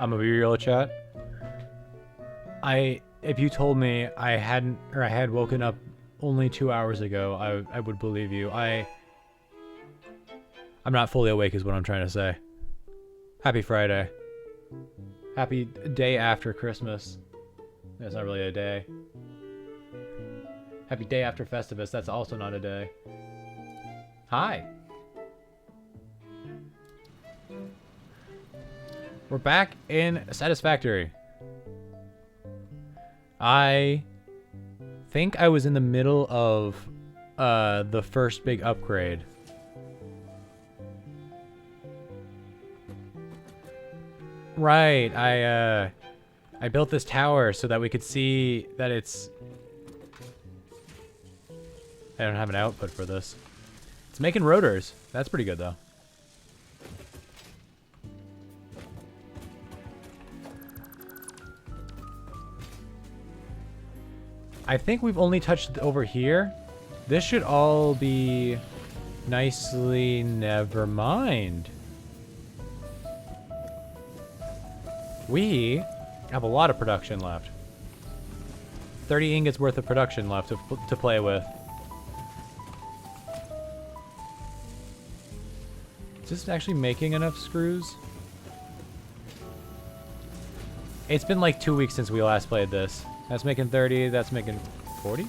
I'm gonna be real, chat. If you told me I had woken up only 2 hours ago, I would believe you. I'm not fully awake is what I'm trying to say. Happy Friday. Happy day after Christmas. That's not really a day. Happy day after Festivus. That's also not a day. Hi. We're back in Satisfactory. I think I was in the middle of the first big upgrade. Right, I built this tower so that we could see that it's... I don't have an output for this. It's making rotors. That's pretty good though. I think we've only touched over here. This should all be nicely... Never mind. We have a lot of production left. 30 ingots worth of production left to play with. Is this actually making enough screws? It's been like 2 weeks since we last played this. That's making 30, that's making 40?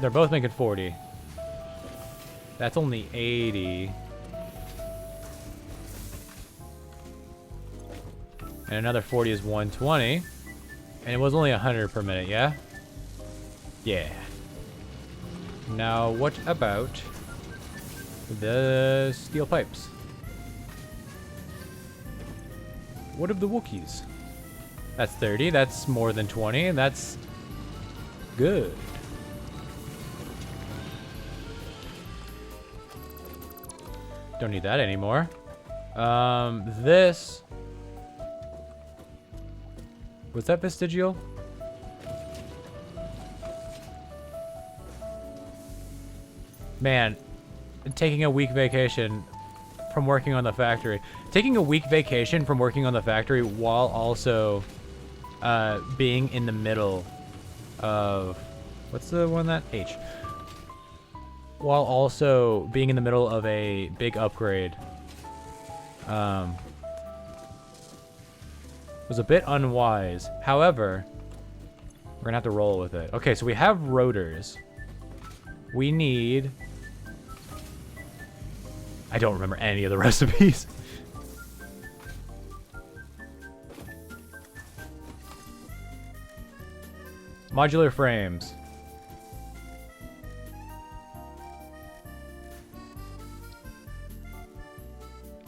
They're both making 40. That's only 80. And another 40 is 120. And it was only 100 per minute, yeah? Yeah. Now, what about the steel pipes? What of the Wookiees? That's 30, that's more than 20, and that's good. Don't need that anymore. This... Was that vestigial? Man, taking a week vacation from working on the factory. Taking a week vacation from working on the factory while also being in the middle of... What's the one that? H. While also being in the middle of a big upgrade. Was a bit unwise. However, we're gonna have to roll with it. Okay, so we have rotors. We need... I don't remember any of the recipes. Modular frames.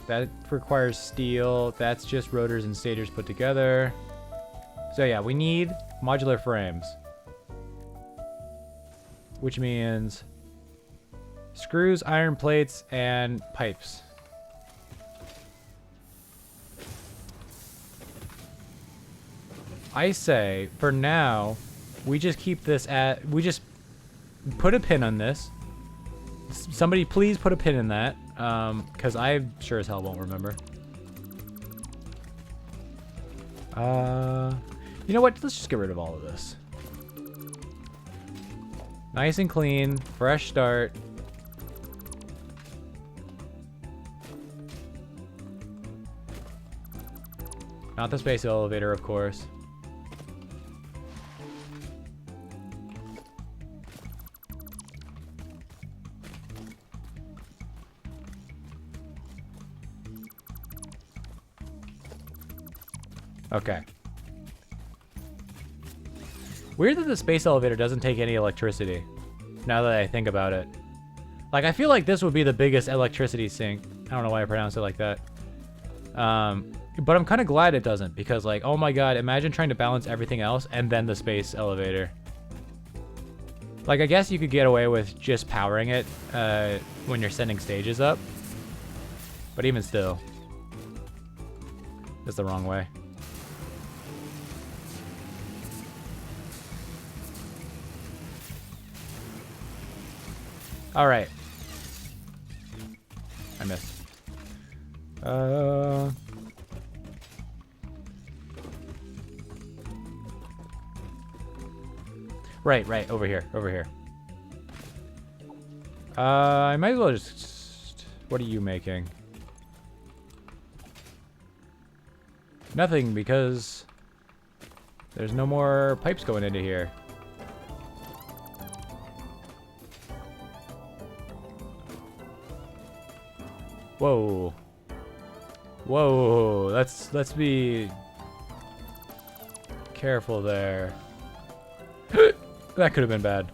That requires steel. That's just rotors and stators put together. So yeah, we need modular frames. Which means screws, iron plates, and pipes. I say, for now, we just keep this at... We just put a pin on this. Somebody please put a pin in that. Because I sure as hell won't remember. You know what? Let's just get rid of all of this. Nice and clean. Fresh start. Not the space elevator, of course. Okay. Weird that the space elevator doesn't take any electricity, now that I think about it. Like, I feel like this would be the biggest electricity sink. I don't know why I pronounced it like that. But I'm kind of glad it doesn't, because like, oh my god, imagine trying to balance everything else and then the space elevator. Like, I guess you could get away with just powering it when you're sending stages up. But even still, that's the wrong way. All right. I missed. Right, over here, I might as well just... What are you making? Nothing, because there's no more pipes going into here. Whoa. Whoa, let's be careful there. That could have been bad.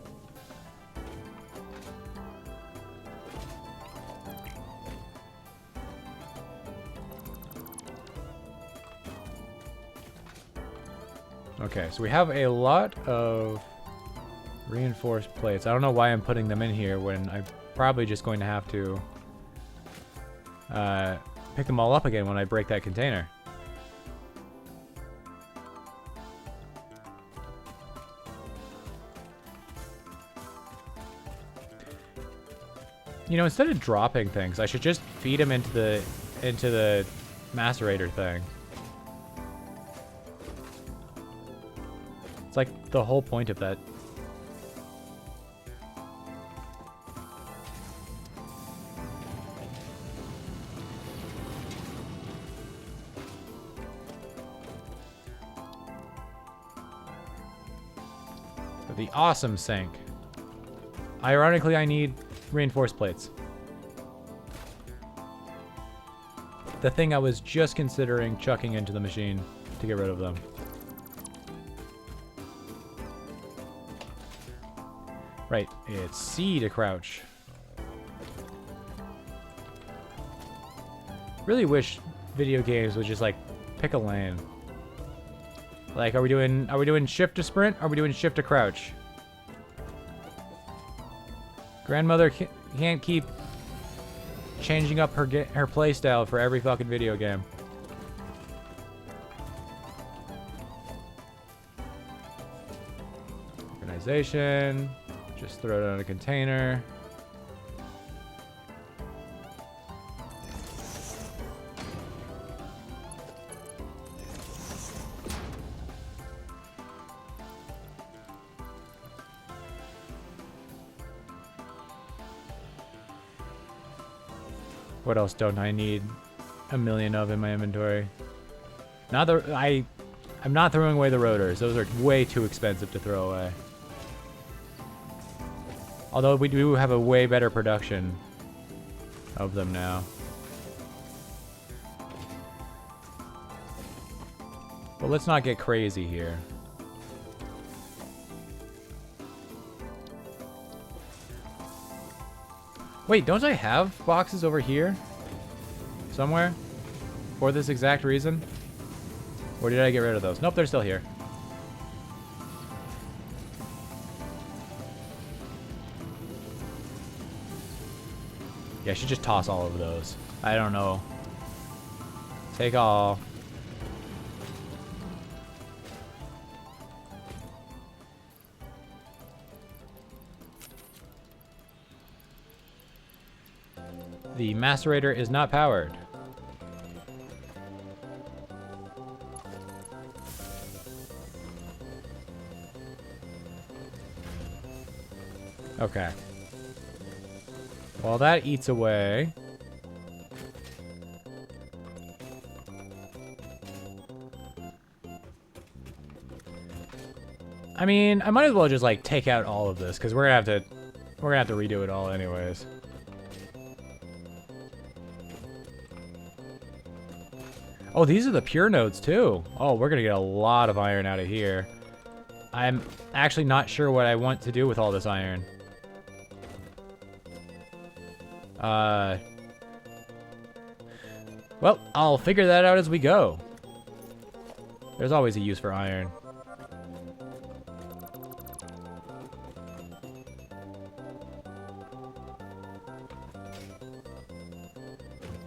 Okay, so we have a lot of reinforced plates. I don't know why I'm putting them in here when I'm probably just going to have to pick them all up again when I break that container. You know, instead of dropping things, I should just feed them into the macerator thing. It's like the whole point of that. The awesome sink. Ironically, I need reinforced plates. The thing I was just considering chucking into the machine to get rid of them. Right, it's C to crouch. Really wish video games would just like pick a lane. Like, are we doing shift to sprint? Are we doing shift to crouch? Grandmother can't keep changing up her playstyle for every fucking video game. Organization. Just throw it on a container. What else don't I need a million of in my inventory? I'm not throwing away the rotors. Those are way too expensive to throw away. Although we do have a way better production of them now. But let's not get crazy here. Wait, don't I have boxes over here? Somewhere? For this exact reason? Or did I get rid of those? Nope, they're still here. Yeah, I should just toss all of those. I don't know. Take all. The macerator is not powered. Okay. While that eats away. I mean, I might as well just like take out all of this because we're gonna have to redo it all anyways. Oh, these are the pure nodes too. Oh, we're gonna get a lot of iron out of here. I'm actually not sure what I want to do with all this iron. Well, I'll figure that out as we go. There's always a use for iron.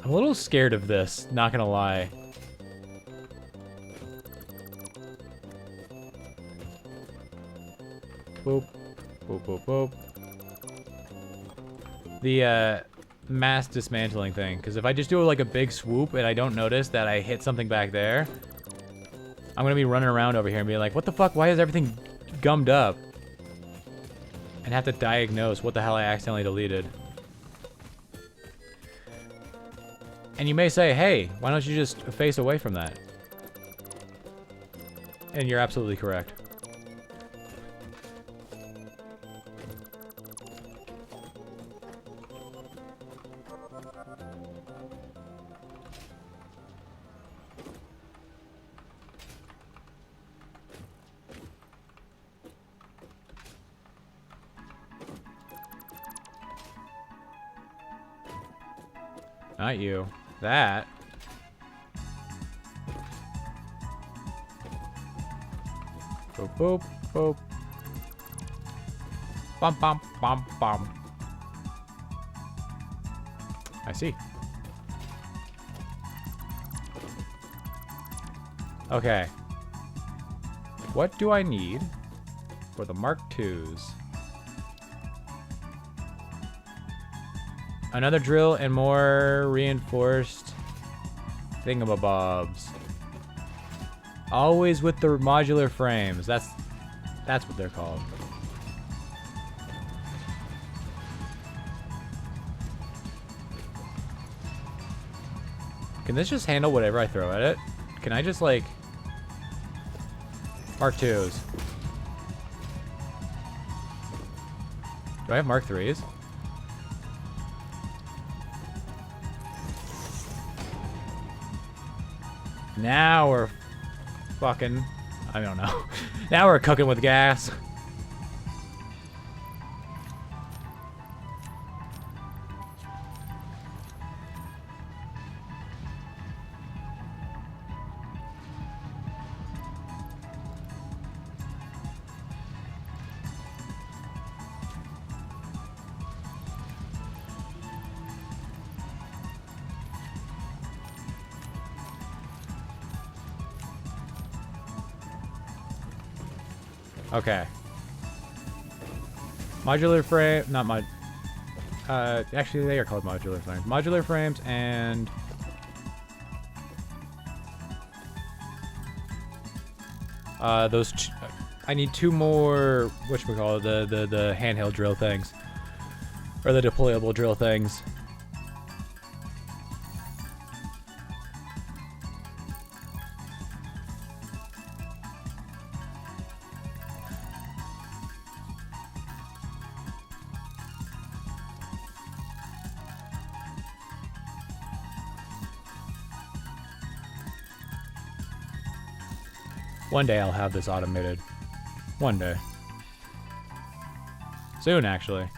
I'm a little scared of this, not gonna lie. Boop. Boop, boop, boop. The, mass dismantling thing, because if I just do like a big swoop and I don't notice that I hit something back there, I'm gonna be running around over here and be like, what the fuck, why is everything gummed up? And have to diagnose what the hell I accidentally deleted. And you may say, hey, why don't you just face away from that? And you're absolutely correct. Not you. That. Boop, boop, boop. Bum, bum, bum, bum. I see. Okay. What do I need for the Mark IIs? Another drill and more reinforced thingamabobs. Always with the modular frames. That's what they're called. Can this just handle whatever I throw at it? Can I just like Mark IIs? Do I have Mark IIIs? Now we're fucking, I don't know. Now we're cooking with gas. Okay. Modular frame, not mod. Actually, they are called modular frames. Modular frames and those. I need two more. Whatchamacallit, the handheld drill things, or the deployable drill things. One day I'll have this automated. One day. Soon, actually.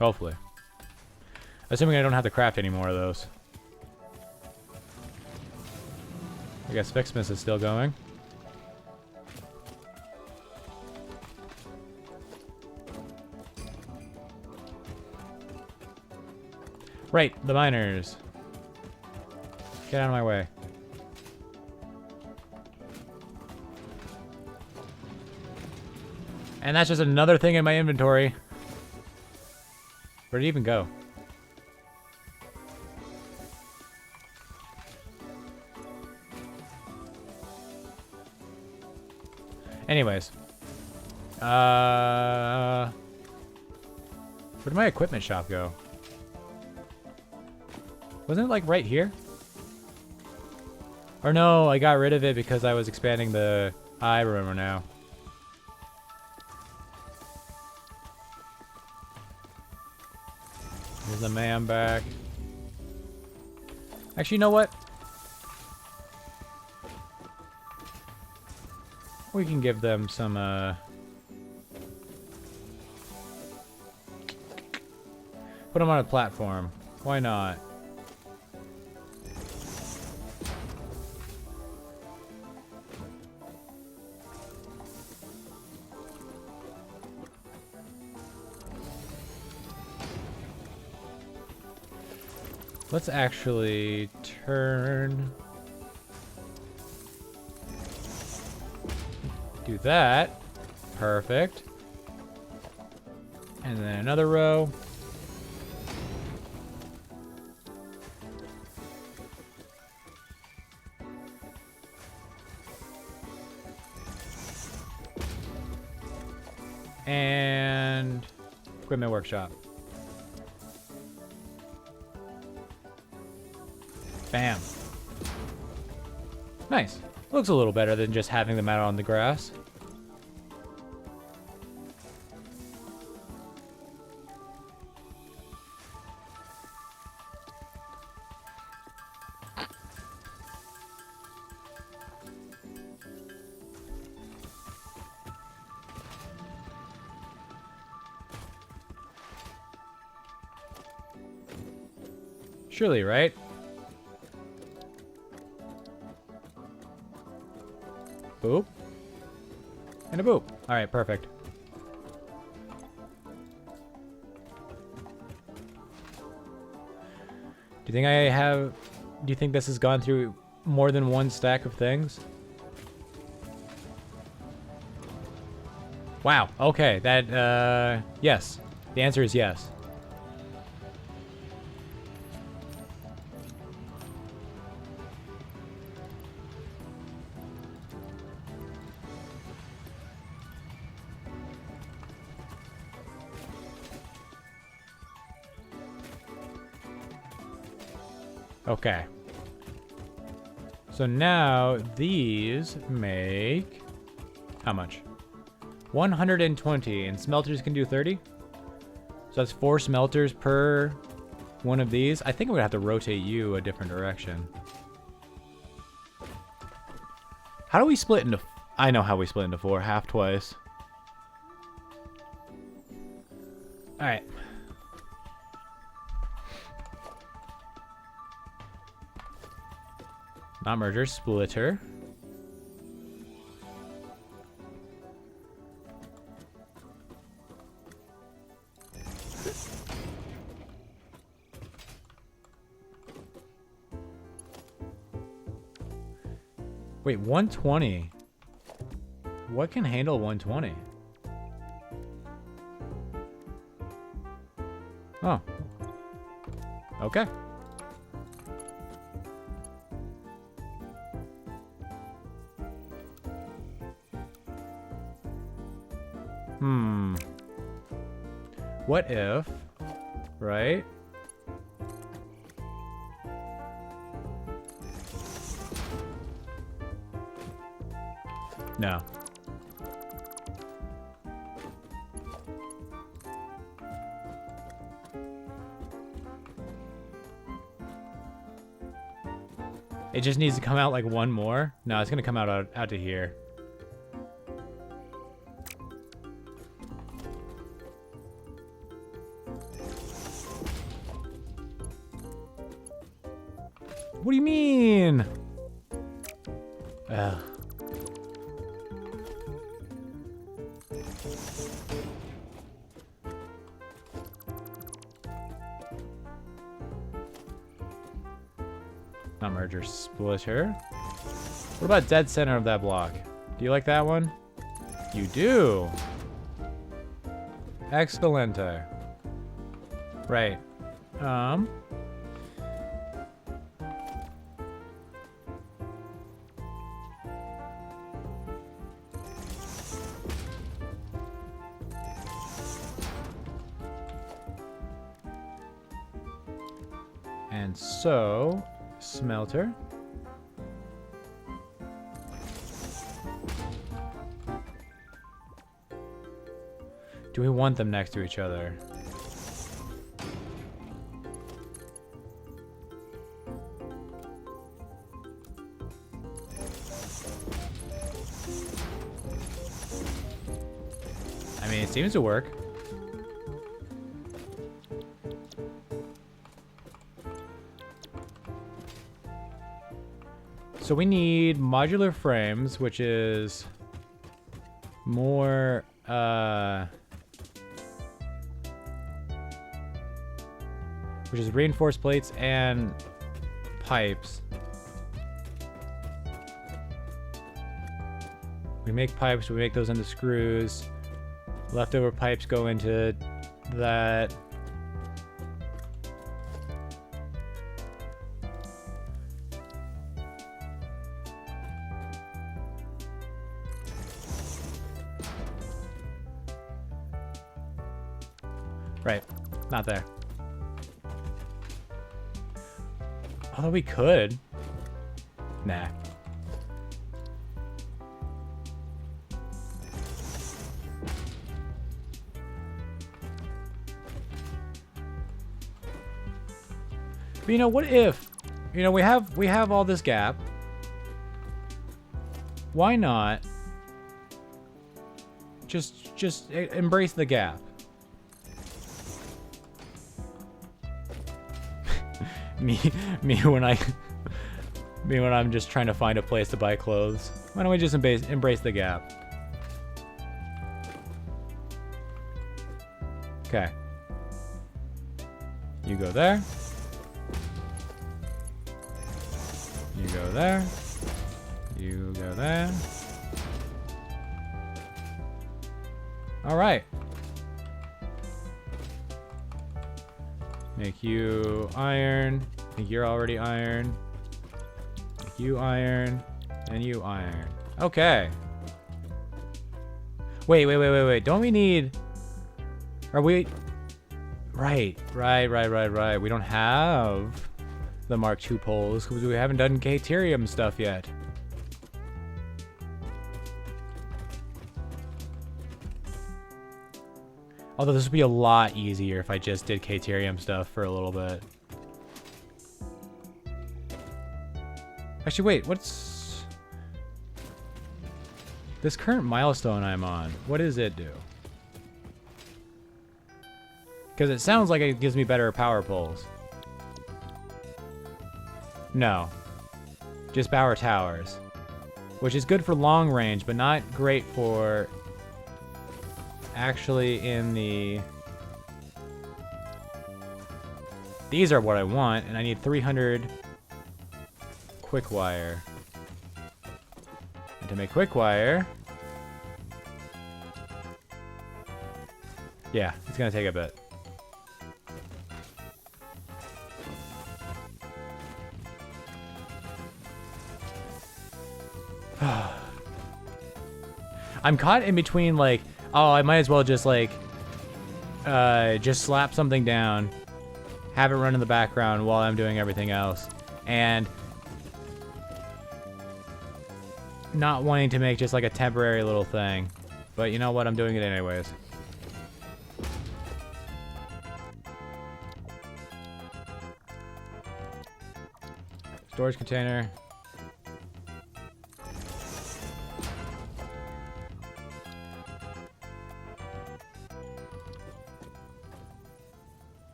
Hopefully. Assuming I don't have to craft any more of those. I guess Fixmas is still going. Right, the miners. Get out of my way. And that's just another thing in my inventory. Where'd it even go? Anyways. Where did my equipment shop go? Wasn't it like right here? Or no, I got rid of it because I was expanding the... I remember now. Here's the man back. Actually, you know what? We can give them some, put them on a platform. Why not? Let's actually turn... Do that. Perfect. And then another row. And equipment workshop. Bam. Nice. Looks a little better than just having them out on the grass. Surely, right? Boop. And a boop. Alright, perfect. Do you think this has gone through more than one stack of things? Wow, okay, yes. The answer is yes. Okay. So now these make how much? 120, and smelters can do 30? So that's 4 smelters per one of these. I think I'm gonna have to rotate you a different direction. How do we split into... I know how we split into 4. Half twice. Alright. Not merger, splitter. Wait, 120. What can handle 120? Oh. Okay. What if, right? No. It just needs to come out like one more. No, it's gonna come out to here. What do you mean? Ugh. Not merger, splitter. What about dead center of that block? Do you like that one? You do. Excelente. Right. And so, smelter. Do we want them next to each other? I mean, it seems to work. So we need modular frames, which is more, which is reinforced plates and pipes. We make pipes, we make those into screws. Leftover pipes go into that. Right, not there. Although we could. Nah. But you know, what if, you know, we have all this gap. Why not just embrace the gap? me when I'm just trying to find a place to buy clothes. Why don't we just embrace the gap? Okay. You go there. You go there. You go there. All right. Make you iron. I think you're already iron. Make you iron. And you iron. Okay. Wait. Don't we need... Are we... Right. We don't have the Mark II poles because we haven't done Caterium stuff yet. Although this would be a lot easier if I just did Caterium stuff for a little bit. Actually, wait, what's... This current milestone I'm on, what does it do? Because it sounds like it gives me better power poles. No. Just power towers. Which is good for long range, but not great for... Actually in the... These are what I want, and I need 300 quick wire. And to make quick wire... Yeah, it's gonna take a bit. I'm caught in between, like, oh, I might as well just, like, just slap something down, have it run in the background while I'm doing everything else, and not wanting to make just, like, a temporary little thing. But you know what? I'm doing it anyways. Storage container.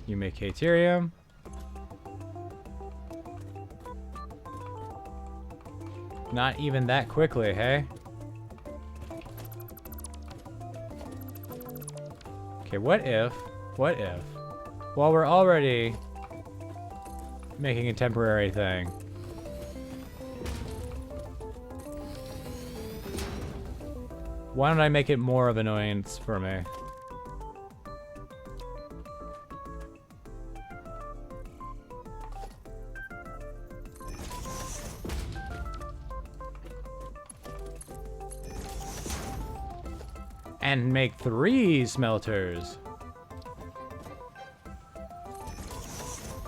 You make Caterium. Not even that quickly, hey? Okay, what if, while we're already making a temporary thing, why don't I make it more of an annoyance for me? And make 3 smelters.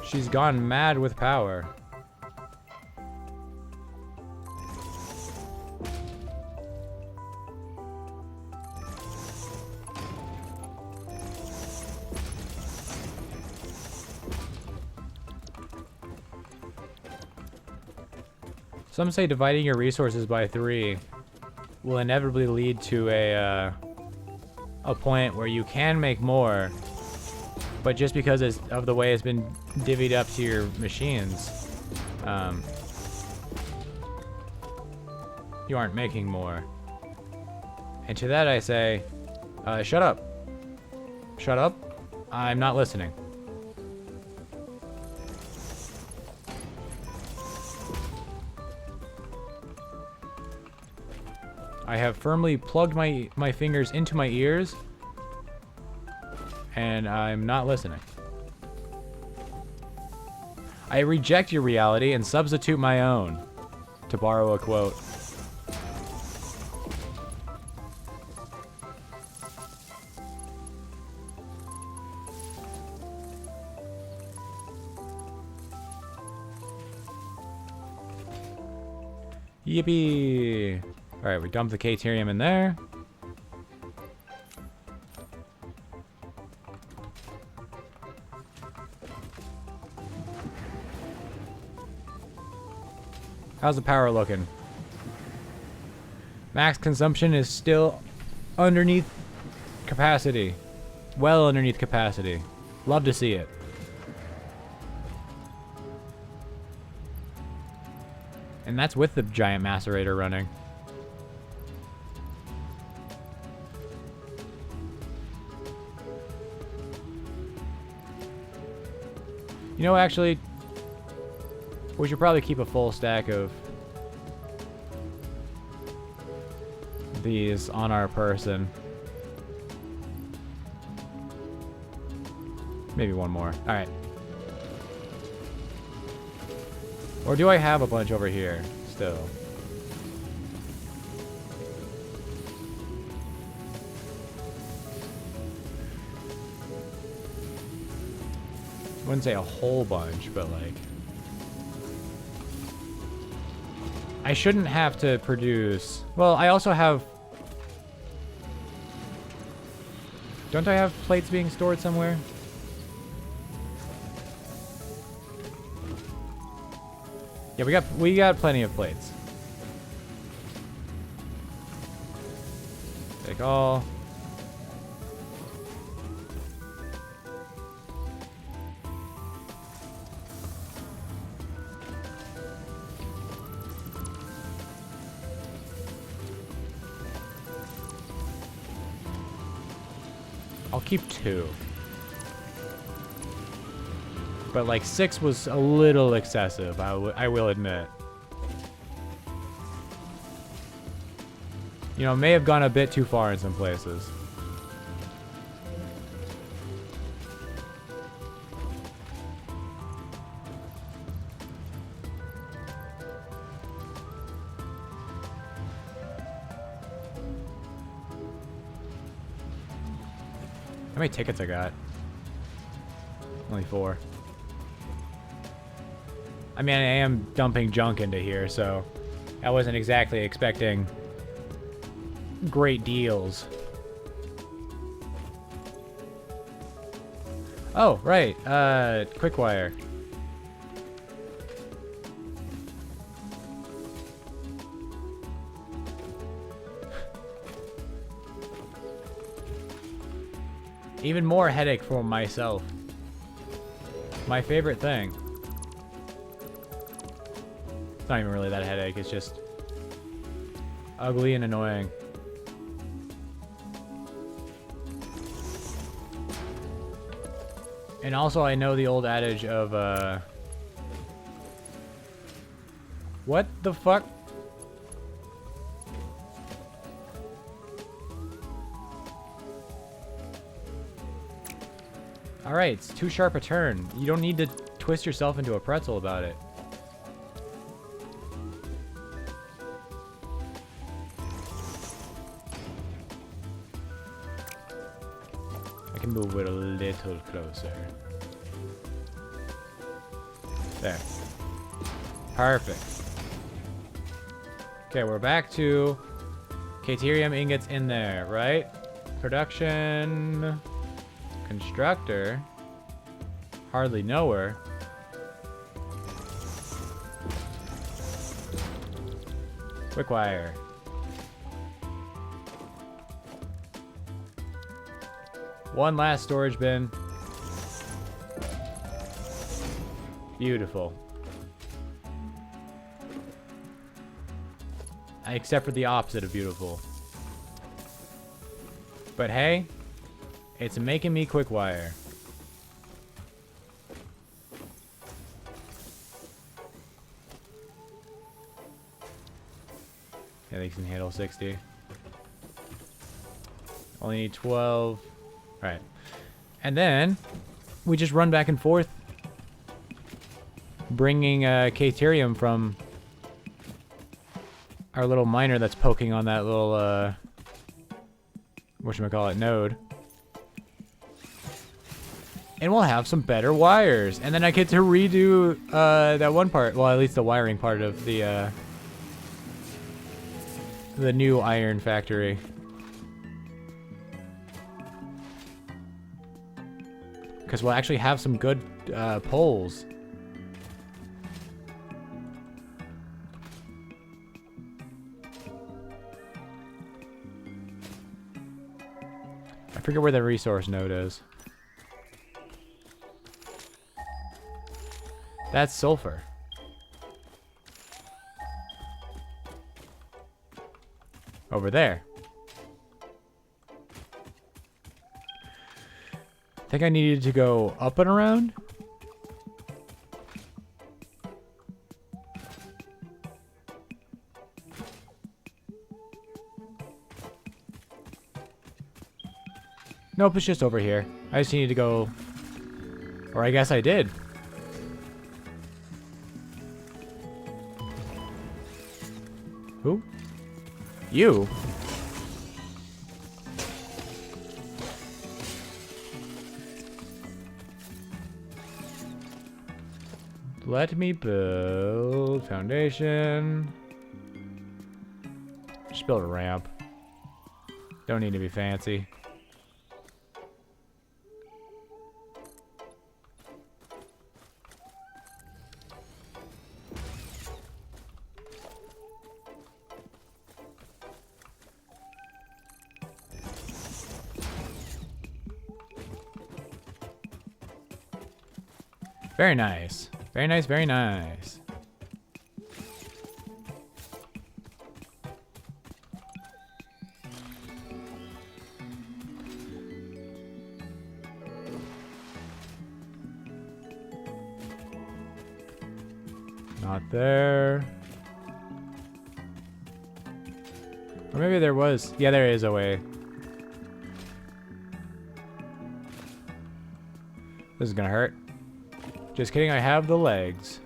She's gone mad with power. Some say dividing your resources by 3 will inevitably lead to a point where you can make more, but just because of the way it's been divvied up to your machines, you aren't making more. And to that I say, shut up. Shut up. I'm not listening. I have firmly plugged my fingers into my ears, and I'm not listening. I reject your reality and substitute my own, to borrow a quote. Yippee! Alright, we dumped the Caterium in there. How's the power looking? Max consumption is still underneath capacity. Well underneath capacity. Love to see it. And that's with the giant macerator running. You know, actually, we should probably keep a full stack of these on our person. Maybe one more. All right. Or do I have a bunch over here still? I wouldn't say a whole bunch, but like... I shouldn't have to produce... Well, I also have... Don't I have plates being stored somewhere? Yeah, we got plenty of plates. Take all. I'll keep 2. But like 6 was a little excessive, I will admit. You know, may have gone a bit too far in some places. How many tickets I got? Only 4. I mean, I am dumping junk into here, so I wasn't exactly expecting great deals. Oh, right. Quick wire. Even more headache for myself. My favorite thing. It's not even really that headache, it's just ugly and annoying. And also I know the old adage of, what the fuck? Alright, it's too sharp a turn. You don't need to twist yourself into a pretzel about it. I can move it a little closer. There. Perfect. Okay, we're back to Caterium ingots in there, right? Production... Constructor. Hardly know her. Quick wire. One last storage bin. Beautiful. Except for the opposite of beautiful. But hey, It's making me quick wire. Yeah, they can handle 60. Only need 12. Alright. And then we just run back and forth, bringing Caterium from our little miner that's poking on that little, whatchamacallit, node. And we'll have some better wires. And then I get to redo that one part. Well, at least the wiring part of the new iron factory. Because we'll actually have some good poles. I forget where the resource node is. That's sulfur. Over there. I think I needed to go up and around. Nope, it's just over here. I just need to go... Or I guess I did. Who? You? Let me build foundation. Just build a ramp. Don't need to be fancy. Very nice. Very nice, very nice. Not there. Or maybe there was. Yeah, there is a way. This is gonna hurt. Just kidding, I have the legs.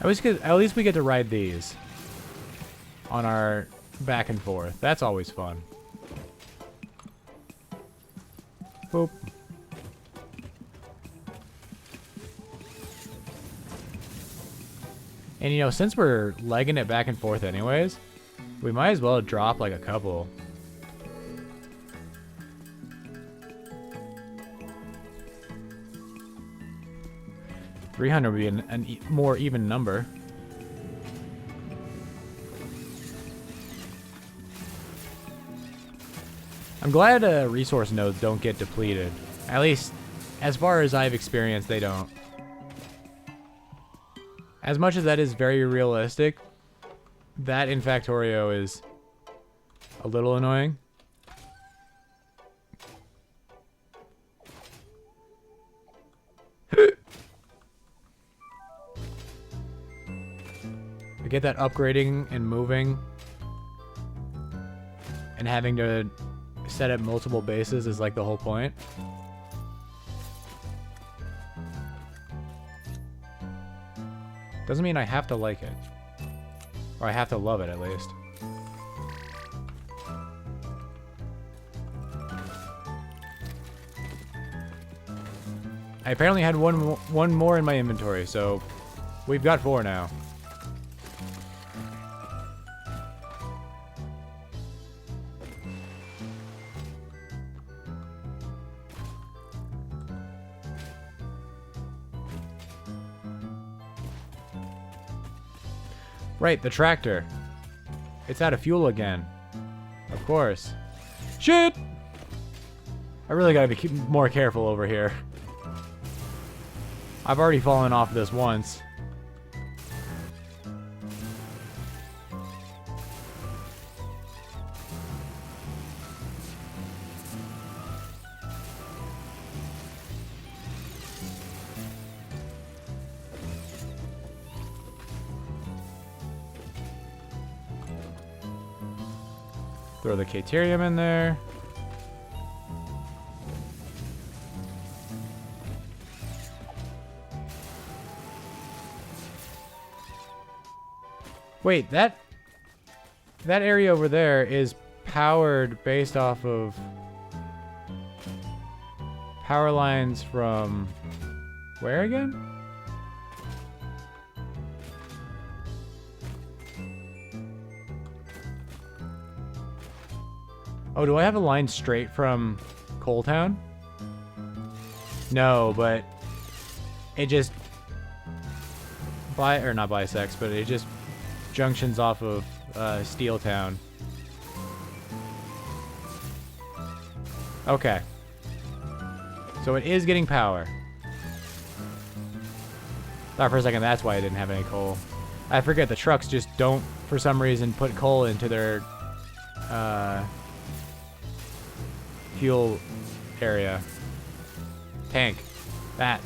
At least we get to ride these on our back and forth. That's always fun. Boop. And you know, since we're legging it back and forth anyways, we might as well drop like a couple. $300 would be a more even number. I'm glad resource nodes don't get depleted. At least, as far as I've experienced, they don't. As much as that is very realistic, that in Factorio is a little annoying. I get that upgrading and moving and having to set up multiple bases is like the whole point. Doesn't mean I have to like it. Or I have to love it, at least. I apparently had one more in my inventory, so we've got 4 now. Right, the tractor. It's out of fuel again. Of course. Shit! I really gotta be more careful over here. I've already fallen off this once. Throw the Caterium in there. Wait, that area over there is powered based off of power lines from where again? Oh, do I have a line straight from Coal Town? No, but it just not bisects, but it just junctions off of Steel Town. Okay. So it is getting power. Thought for a second that's why I didn't have any coal. I forget the trucks just don't, for some reason, put coal into their fuel area. Tank. That.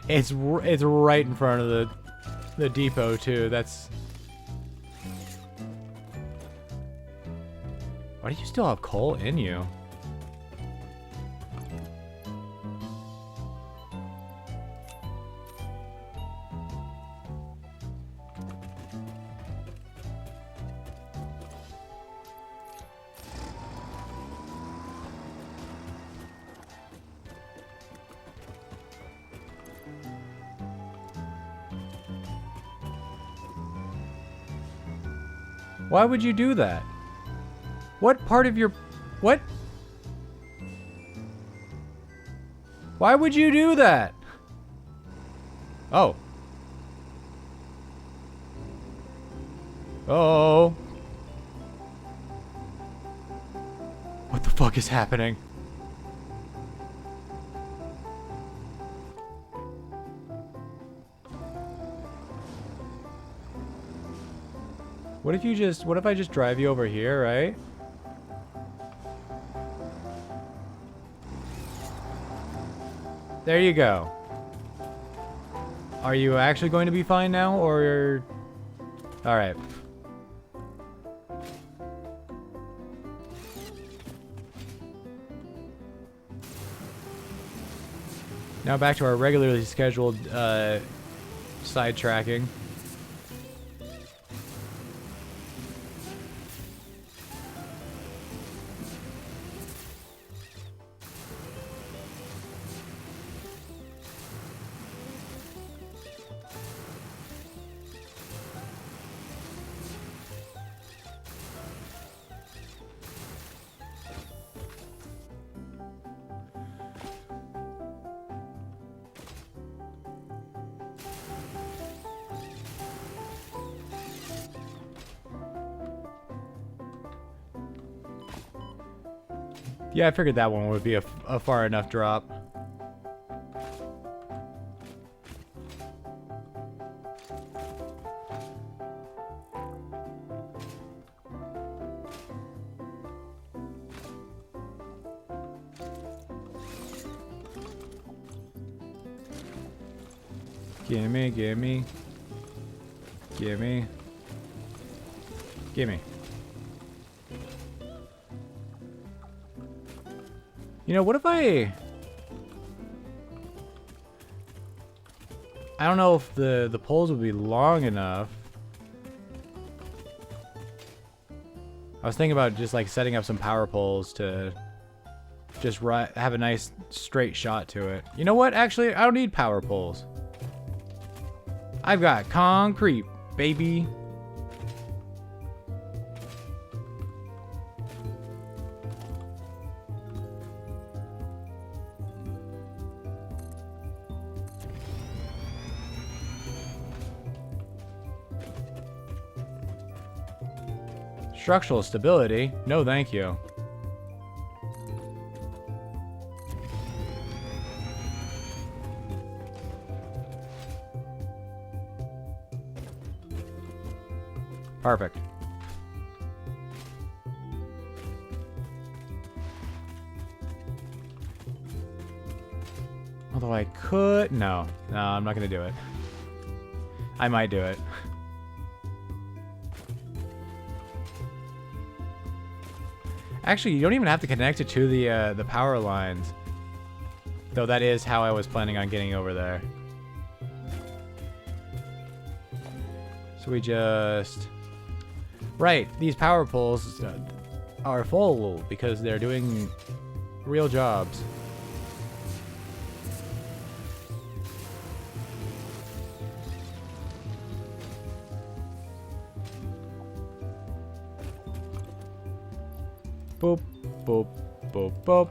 It's right in front of the depot too. That's. Why do you still have coal in you? Why would you do that? What part of your... What? Why would you do that? Oh. Oh. What the fuck is happening? What if I just drive you over here, right? There you go. Are you actually going to be fine now, or... Alright. Now back to our regularly scheduled, sidetracking. Yeah, I figured that one would be a far enough drop. Gimme, gimme. Gimme. Gimme. You know, what if I don't know if the poles would be long enough. I was thinking about just like setting up some power poles to just have a nice straight shot to it. You know what? Actually, I don't need power poles. I've got concrete, baby. Structural stability? No, thank you. Perfect. Although I could... No. No, I'm not going to do it. I might do it. Actually, you don't even have to connect it to the power lines. Though that is how I was planning on getting over there. So we just... Right, these power poles are full because they're doing real jobs. Boop, boop, boop, boop.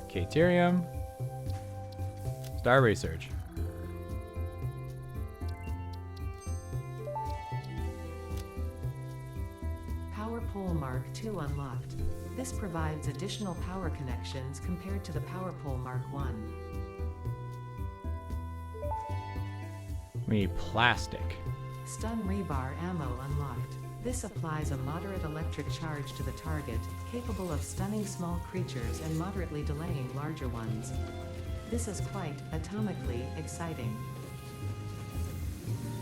Caterium. Star research. Power pole Mark II unlocked. This provides additional power connections compared to the Power Pole Mark I. We need plastic. Stun rebar ammo unlocked. This applies a moderate electric charge to the target, capable of stunning small creatures and moderately delaying larger ones. This is quite atomically exciting.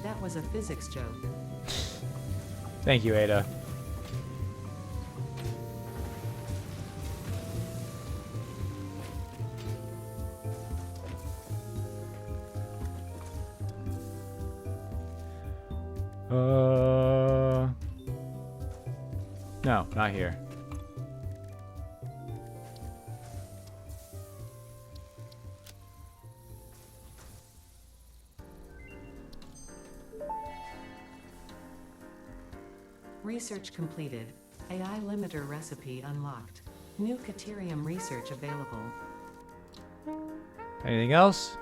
That was a physics joke. Thank you, Ada. No, not here. Research completed. AI limiter recipe unlocked. New Caterium research available. Anything else?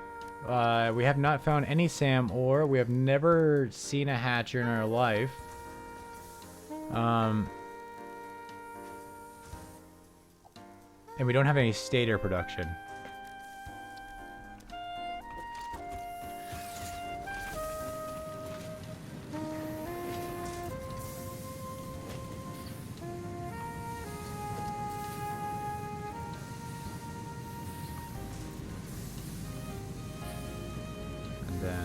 We have not found any SAM ore. We have never seen a hatcher in our life. And we don't have any stator production. And then...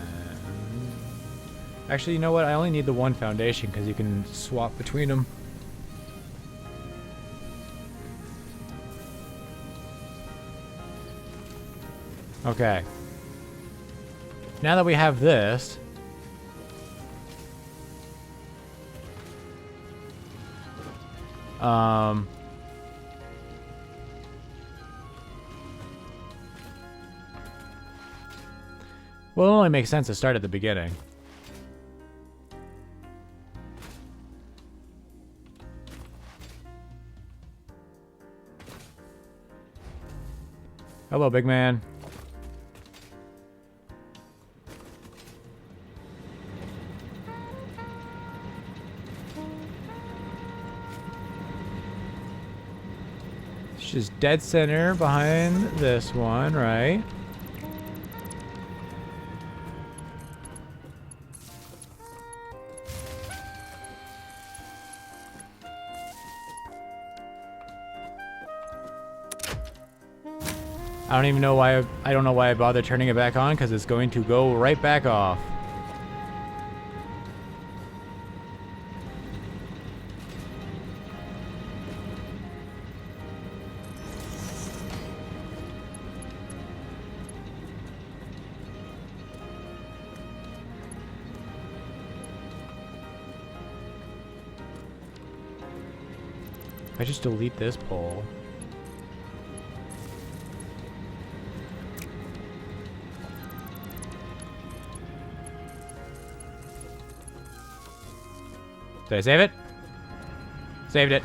Actually, you know what? I only need the one foundation because you can swap between them. Okay. Now that we have this... Well, it only makes sense to start at the beginning. Hello, big man. It's just dead center behind this one, right? I don't even know why I don't know why I bothered turning it back on, because it's going to go right back off. If I just delete this pole. Did I save it? Saved it.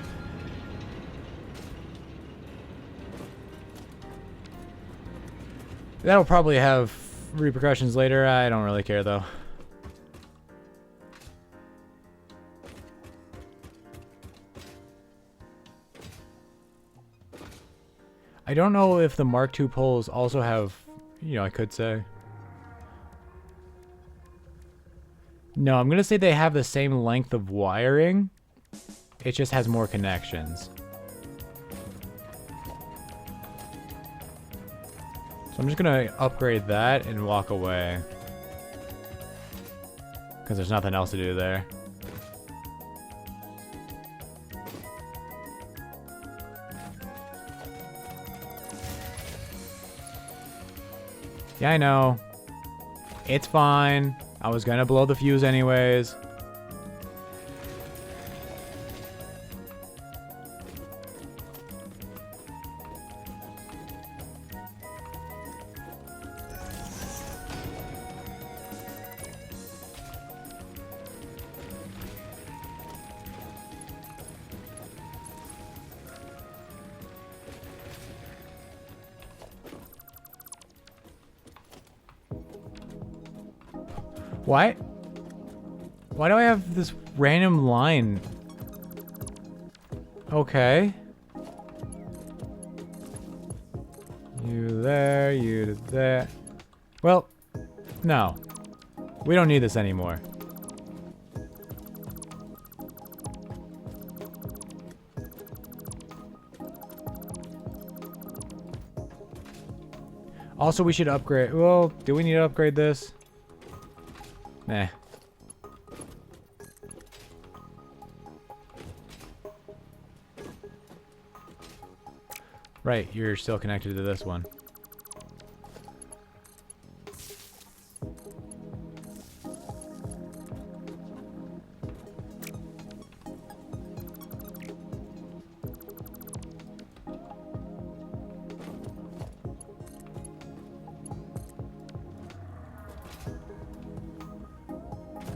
That'll probably have repercussions later. I don't really care though. I don't know if the Mark II poles also have, you know, I could say. No, I'm going to say they have the same length of wiring. It just has more connections. So I'm just going to upgrade that and walk away. Because there's nothing else to do there. Yeah, I know. It's fine. I was gonna blow the fuse anyways. Why? Why do I have this random line? Okay. You there, you there. Well, no. We don't need this anymore. Also, we should upgrade. Well, do we need to upgrade this? Nah. Right, you're still connected to this one.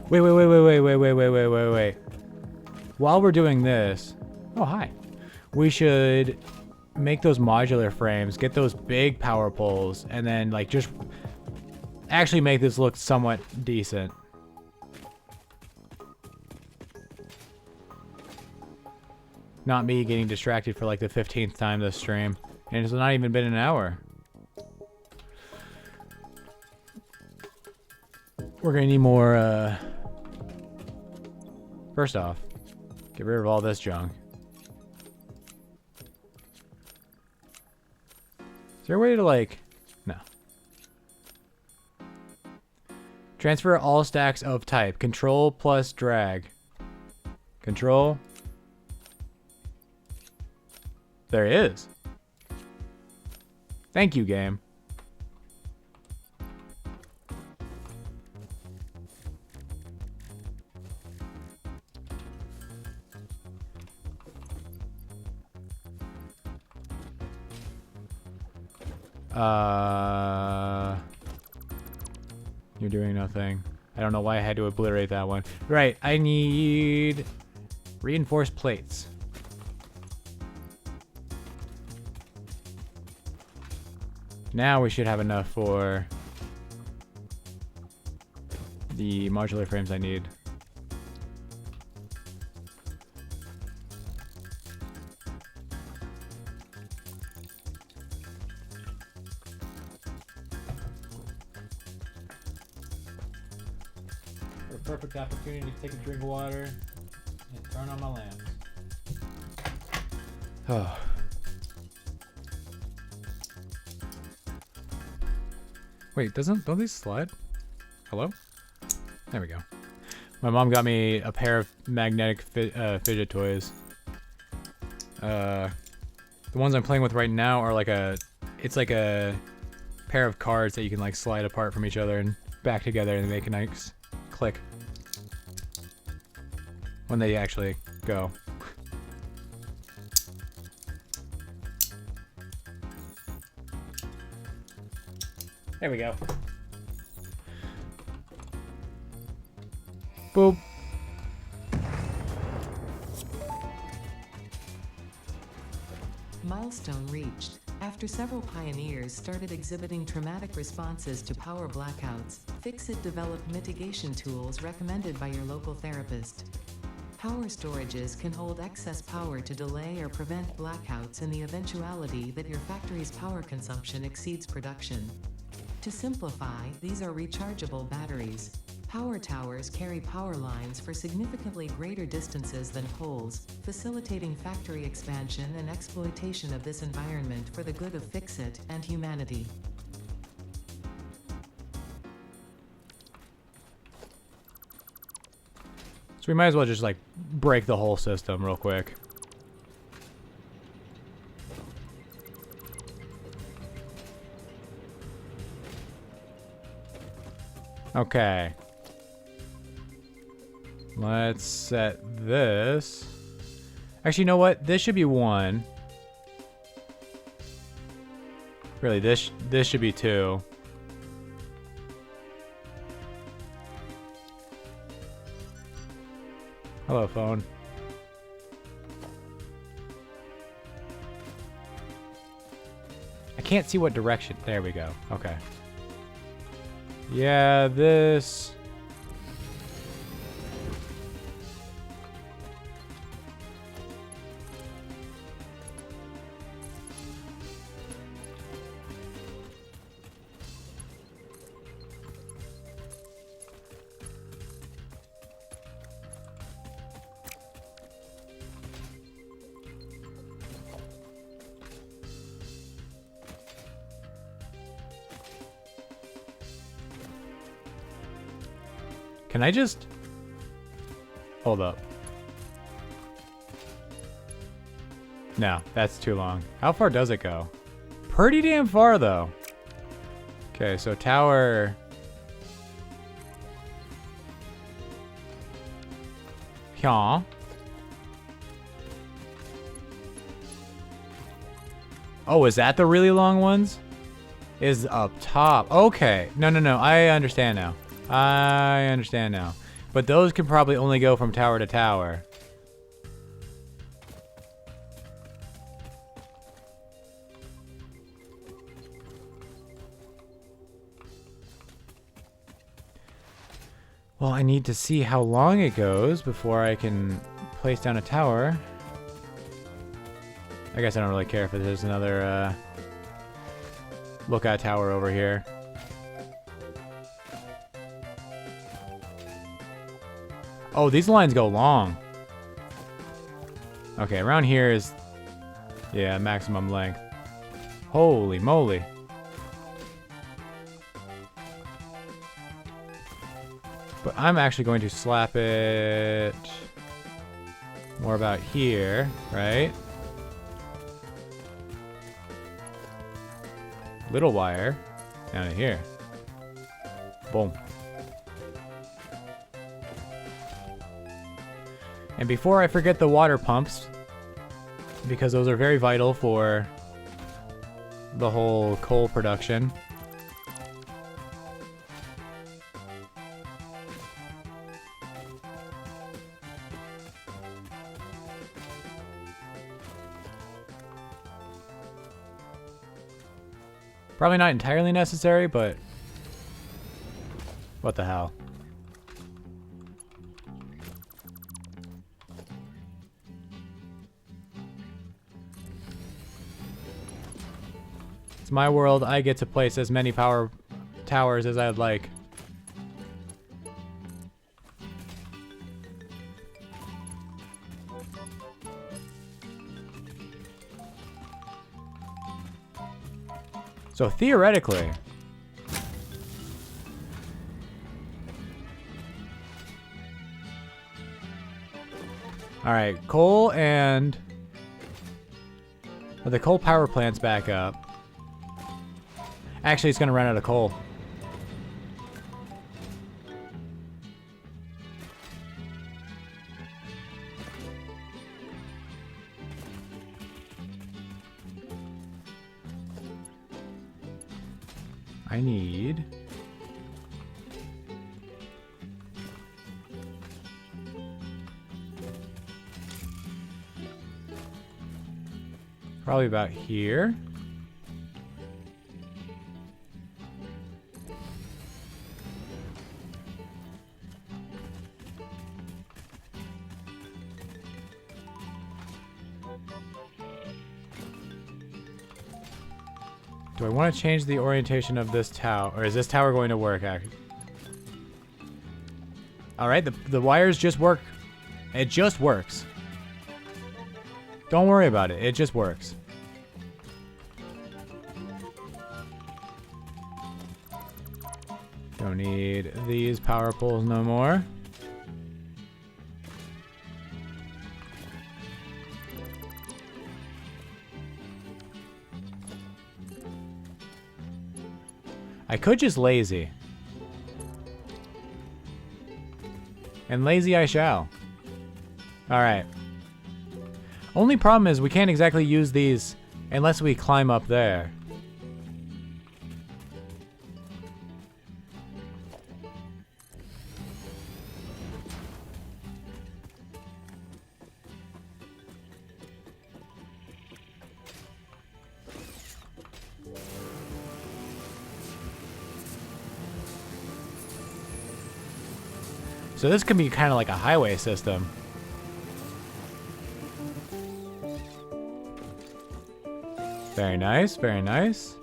Wait. While we're doing this... Oh, hi. We should make those modular frames, get those big power poles, and then, like, just actually make this look somewhat decent. Not me getting distracted for, like, the 15th time this stream. And it's not even been an hour. We're gonna need more, First off, get rid of all this junk. Is there a way to, like... No. Transfer all stacks of type. Control plus drag. Control. There it is. Thank you, game. You're doing nothing. I don't know why I had to obliterate that one. Right, I need reinforced plates. Now we should have enough for the modular frames I need. Perfect opportunity to take a drink of water and turn on my lamps. Oh. Wait, don't these slide? Hello? There we go. My mom got me a pair of magnetic fidget toys. The ones I'm playing with right now are like it's like a pair of cards that you can like slide apart from each other and back together and they make a nice click when they actually go. There we go. Boop. Milestone reached. After several pioneers started exhibiting traumatic responses to power blackouts, Fixit developed mitigation tools recommended by your local therapist. Power storages can hold excess power to delay or prevent blackouts in the eventuality that your factory's power consumption exceeds production. To simplify, these are rechargeable batteries. Power towers carry power lines for significantly greater distances than poles, facilitating factory expansion and exploitation of this environment for the good of Fixit and humanity. So we might as well just like break the whole system real quick. Okay. Let's set this. Actually, you know what? This should be 1. Really, this should be 2. Hello, phone. I can't see what direction. There we go. Okay. Yeah, this. Can I just... Hold up. No, that's too long. How far does it go? Pretty damn far, though. Okay, so tower... Yeah. Oh, is that the really long ones? Is up top. Okay. No, I understand now. I understand now. But those can probably only go from tower to tower. Well, I need to see how long it goes before I can place down a tower. I guess I don't really care if there's another lookout tower over here. Oh, these lines go long. Okay, around here is... Yeah, maximum length. Holy moly. But I'm actually going to slap it... more about here, right? Little wire down in here. Boom. And before I forget the water pumps, because those are very vital for the whole coal production. Probably not entirely necessary, but what the hell. It's my world. I get to place as many power towers as I'd like. So theoretically, all right, coal and the coal power plant's back up. Actually, it's going to run out of coal. I need... probably about here. Do I want to change the orientation of this tower? Or is this tower going to work? Alright, the wires just work. It just works. Don't worry about it. It just works. Don't need these power poles no more. I could just lazy. And lazy I shall. Alright. Only problem is we can't exactly use these unless we climb up there. So this could be kind of like a highway system. Very nice, very nice.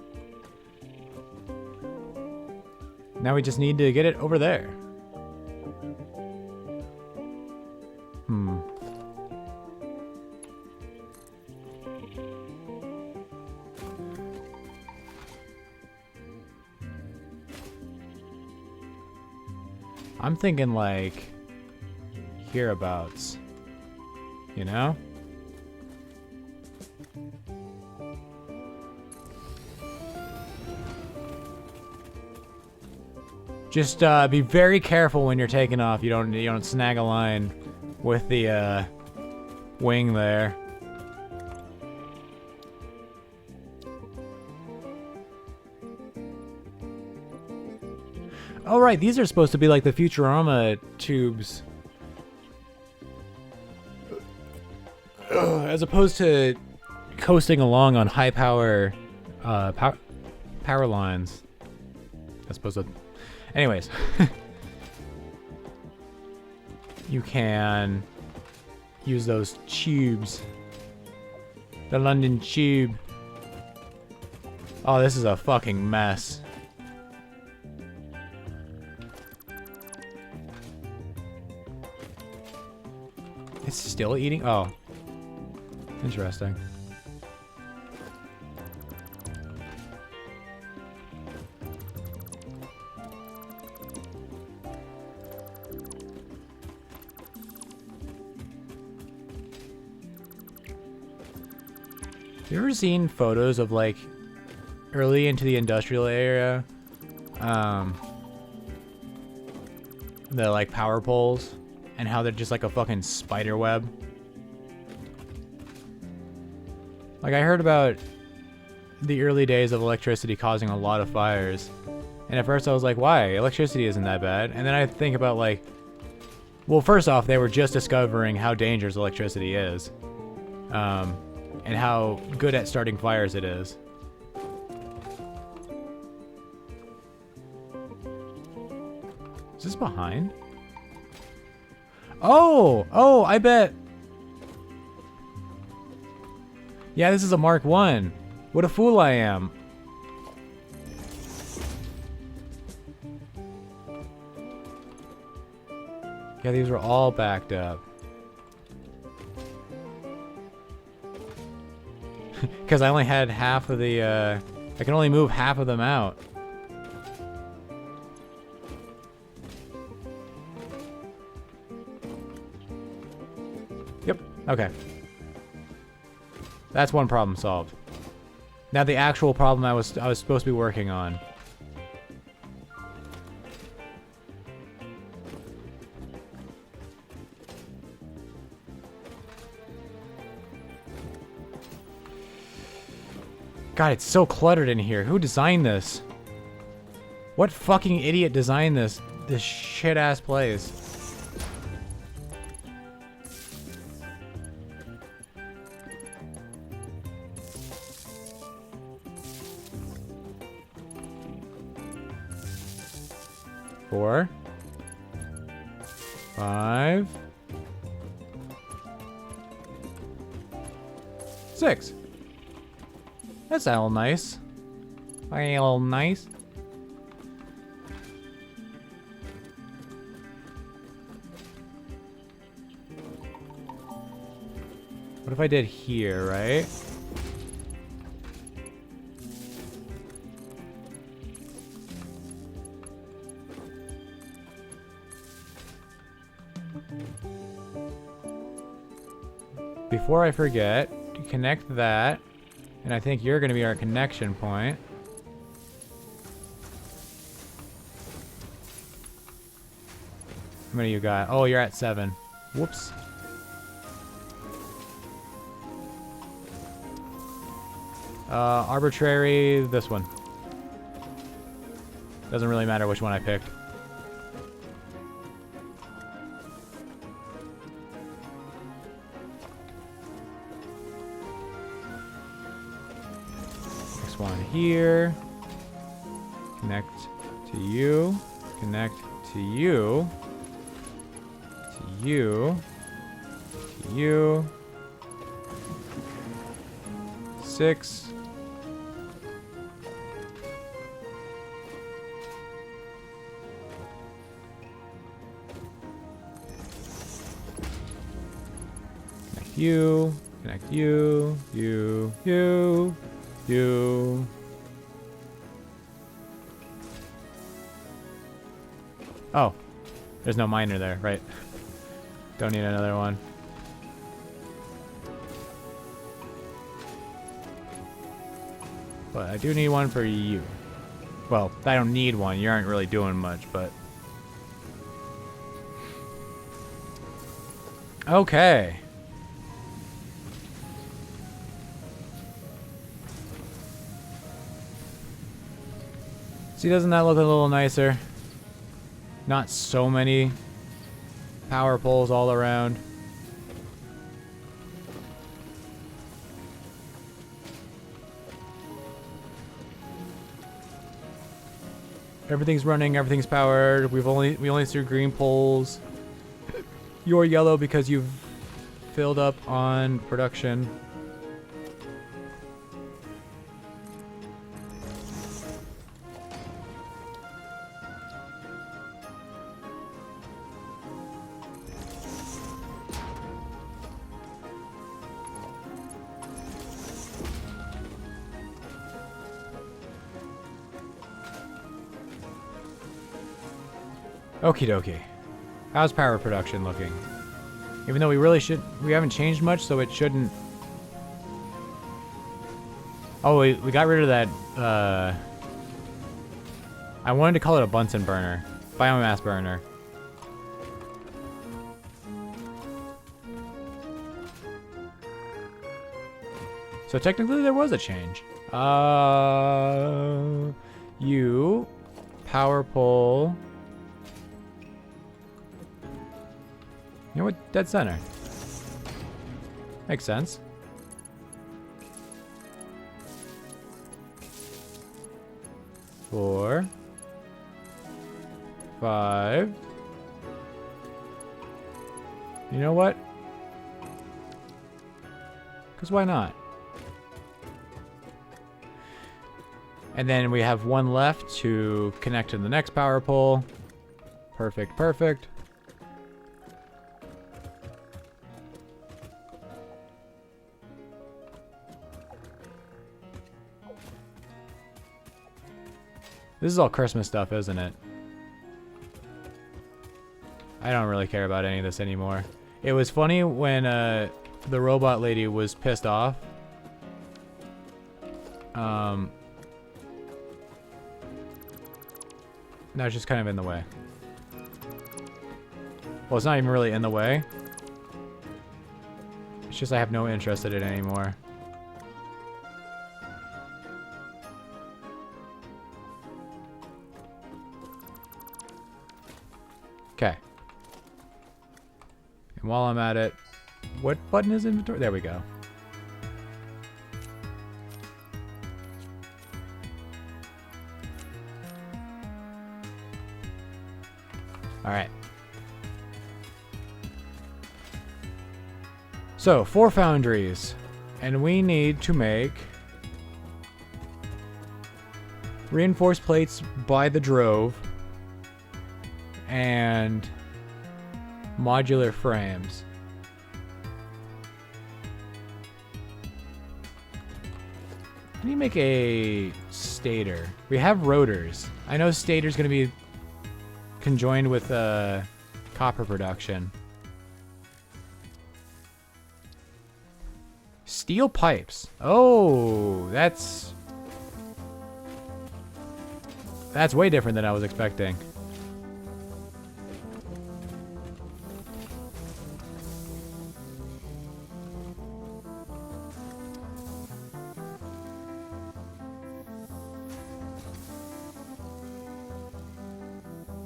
Now we just need to get it over there. I'm thinking like hereabouts, you know? Just be very careful when you're taking off. You don't snag a line with the wing there. Oh right, these are supposed to be like the Futurama tubes. As opposed to coasting along on high power power lines. As opposed to... Anyways. You can use those tubes. The London Tube. Oh, this is a fucking mess. It's still eating? Oh. Interesting. Have you ever seen photos of like early into the industrial area? The like power poles and how they're just like a fucking spider web. Like I heard about the early days of electricity causing a lot of fires. And at first I was like, why? Electricity isn't that bad. And then I think about like, well, first off, they were just discovering how dangerous electricity is. And how good at starting fires it is. Is this behind? Oh, I bet. Yeah, this is a Mark 1. What a fool I am. Yeah, these were all backed up. Because I only had half of the, I can only move half of them out. Yep, okay. That's one problem solved. Now the actual problem I was supposed to be working on. God, it's so cluttered in here. Who designed this? What fucking idiot designed this shit ass place? Four. 5. 6. That's all nice. All nice. What if I did here, right? Before I forget, connect that, and I think you're going to be our connection point. How many you got? Oh, you're at 7. Whoops. Arbitrary, this one. Doesn't really matter which one I picked. Next one here. Connect to you. Connect to you. To you. To you. 6. You, connect you, you. Oh, there's no miner there, right? Don't need another one. But I do need one for you. Well, I don't need one. You aren't really doing much, but... Okay. See, doesn't that look a little nicer? Not so many power poles all around. Everything's running, everything's powered. We only threw green poles. You're yellow because you've filled up on production. Okie dokie. How's power production looking? Even though we haven't changed much, so it shouldn't. Oh, we got rid of that, I wanted to call it a Bunsen burner. Biomass burner. So technically there was a change. You, power pole. You know what? Dead center. Makes sense. Four. 5. You know what? Because why not? And then we have one left to connect to the next power pole. Perfect, perfect. This is all Christmas stuff, isn't it? I don't really care about any of this anymore. It was funny when the robot lady was pissed off. Now it's just kind of in the way. Well, it's not even really in the way. It's just I have no interest in it anymore. And while I'm at it, what button is inventory? There we go. All right. So 4 foundries, and we need to make reinforced plates by the drove and modular frames. How do you make a stator? We have rotors. I know stator's going to be conjoined with copper production. Steel pipes. Oh, that's way different than I was expecting.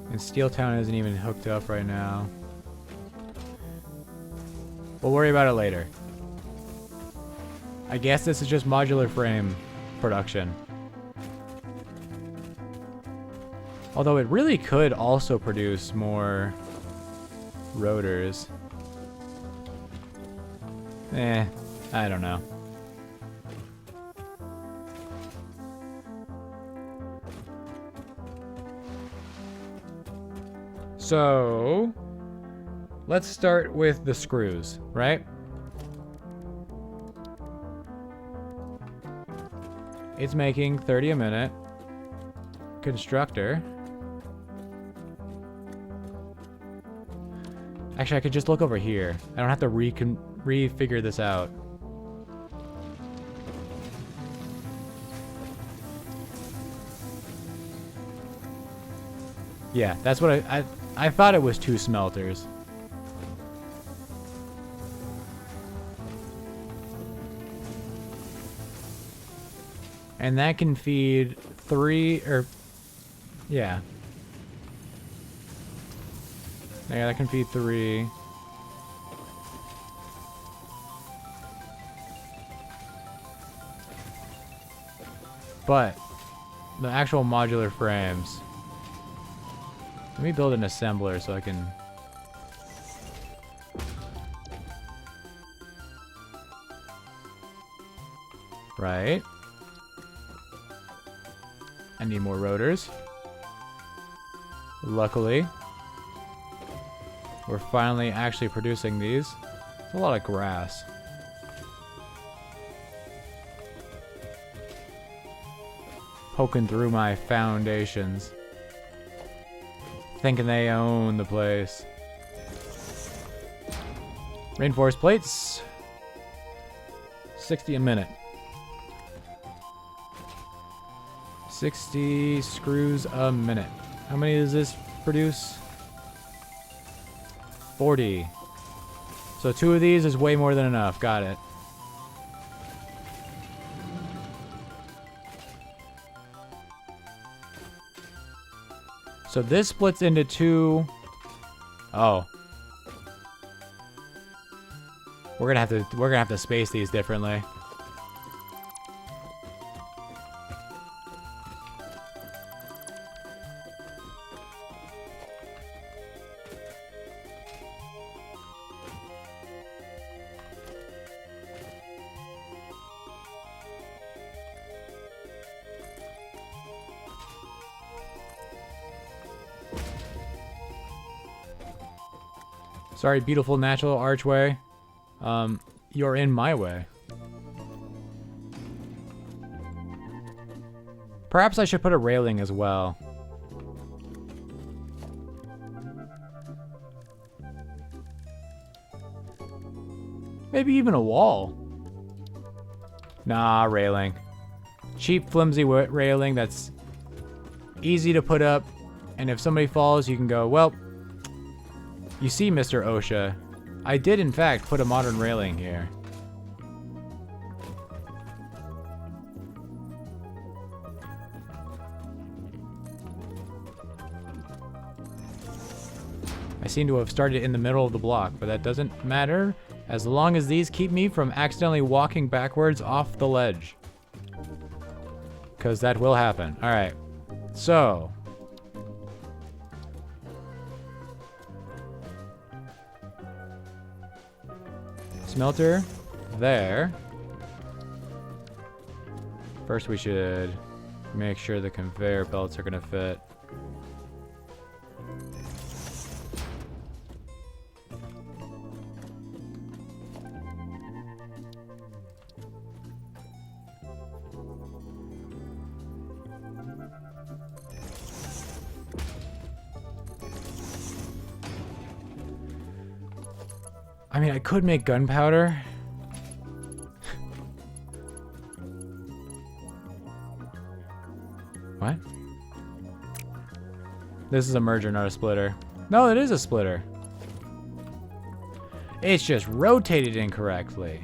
And Steel Town isn't even hooked up right now. We'll worry about it later. I guess this is just modular frame production. Although it really could also produce more rotors. I don't know. So, let's start with the screws, right? It's making 30 a minute. Constructor. Actually, I could just look over here. I don't have to refigure this out. Yeah, that's what I thought it was 2 smelters. And that can feed 3 or yeah. Yeah, that can feed 3. But the actual modular frames. Let me build an assembler so I can. Right. I need more rotors. Luckily, we're finally actually producing these. It's a lot of grass. Poking through my foundations. Thinking they own the place. Reinforced plates. 60 a minute. 60 screws a minute. How many does this produce? 40. So 2 of these is way more than enough. Got it. So this splits into 2. Oh. We're gonna have to space these differently. Sorry, beautiful natural archway. You're in my way. Perhaps I should put a railing as well. Maybe even a wall. Nah, railing. Cheap, flimsy railing that's easy to put up. And if somebody falls, you can go, well, you see, Mr. OSHA, I did in fact put a modern railing here. I I seem to have started in the middle of the block, but that doesn't matter as long as these keep me from accidentally walking backwards off the ledge. Because that will happen. Alright. So. Smelter. There. First we should make sure the conveyor belts are going to fit. I mean, I could make gunpowder. What? This is a merger, not a splitter. No, it is a splitter. It's just rotated incorrectly.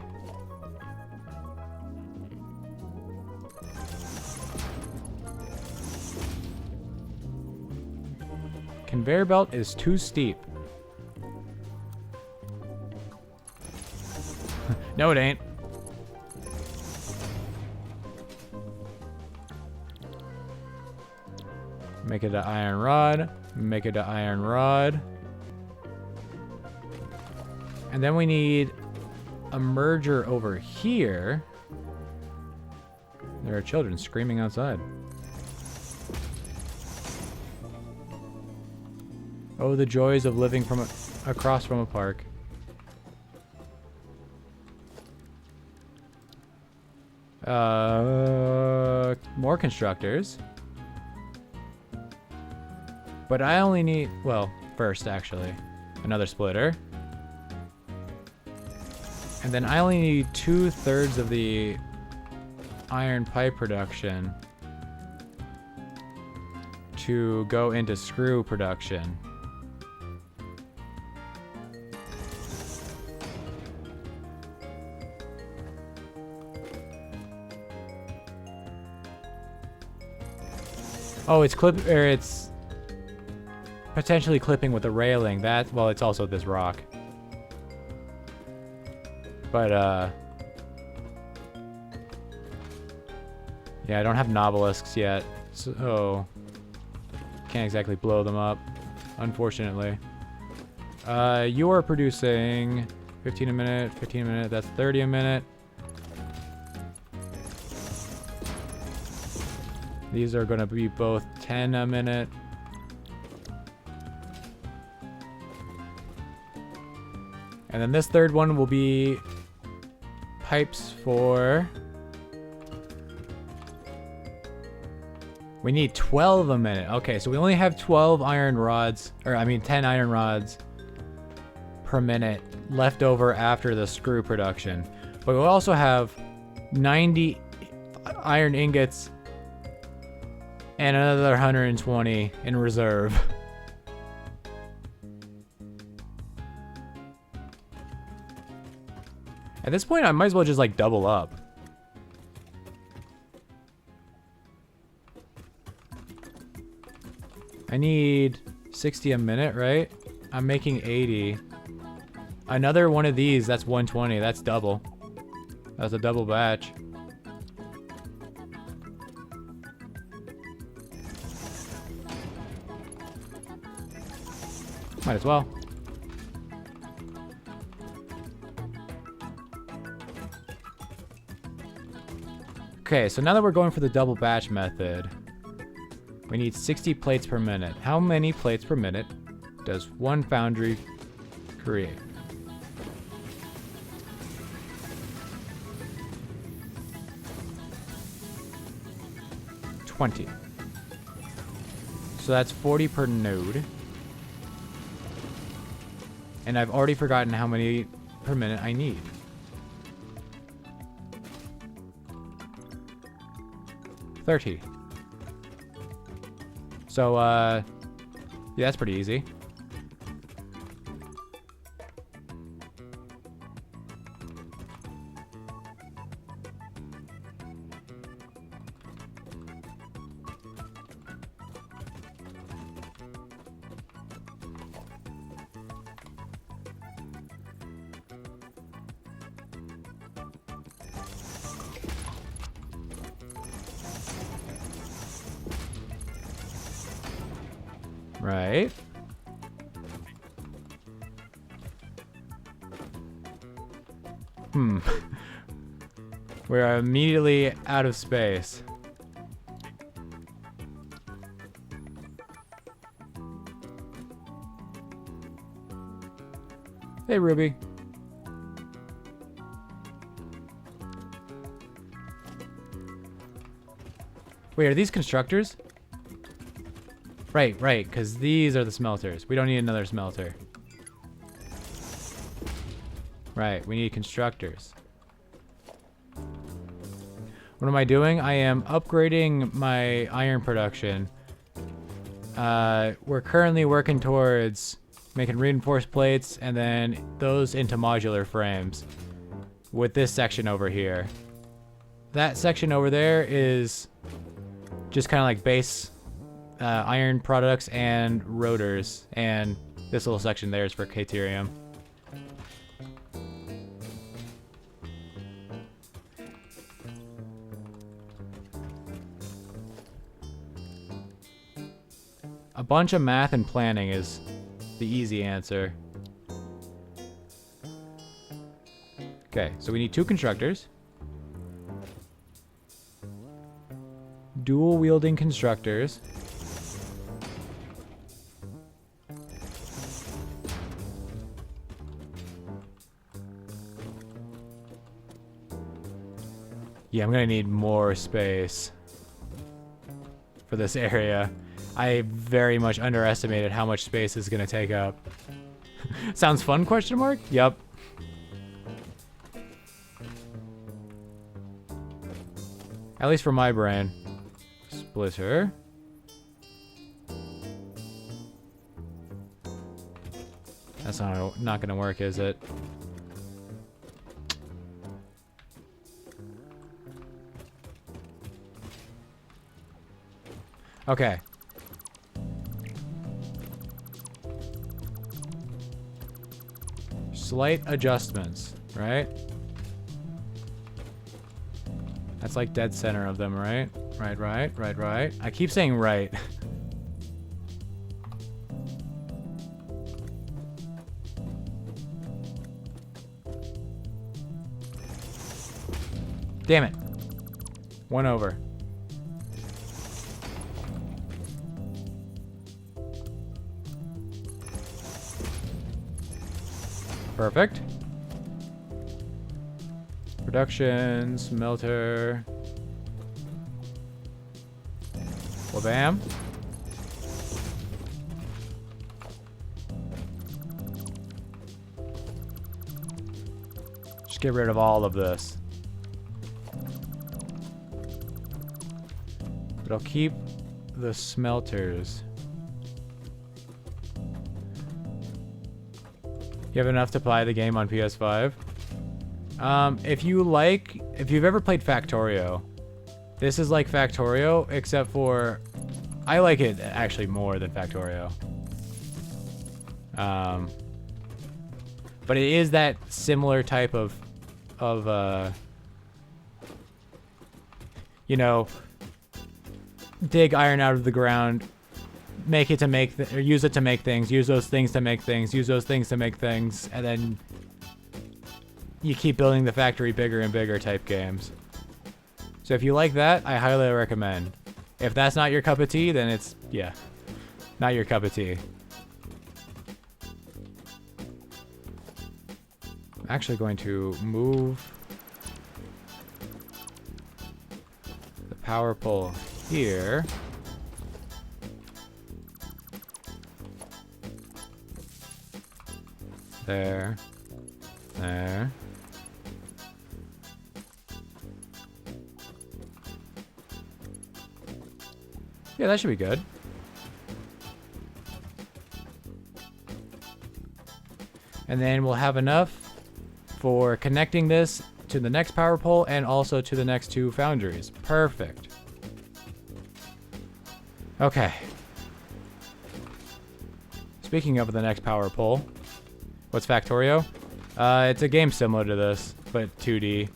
Conveyor belt is too steep. No, it ain't. Make it an iron rod. Make it an iron rod. And then we need a merger over here. There are children screaming outside. Oh, the joys of living from across from a park. More constructors. But I only need, well, first actually, another splitter. And then I only need 2/3 of the iron pipe production to go into screw production. Oh, it's it's potentially clipping with the railing. That, well, it's also this rock. But, yeah, I don't have nobelisks yet, so can't exactly blow them up, unfortunately. You are producing 15 a minute, 15 a minute, that's 30 a minute. These are going to be both 10 a minute. And then this third one will be pipes for... We need 12 a minute. Okay, so we only have 12 iron rods, or I mean 10 iron rods per minute left over after the screw production. But we'll also have 90 iron ingots and another 120 in reserve. At this point, I might as well just like double up. I need 60 a minute, right? I'm making 80. Another one of these, that's 120. That's double. That's a double batch. Might as well. Okay, so now that we're going for the double batch method, we need 60 plates per minute. How many plates per minute does one foundry create? $20. So that's 40 per node. And I've already forgotten how many per minute I need. $30. So, yeah, that's pretty easy. Right. We're immediately out of space. Hey, Ruby. Wait, are these constructors? Right, because these are the smelters. We don't need another smelter. Right, we need constructors. What am I doing? I am upgrading my iron production. We're currently working towards making reinforced plates and then those into modular frames with this section over here. That section over there is just kind of like base iron products and rotors, and this little section there is for Caterium. A bunch of math and planning is the easy answer. Okay, so we need 2 constructors. Dual wielding constructors. Yeah, I'm gonna need more space for this area. I very much underestimated how much space is gonna take up. Sounds fun, question mark? Yup. At least for my brain. Splitter. That's not gonna work, is it? Okay. Slight adjustments, right? That's like dead center of them, right? Right. I keep saying right. Damn it. 1 over. Perfect. Production, smelter. Wabam. Just get rid of all of this. But I'll keep the smelters. You have enough to play the game on PS5? If you've ever played Factorio, this is like Factorio, except for, I like it actually more than Factorio. But it is that similar type of you know, dig iron out of the ground, make it to make, or use it to make things, use those things to make things, use those things to make things, and then you keep building the factory bigger and bigger type games. So if you like that, I highly recommend. If that's not your cup of tea, then it's, yeah, not your cup of tea. I'm actually going to move the power pole here. There. There. Yeah, that should be good. And then we'll have enough for connecting this to the next power pole and also to the next 2 foundries. Perfect. Okay. Speaking of the next power pole, what's Factorio? It's a game similar to this, but 2D.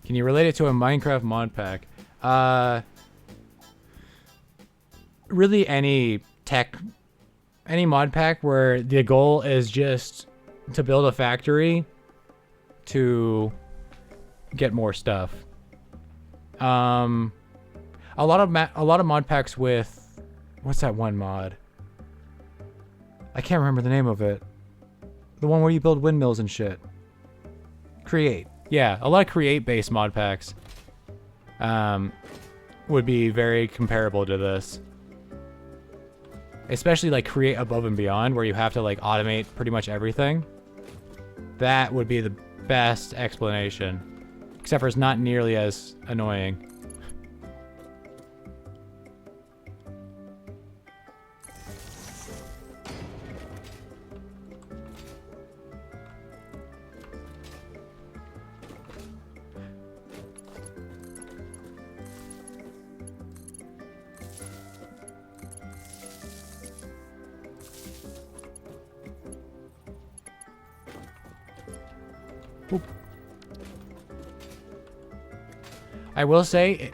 Can you relate it to a Minecraft mod pack? really any mod pack where the goal is just to build a factory to get more stuff. A lot of mod packs with, what's that one mod? I can't remember the name of it. The one where you build windmills and shit. Create. Yeah, a lot of create-based mod packs would be very comparable to this. Especially like Create Above and Beyond, where you have to like automate pretty much everything. That would be the best explanation. Except for it's not nearly as annoying. Oop. I will say,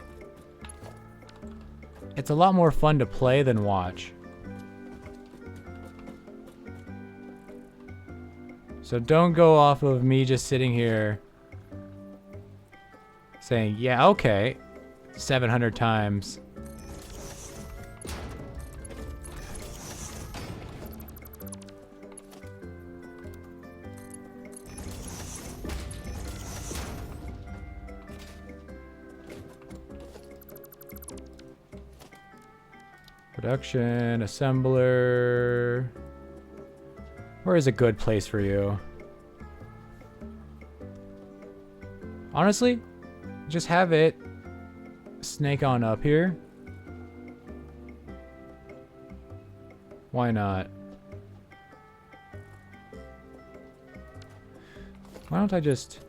it's a lot more fun to play than watch. So don't go off of me just sitting here saying, yeah, okay, 700 times. Production, assembler. Where is a good place for you? Honestly, just have it snake on up here. Why not? Why don't I just...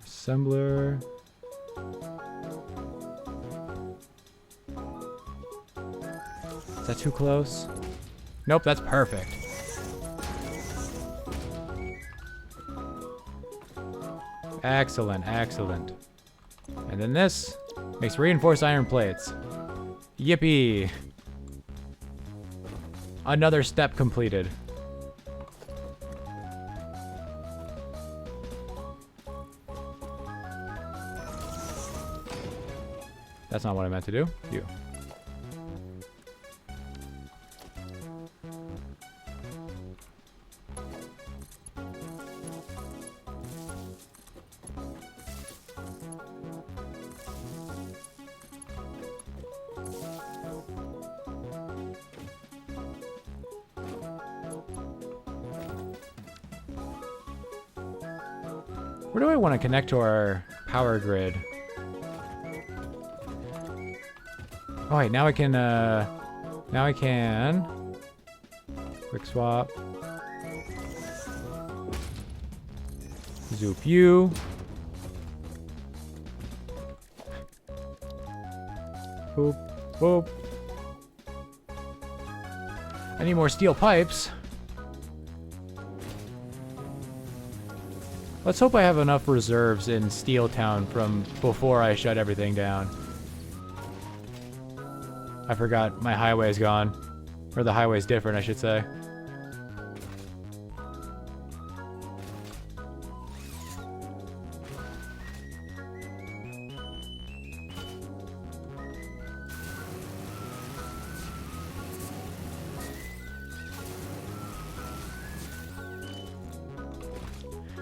Assembler. Is that too close? Nope, that's perfect. Excellent, excellent. And then this makes reinforced iron plates. Yippee! Another step completed. That's not what I meant to do. You. Where do I want to connect to our power grid? Oh wait, now I can, quick swap. Zoop you. Boop, boop. I need more steel pipes. Let's hope I have enough reserves in Steel Town from before I shut everything down. I forgot my highway's gone. Or the highway's different, I should say.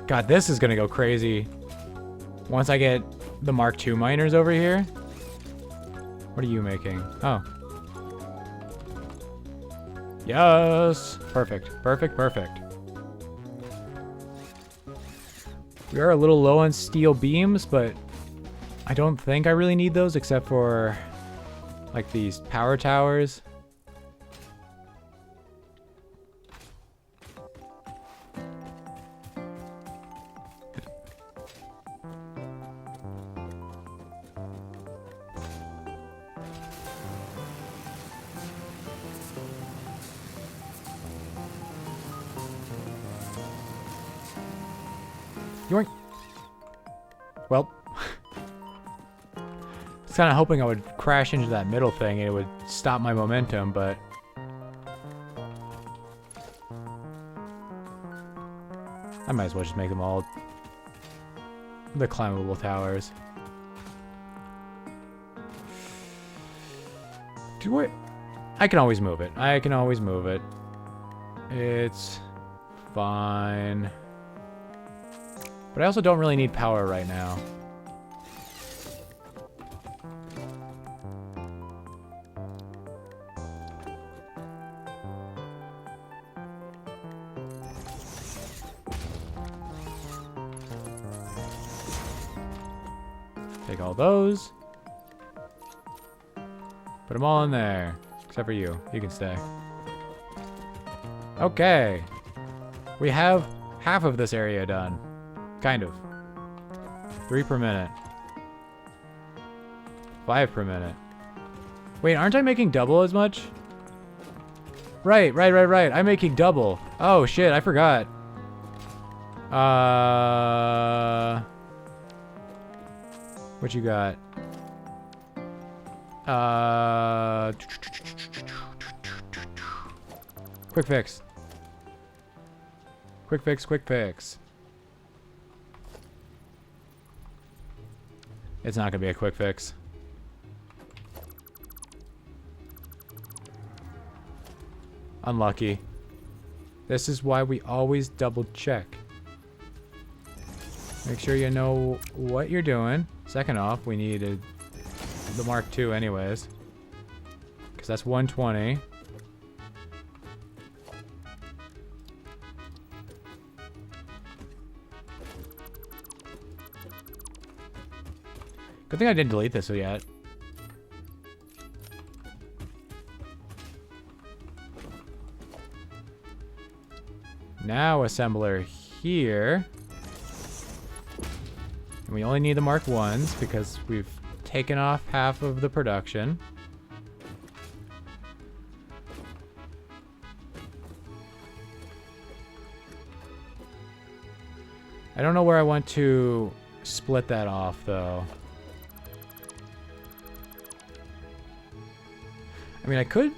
God, this is gonna go crazy. Once I get the Mark II miners over here. What are you making? Oh. Yes! Perfect, perfect, perfect. We are a little low on steel beams, but I don't think I really need those except for like these power towers. Yoink. Well. I was kind of hoping I would crash into that middle thing and it would stop my momentum, but... I might as well just make them all the climbable towers. I can always move it. I can always move it. It's fine. But I also don't really need power right now. Take all those. Put them all in there. Except for you. You can stay. Okay. We have half of this area done. Kind of. 3 per minute. 5 per minute. Wait, aren't I making double as much? Right. I'm making double. Oh, shit, I forgot. What you got? Quick fix. Quick fix. It's not gonna be a quick fix. Unlucky. This is why we always double check. Make sure you know what you're doing. Second off, we need the Mark II anyways. Because that's 120. Good thing I didn't delete this yet. Now assembler here. And we only need the Mark I's because we've taken off half of the production. I don't know where I want to split that off though. I mean, I could...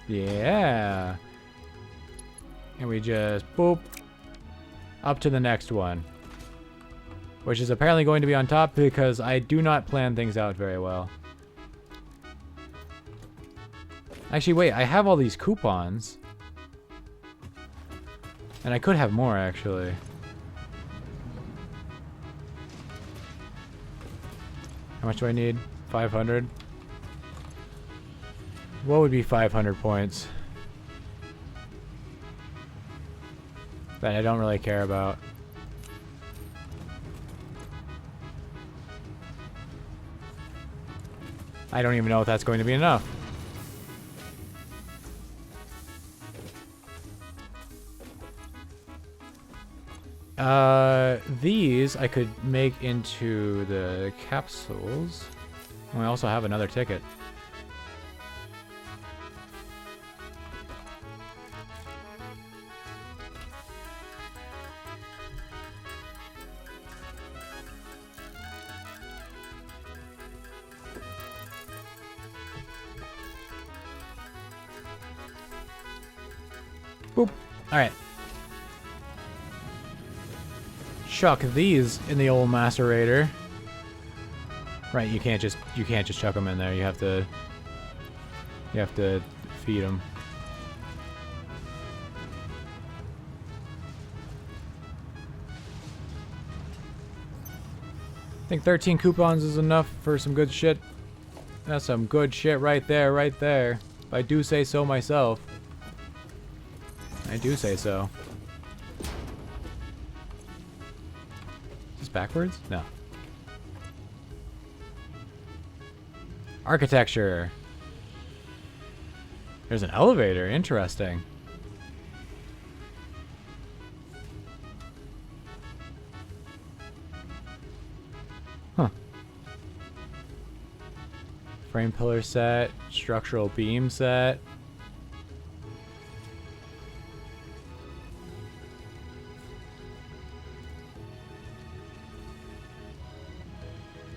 Yeah. And we just boop up to the next one. Which is apparently going to be on top because I do not plan things out very well. Actually, wait, I have all these coupons. And I could have more, actually. How much do I need? 500? What would be 500 points? That I don't really care about. I don't even know if that's going to be enough. These I could make into the capsules. We also have another ticket. Boop. All right. Chuck these in the old macerator. Right, you can't just chuck them in there. You have to feed them. I think 13 coupons is enough for some good shit. That's some good shit right there, right there. If I do say so myself. I do say so. Is this backwards? No. Architecture. There's an elevator. Interesting. Huh. Frame pillar set. Structural beam set.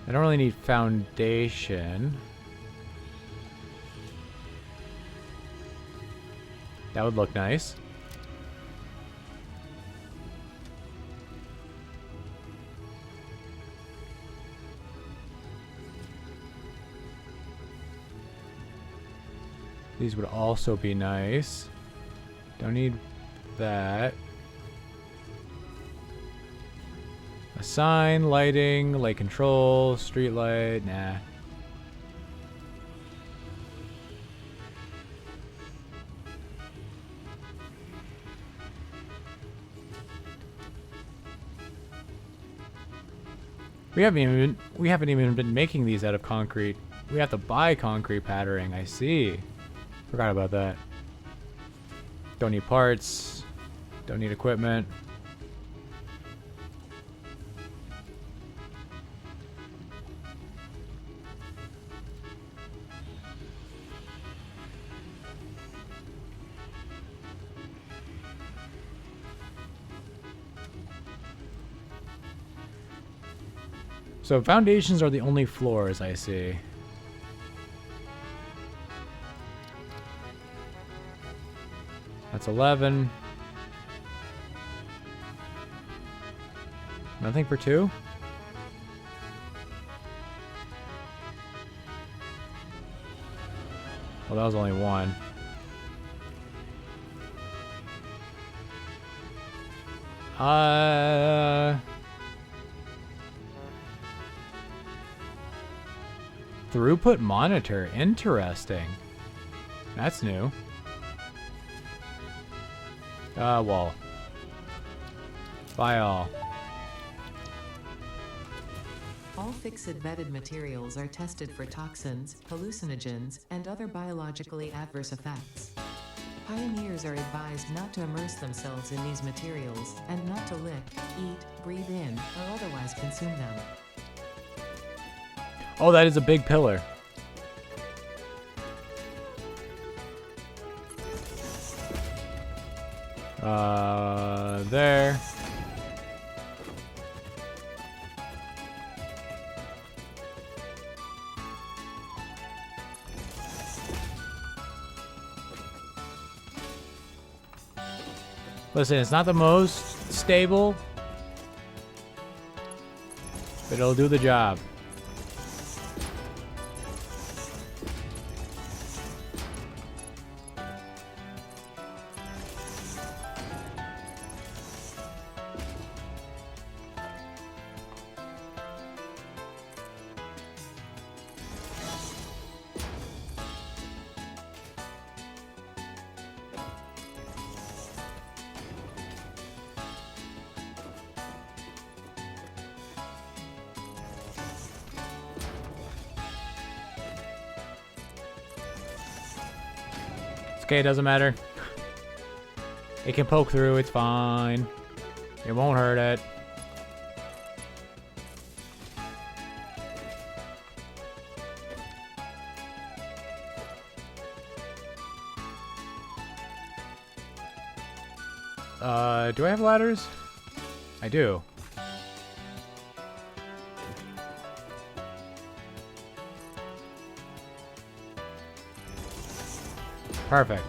I don't really need foundation. That would look nice. These would also be nice. Don't need that. A sign, lighting, light control, street light, nah. We haven't even been making these out of concrete. We have to buy concrete patterning. I see. Forgot about that. Don't need parts. Don't need equipment. So foundations are the only floors I see. That's 11. Nothing for 2? Well, that was only 1. Throughput monitor. Interesting. That's new. Wall. Buy all. All fixed vetted materials are tested for toxins, hallucinogens, and other biologically adverse effects. Pioneers are advised not to immerse themselves in these materials, and not to lick, eat, breathe in, or otherwise consume them. Oh, that is a big pillar. There. Listen, it's not the most stable, but it'll do the job. Okay, it doesn't matter. It can poke through, it's fine. It won't hurt it. Do I have ladders? I do. Perfect.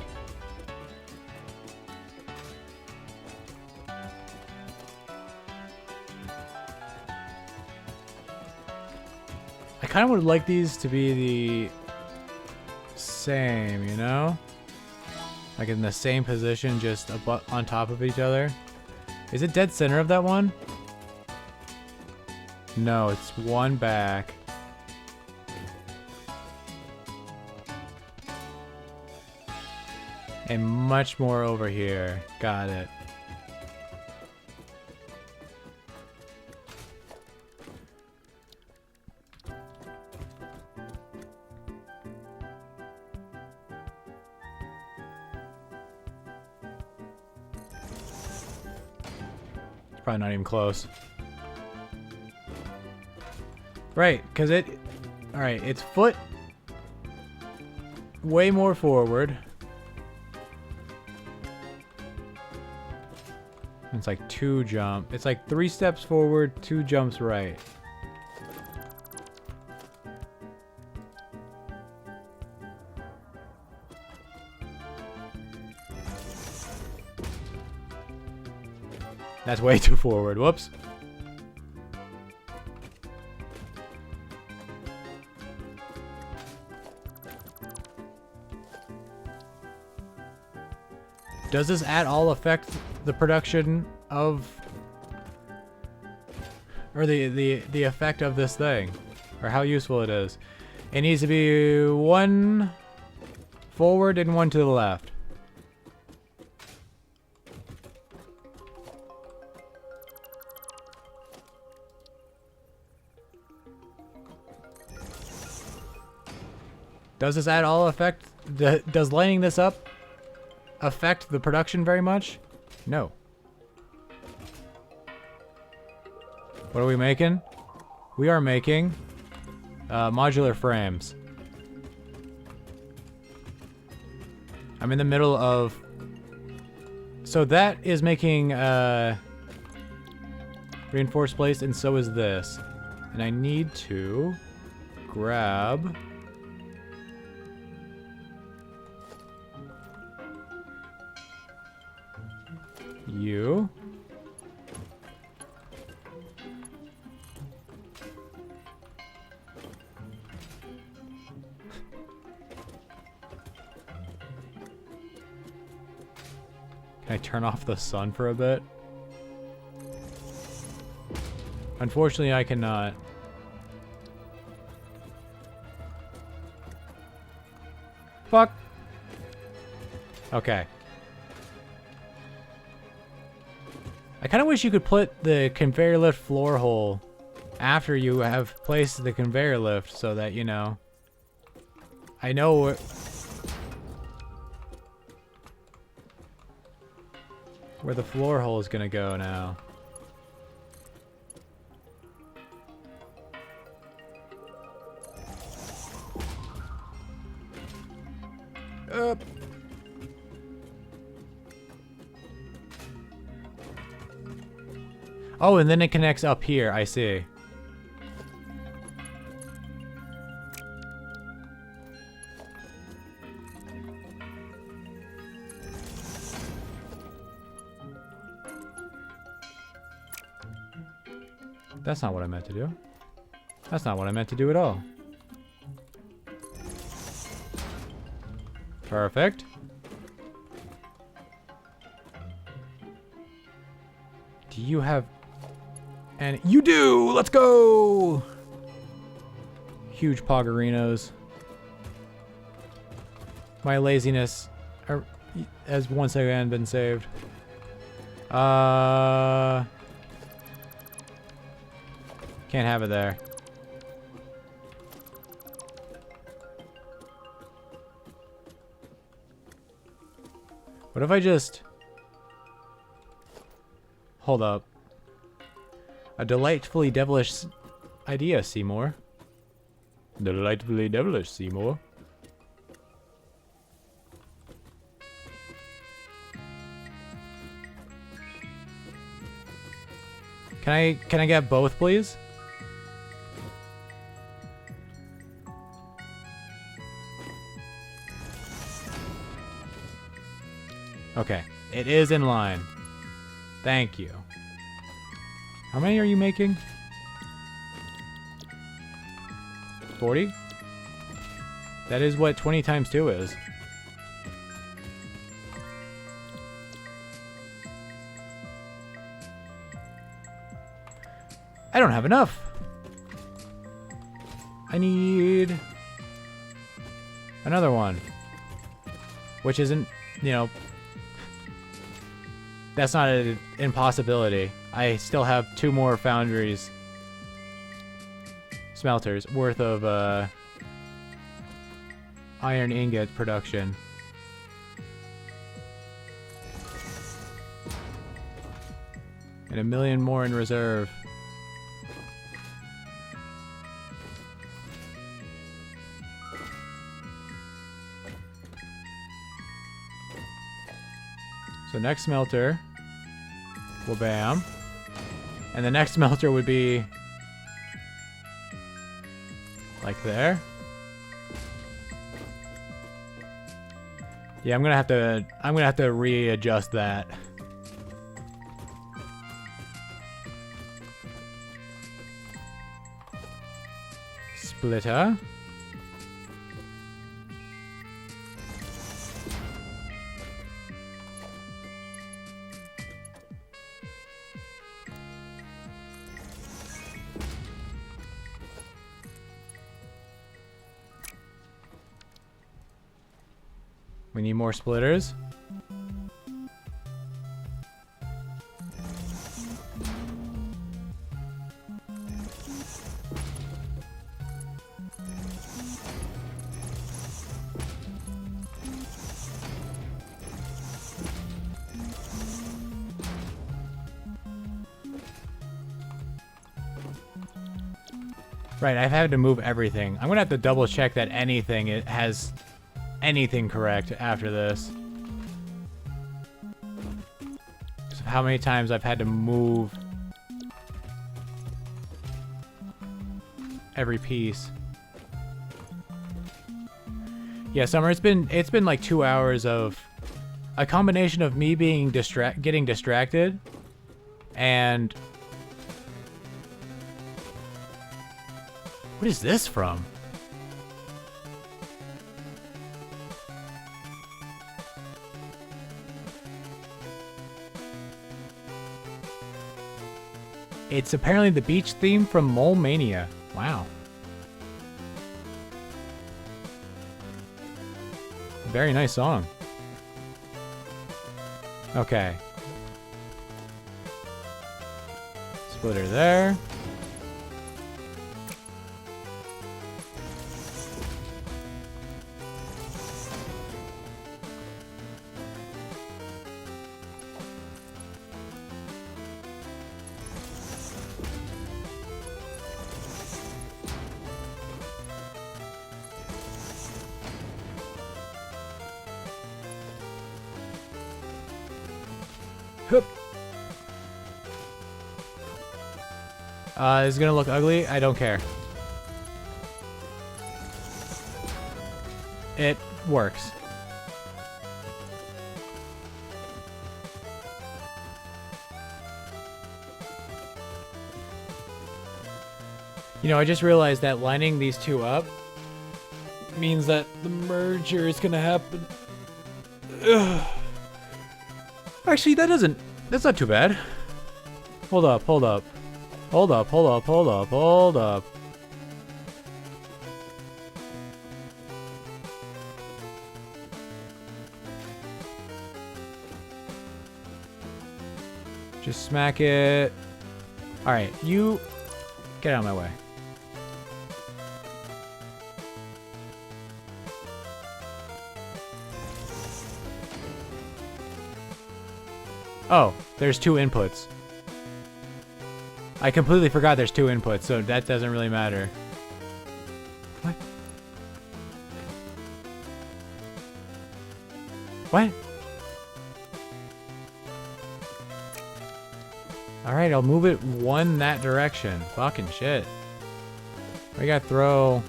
I kind of would like these to be the same, you know? Like in the same position, just on top of each other. Is it dead center of that one? No, it's one back. And much more over here. Got it. Probably not even close. Right, because it... Alright, it's foot... way more forward. It's like 2 jump. It's like 3 steps forward, 2 jumps right. That's way too forward. Whoops. Does this at all affect the production of, or the effect of this thing, or how useful it is? It needs to be 1 forward and 1 to the left. Does this at all affect does lining this up affect the production very much? No. What are we making? We are making modular frames. I'm in the middle of... So that is making reinforced plates, and so is this. And I need to grab... you. Can I turn off the sun for a bit? Unfortunately, I cannot. Fuck. Okay. I kind of wish you could put the conveyor lift floor hole after you have placed the conveyor lift so that, you know, I know where the floor hole is going to go now. Up. Oh, and then it connects up here. I see. That's not what I meant to do. That's not what I meant to do at all. Perfect. Do you have... And you do! Let's go! Huge Poggerinos. My laziness has once again been saved. Can't have it there. What if I just... Hold up. A delightfully devilish idea, Seymour. Delightfully devilish, Seymour. Can I get both, please? Okay, it is in line. Thank you. How many are you making? 40? That is what 20 times 2 is. I don't have enough. I need another one. Which isn't, you know, that's not an impossibility. I still have 2 more foundries, smelters, worth of iron ingot production. And 1 million more in reserve. So next smelter. Well, bam. And the next smelter would be like there. Yeah, I'm gonna have to readjust that. Splitter. We need more splitters. Right, I've had to move everything. I'm gonna have to double check that anything it has anything correct after this. So how many times I've had to move every piece. Yeah, Summer, it's been like 2 hours of a combination of me being getting distracted and what is this from? It's apparently the beach theme from Mole Mania. Wow. Very nice song. Okay. Splitter there. Hup. Is it gonna look ugly? I don't care. It works. You know, I just realized that lining these two up means that the merger is gonna happen. Ugh. Actually, that's not too bad. Hold up. Hold up. Just smack it. Alright, you get out of my way. Oh, there's 2 inputs. I completely forgot there's 2 inputs, so that doesn't really matter. What? What? Alright, I'll move it one that direction. Fucking shit. Why you gotta throw...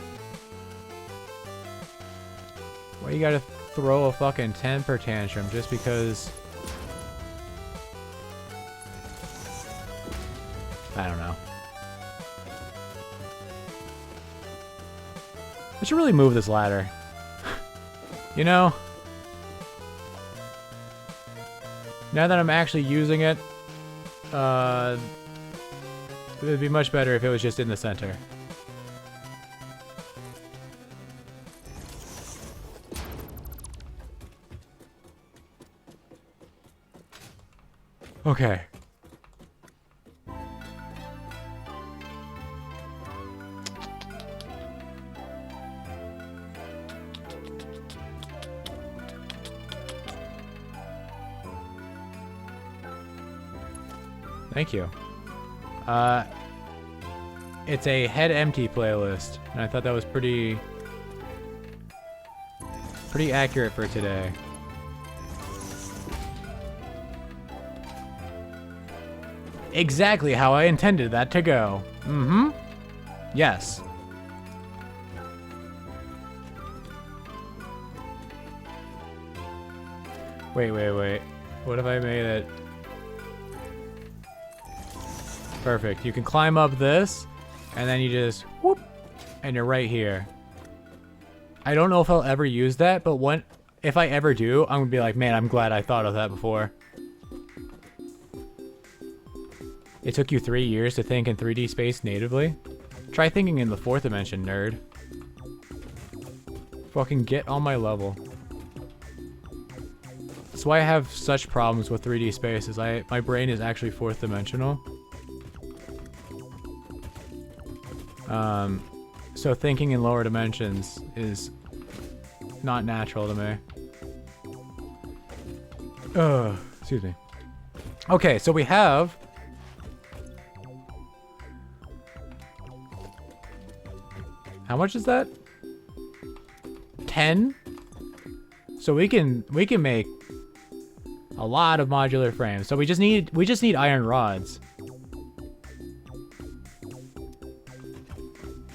Why you gotta throw a fucking temper tantrum just because... I don't know. I should really move this ladder. You know? Now that I'm actually using it, it would be much better if it was just in the center. Okay. Thank you. It's a head empty playlist, and I thought that was pretty accurate for today. Exactly how I intended that to go. Mm-hmm. Yes. Wait. What if I made it? Perfect. You can climb up this, and then you just whoop, and you're right here. I don't know if I'll ever use that, but if I ever do, I'm gonna be like, man, I'm glad I thought of that before. It took you 3 years to think in 3D space natively? Try thinking in the 4th dimension, nerd. Fucking get on my level. That's why I have such problems with 3D space, is my brain is actually 4th dimensional. So thinking in lower dimensions is not natural to me. Excuse me. Okay, so we have... How much is that? 10? So we can make a lot of modular frames. So we just need iron rods.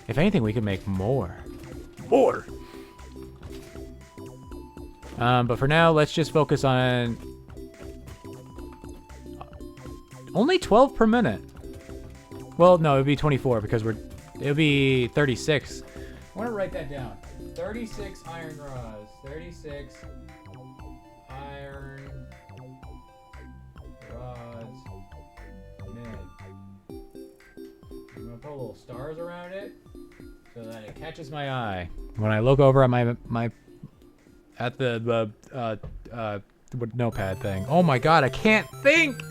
If anything, we could make more. More! But for now, let's just focus on... Only 12 per minute. Well, no, it'd be 24 because it'll be 36. I want to write that down. 36 iron rods. 36 iron rods. Mid. I'm gonna put little stars around it so that it catches my eye when I look over at the notepad thing. Oh my god, I can't think.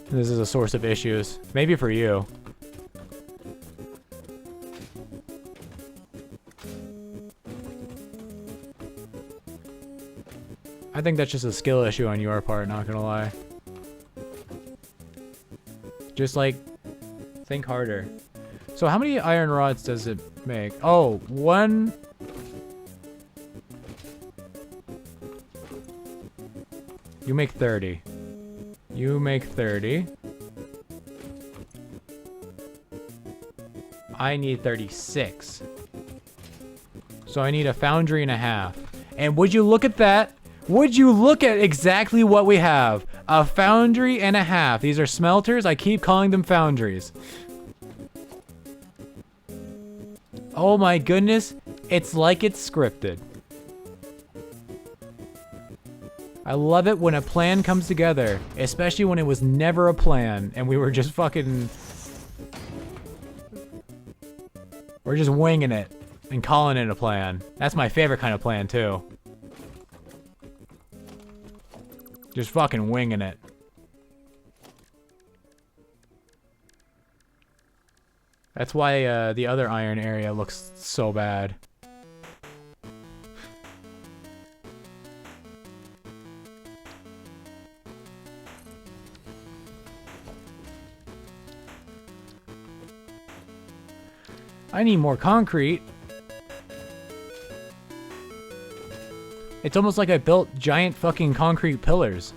This is a source of issues. Maybe for you. I think that's just a skill issue on your part, not gonna lie. Just like, think harder. So how many iron rods does it make? Oh, one... You make 30. You make 30. I need 36. So I need a foundry and a half. And would you look at that? Would you look at exactly what we have? A foundry and a half. These are smelters. I keep calling them foundries. Oh my goodness. It's like it's scripted. I love it when a plan comes together, especially when it was never a plan and we were just fucking... We're just winging it and calling it a plan. That's my favorite kind of plan too. Just fucking winging it. That's why the other iron area looks so bad. I need more concrete. It's almost like I built giant fucking concrete pillars.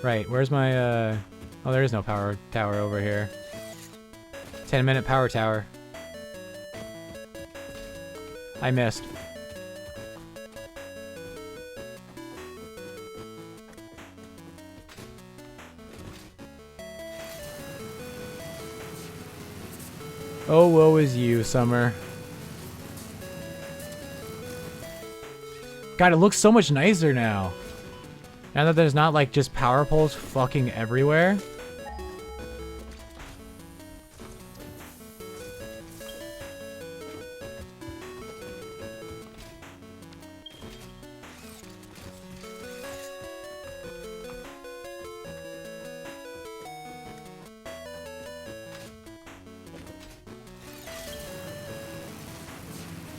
Right, where's my, Oh, there is no power tower over here. 10-minute power tower. I missed. Oh, woe is you, Summer. God, it looks so much nicer now. Now that there's not like just power poles fucking everywhere.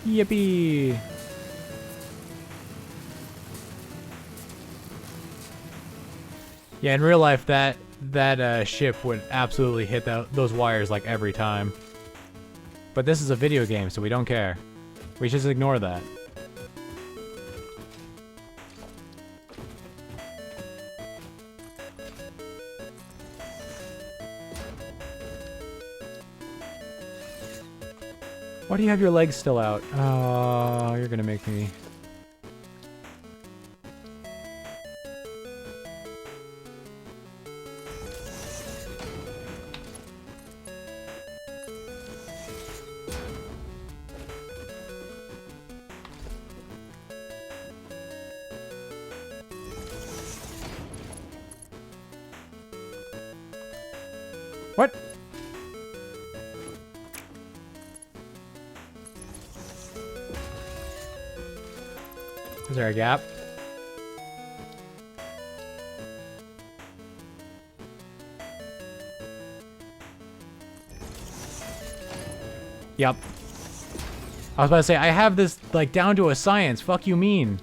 Yippee! Yeah, in real life, that ship would absolutely hit those wires like every time. But this is a video game, so we don't care. We just ignore that. Why do you have your legs still out? Oh, you're gonna make me... What? Is there a gap? Yep. I was about to say, I have this, like, down to a science. Fuck you mean?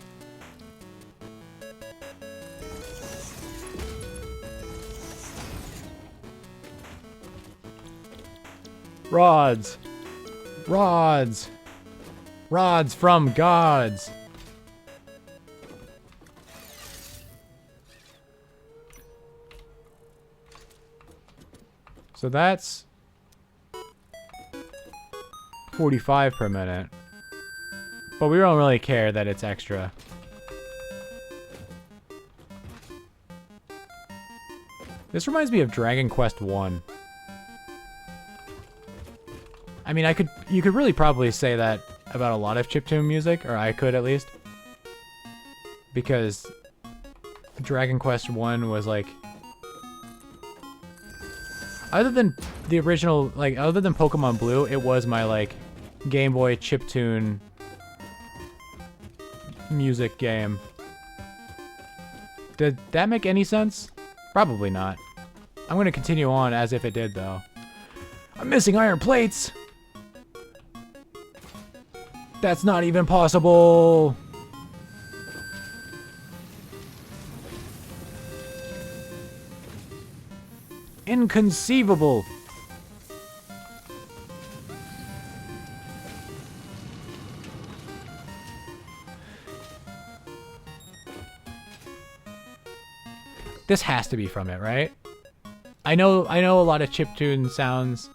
Rods. Rods. Rods from gods. So that's 45 per minute. But we don't really care that it's extra. This reminds me of Dragon Quest 1. I mean, you could really probably say that about a lot of chiptune music, or I could at least. Because Dragon Quest 1 was like, other than the original, like, other than Pokemon Blue, it was my, like, Game Boy chiptune music game. Did that make any sense? Probably not. I'm gonna continue on as if it did, though. I'm missing iron plates! That's not even possible! Inconceivable! This has to be from it, right? I know a lot of chiptune sounds.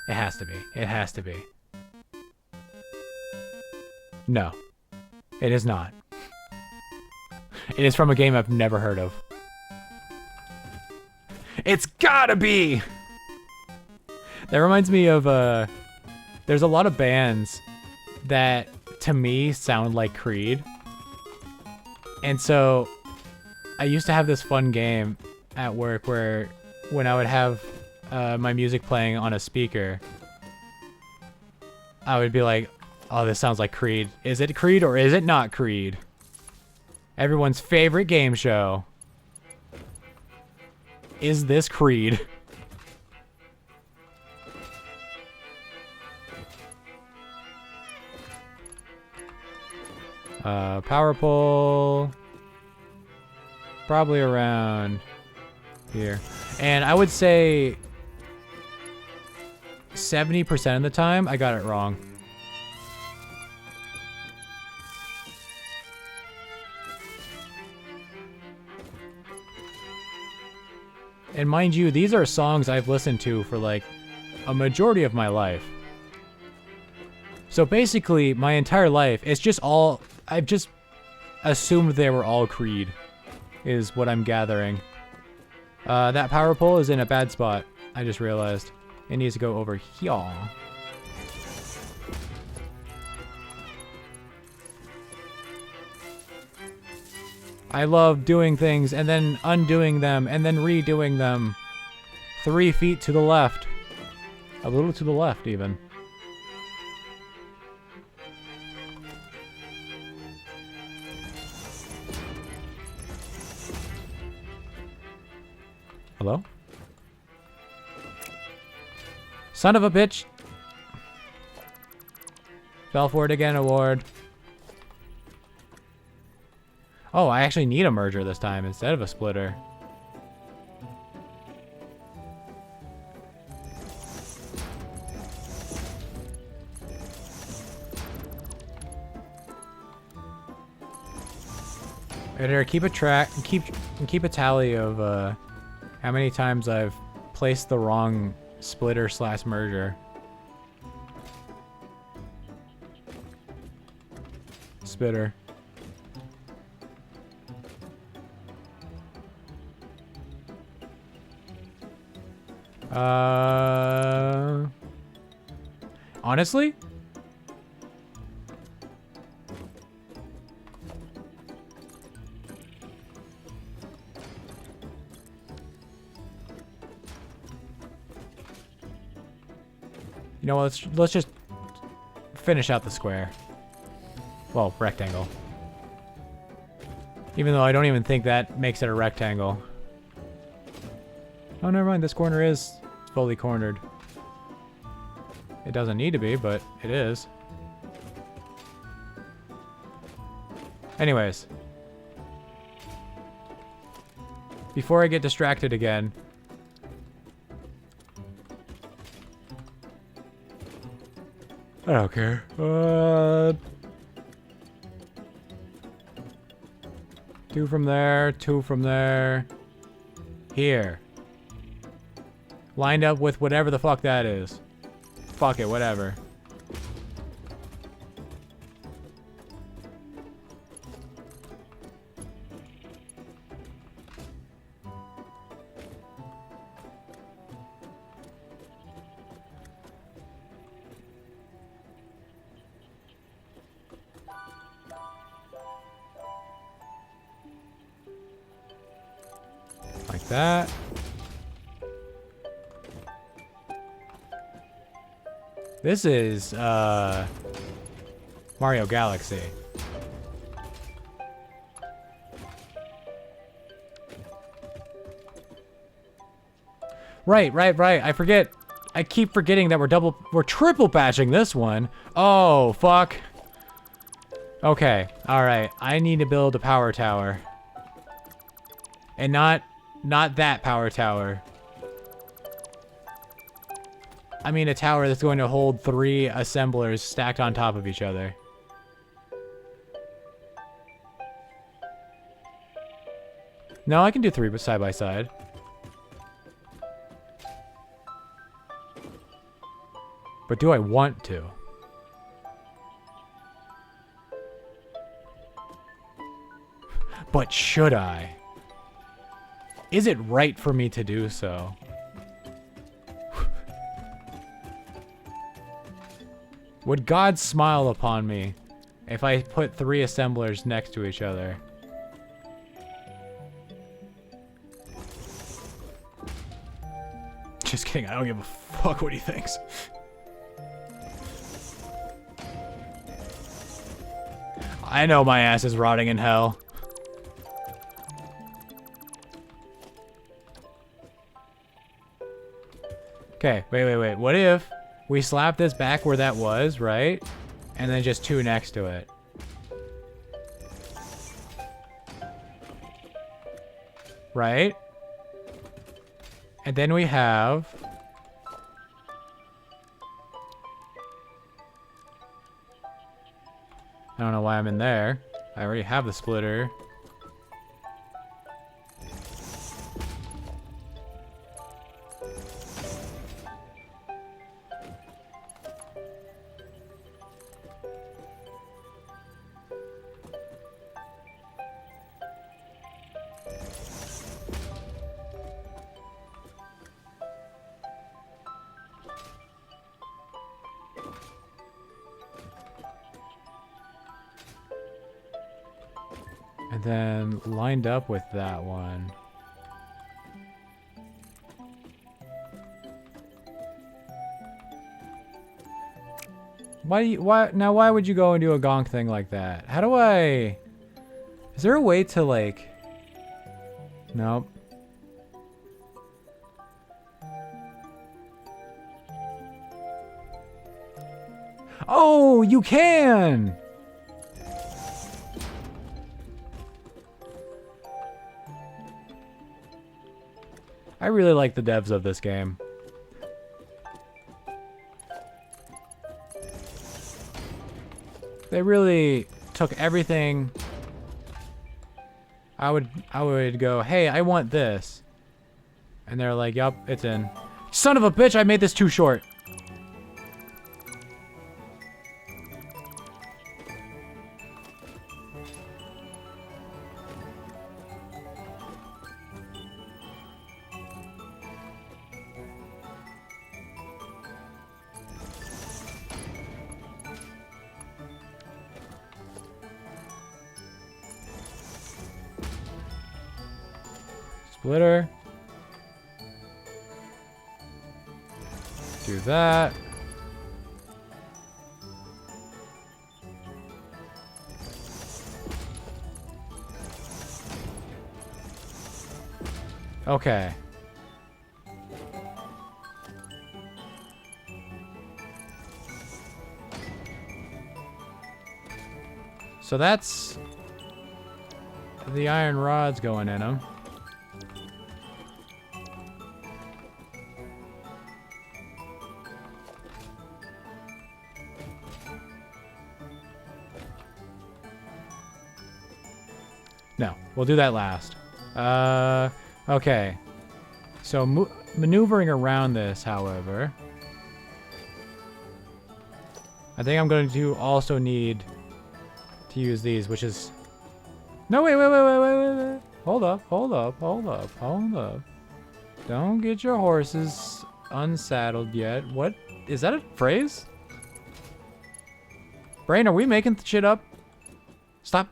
It has to be. It has to be. No. It is not. It is from a game I've never heard of. It's gotta be! That reminds me of, there's a lot of bands that, to me, sound like Creed. And so, I used to have this fun game at work where, when I would have my music playing on a speaker, I would be like, oh, this sounds like Creed. Is it Creed or is it not Creed? Everyone's favorite game show. Is this Creed? Power pole. Probably around here. And I would say 70% of the time, I got it wrong. And mind you, these are songs I've listened to for like a majority of my life. So basically, my entire life, it's just all, I've just assumed they were all Creed, is what I'm gathering. That power pole is in a bad spot, I just realized. It needs to go over here. I love doing things and then undoing them and then redoing them. 3 feet to the left. A little to the left, even. Hello? Son of a bitch! Fell for it again, award. Oh, I actually need a merger this time instead of a splitter. Editor, keep a track, keep a tally of how many times I've placed the wrong splitter / merger. Spitter. Honestly? You know what, let's just finish out the square. Well, rectangle. Even though I don't even think that makes it a rectangle. Oh, never mind, this corner is fully cornered. It doesn't need to be, but it is. Anyways. Before I get distracted again. I don't care. Two from there, two from there. Here. Lined up with whatever the fuck that is. Fuck it, whatever. Like that. This is, Mario Galaxy. Right. I forget. I keep forgetting that we're triple patching this one. Oh, fuck. Okay, alright. I need to build a power tower. And not that power tower. I mean a tower that's going to hold 3 assemblers stacked on top of each other. No, I can do 3 side by side. But do I want to? But should I? Is it right for me to do so? Would God smile upon me if I put 3 assemblers next to each other? Just kidding, I don't give a fuck what he thinks. I know my ass is rotting in hell. Okay, wait. What if we slap this back where that was, right? And then just 2 next to it. Right? And then we have... I don't know why I'm in there. I already have the splitter. And then lined up with that one. Why would you go and do a gonk thing like that? How do I... Is there a way to like... Nope. Oh, you can! I really like the devs of this game. They really took everything I would go, hey, I want this. And they're like, yup, it's in. Son of a bitch, I made this too short. Splitter. Do that. Okay. So that's the iron rods going in them. No, we'll do that last. Okay. So maneuvering around this, however, I think I'm going to also need to use these, which is... No, wait. Hold up. Don't get your horses unsaddled yet. What? Is that a phrase? Brain, are we making shit up? Stop.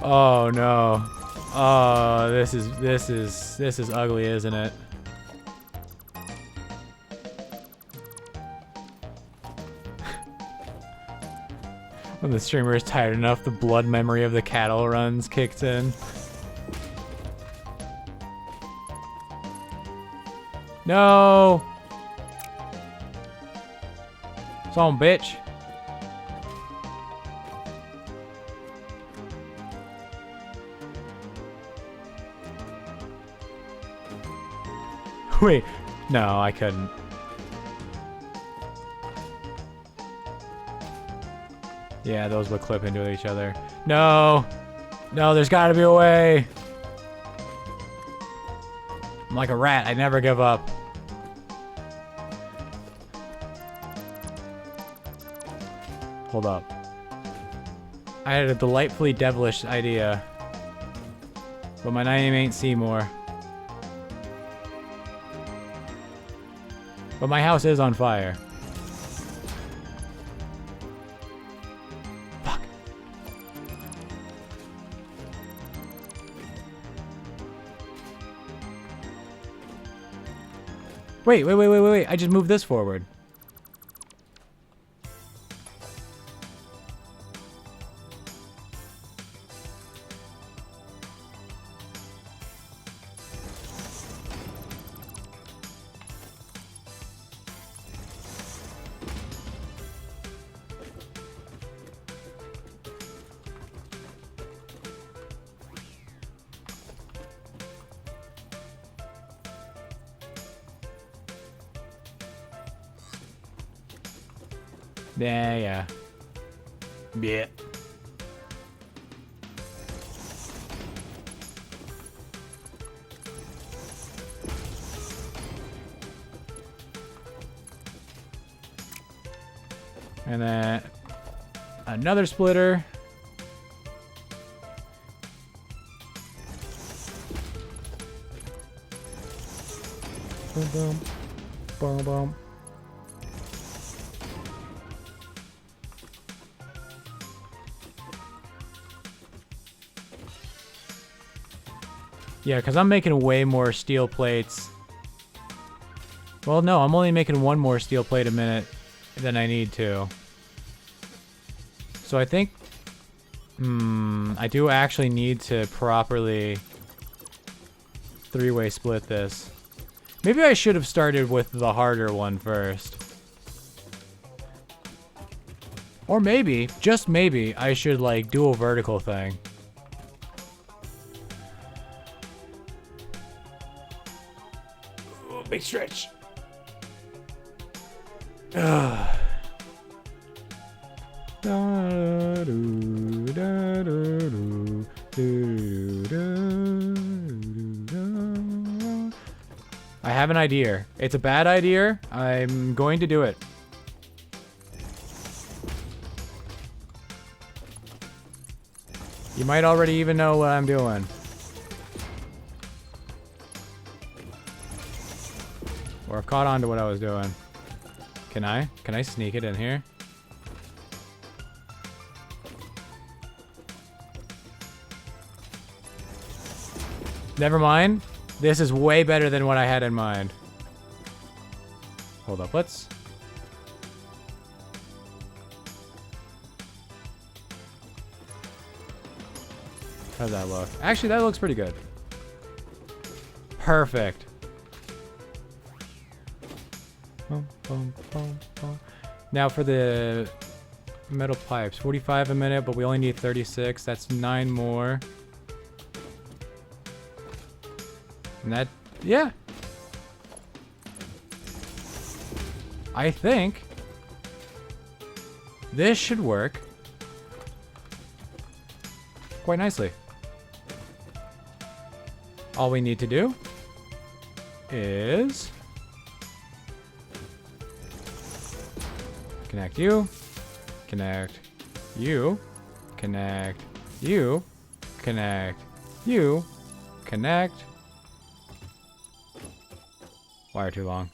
Oh no. Oh, this is ugly, isn't it? When the streamer is tired enough, the blood memory of the cattle runs kicked in. No. Son, bitch. Wait, no, I couldn't. Yeah, those would clip into each other. No! No, there's gotta be a way! I'm like a rat, I never give up. Hold up. I had a delightfully devilish idea. But my name ain't Seymour. But my house is on fire. Fuck. Wait. I just moved this forward. Yeah. Yeah. And then another splitter. Boom, boom, boom. Yeah, because I'm making way more steel plates. Well, no, I'm only making one more steel plate a minute than I need to. So I think... I do actually need to properly three-way split this. Maybe I should have started with the harder one first. Or maybe, just maybe, I should like do a vertical thing. Ooh, big stretch. Ugh. I have an idea. It's a bad idea. I'm going to do it. You might already even know what I'm doing. Or I've caught on to what I was doing. Can I? Can I sneak it in here? Never mind. This is way better than what I had in mind. Hold up, let's... How's that look? Actually, that looks pretty good. Perfect. Now for the metal pipes. 45 a minute, but we only need 36. That's 9 more. And that, yeah. I think this should work quite nicely. All we need to do is connect you, connect you, connect you, connect you, connect. Wire too long.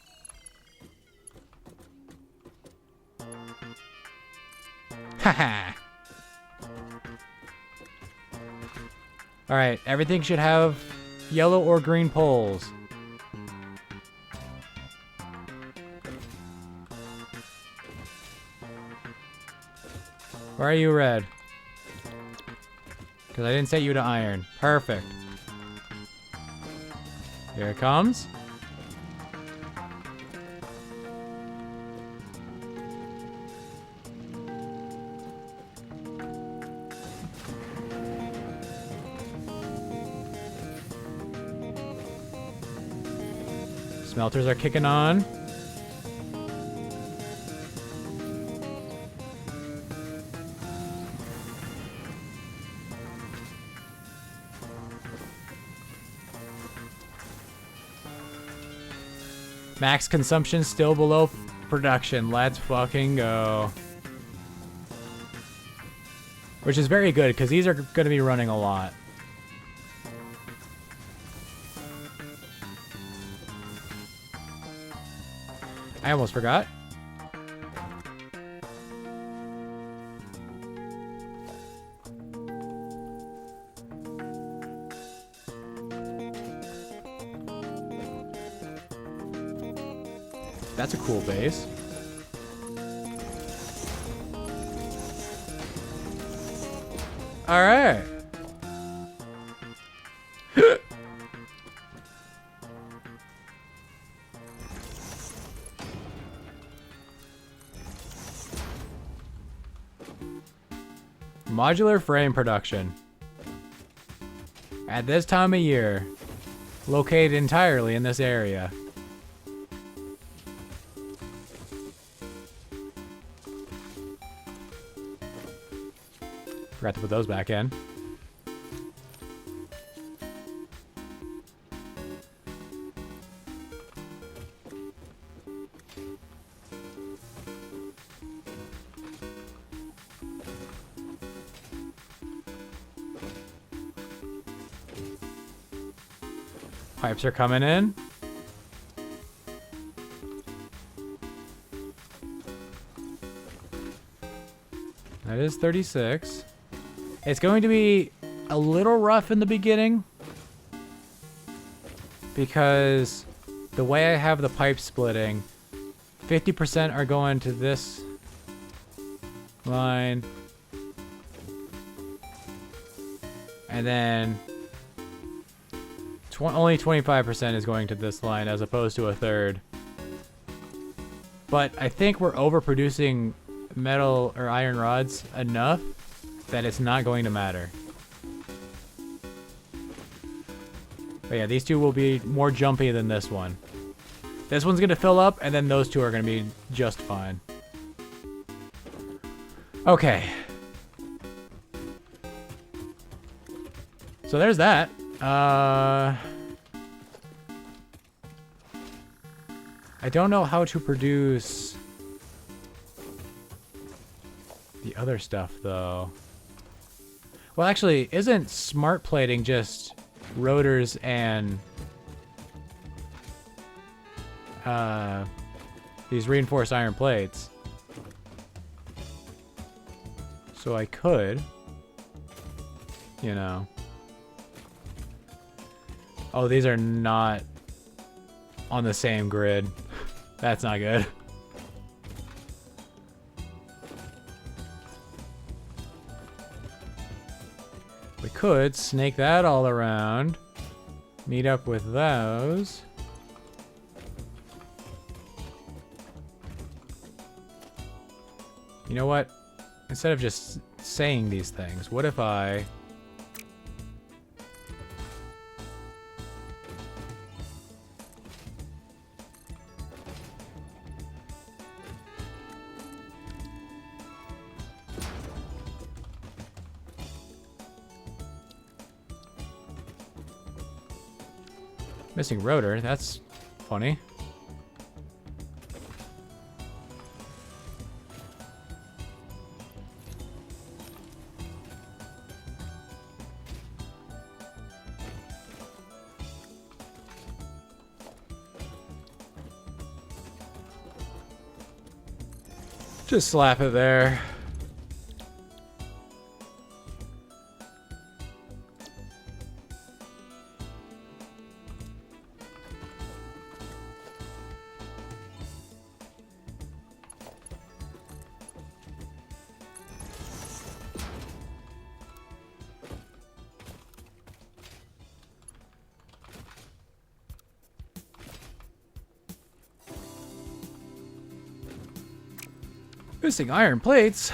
Haha. All right, everything should have yellow or green poles. Why are you red? Because I didn't set you to iron. Perfect. Here it comes. Smelters are kicking on. Max consumption still below production. Let's fucking go. Which is very good because these are going to be running a lot. I almost forgot. That's a cool base. All right. Modular frame production. At this time of year, located entirely in this area. Forgot to put those back in. Pipes are coming in. That is 36. It's going to be a little rough in the beginning because the way I have the pipe splitting, 50% are going to this line, and then only 25% is going to this line as opposed to a third. But I think we're overproducing metal or iron rods enough that it's not going to matter. But yeah, these two will be more jumpy than this one. This one's going to fill up, and then those two are going to be just fine. Okay. So there's that. I don't know how to produce the other stuff, though. Well, actually, isn't smart plating just rotors and these reinforced iron plates? So I could, you know. Oh, these are not on the same grid. That's not good. We could snake that all around. Meet up with those. You know what? Instead of just saying these things, what if I... Missing rotor, that's funny. Just slap it there. Missing iron plates.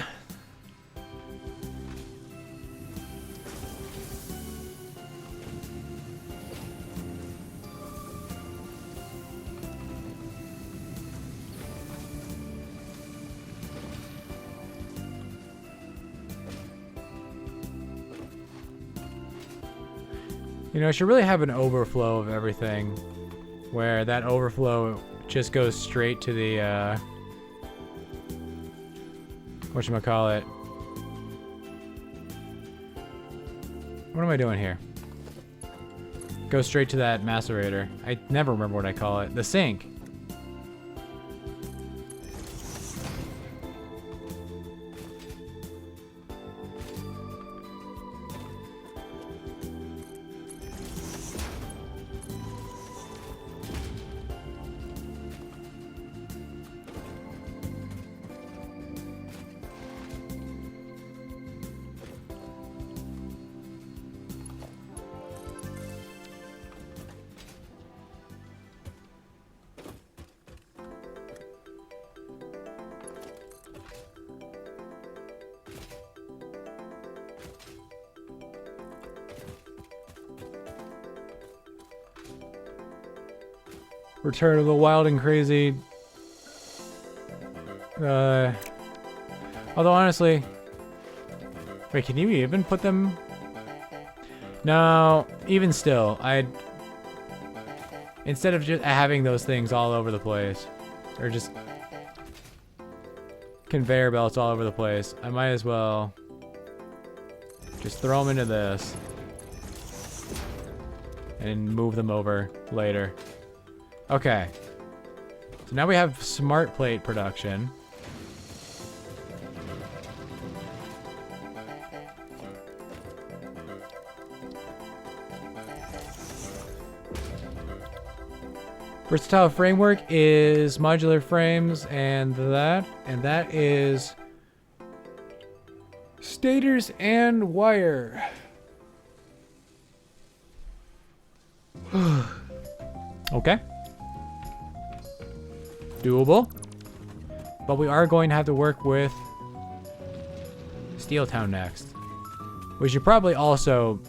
You know, I should really have an overflow of everything, where that overflow just goes straight to the, whatchamacallit. What am I doing here? Go straight to that macerator. I never remember what I call it. The sink. Return of the Wild and Crazy. Although honestly, wait, can you even put them? No, even still, instead of just having those things all over the place, or just conveyor belts all over the place, I might as well just throw them into this and move them over later. Okay, so now we have smart plate production. Versatile framework is modular frames, and that is stators and wire. Okay. Doable. But we are going to have to work with Steel Town next. We should probably also...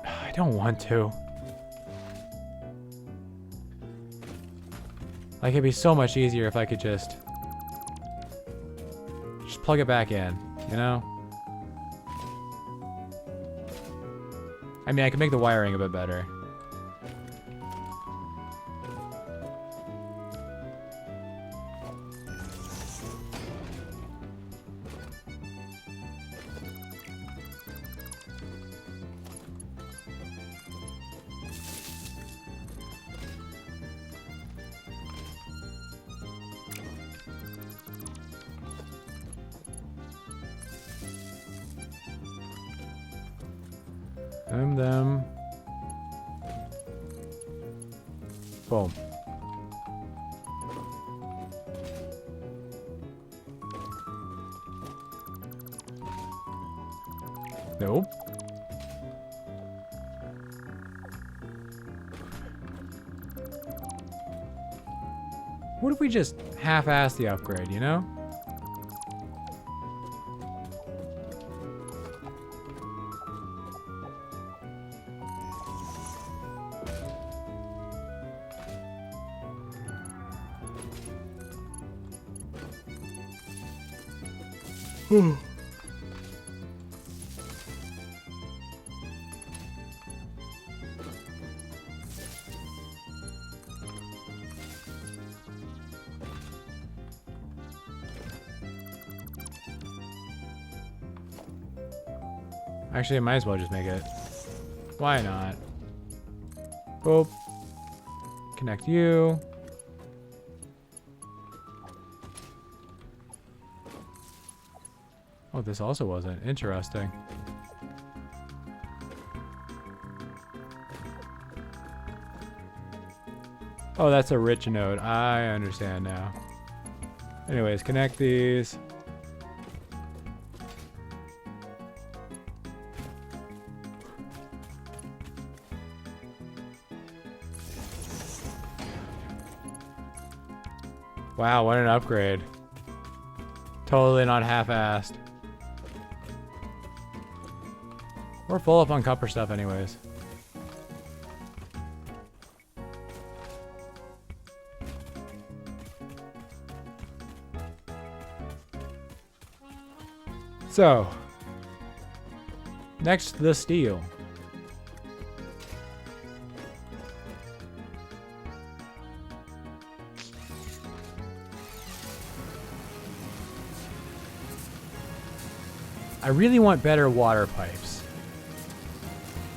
I don't want to. Like, it'd be so much easier if I could just plug it back in, you know? I mean, I could make the wiring a bit better. Them. Boom. Nope. What if we just half-ass the upgrade, you know? Actually, I might as well just make it. Why not? Boop. Connect you. Oh, this also wasn't. Interesting. Oh, that's a rich node. I understand now. Anyways, connect these. Wow, what an upgrade. Totally not half-assed. We're full up on copper stuff anyways. So, next, the steel. I really want better water pipes.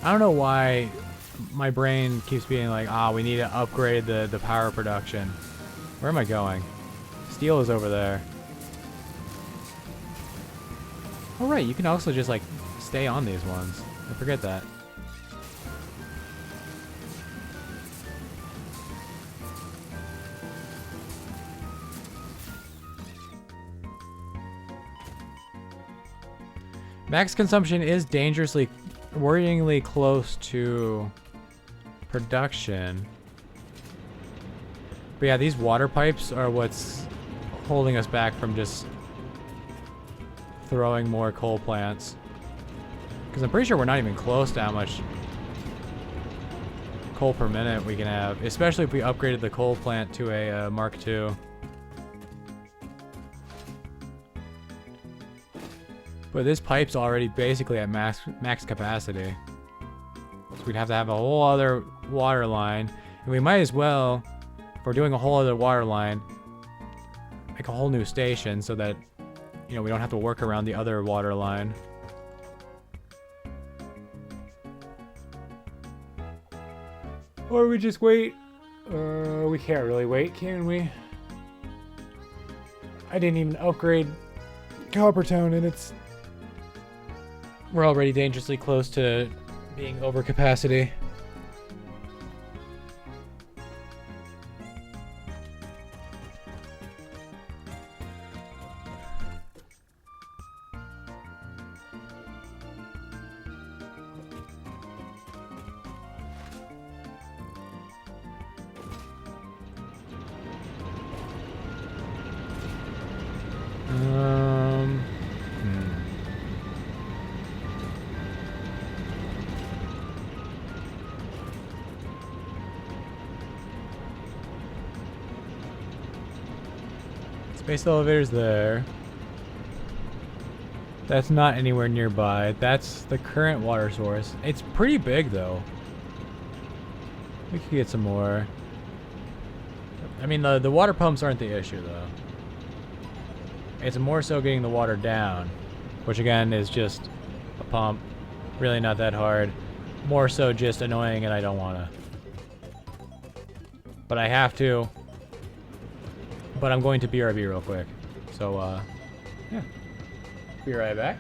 I don't know why my brain keeps being like, we need to upgrade the power production. Where am I going? Steel is over there. Oh right, you can also just like stay on these ones. I forget that. Max consumption is dangerously, worryingly close to production. But yeah, these water pipes are what's holding us back from just throwing more coal plants. Because I'm pretty sure we're not even close to how much coal per minute we can have. Especially if we upgraded the coal plant to a Mark II. But this pipe's already basically at max capacity. So we'd have to have a whole other water line. And we might as well, if we're doing a whole other water line, make a whole new station so that, you know, we don't have to work around the other water line. Or we just wait. We can't really wait, can we? I didn't even upgrade Coppertown and it's... We're already dangerously close to being over capacity. Space elevator's there. That's not anywhere nearby. That's the current water source. It's pretty big, though. We could get some more. I mean, the water pumps aren't the issue, though. It's more so getting the water down, which, again, is just a pump. Really not that hard. More so just annoying, and I don't want to. But I have to. But I'm going to BRB real quick. So, yeah. Be right back.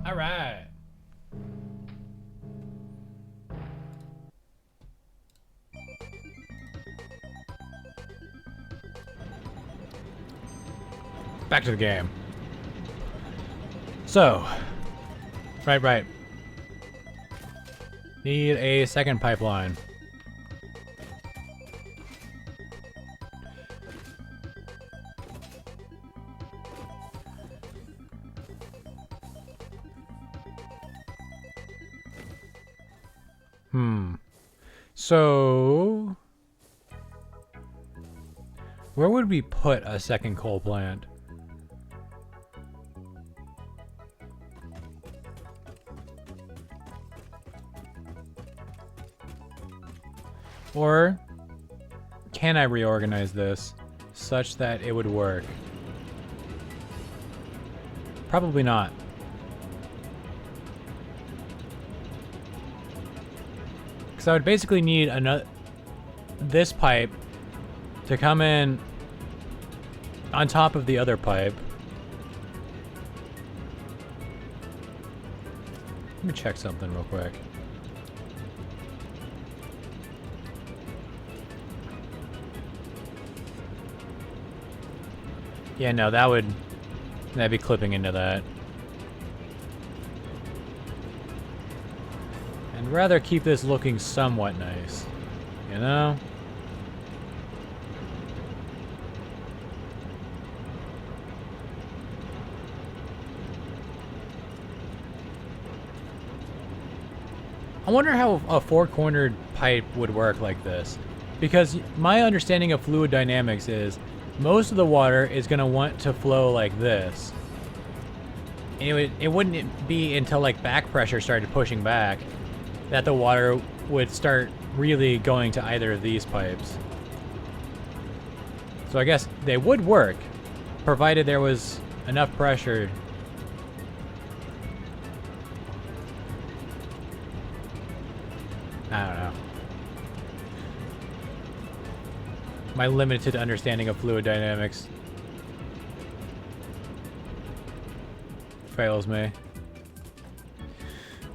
All right. Back to the game. So, right. Need a second pipeline. So, where would we put a second coal plant? Or can I reorganize this such that it would work? Probably not. Because I would basically need this pipe to come in on top of the other pipe. Let me check something real quick. Yeah, no, that'd be clipping into that. I'd rather keep this looking somewhat nice, you know? I wonder how a four-cornered pipe would work like this. Because my understanding of fluid dynamics is most of the water is going to want to flow like this. And it wouldn't be until like back pressure started pushing back that the water would start really going to either of these pipes. So I guess they would work, provided there was enough pressure. I don't know. My limited understanding of fluid dynamics fails me.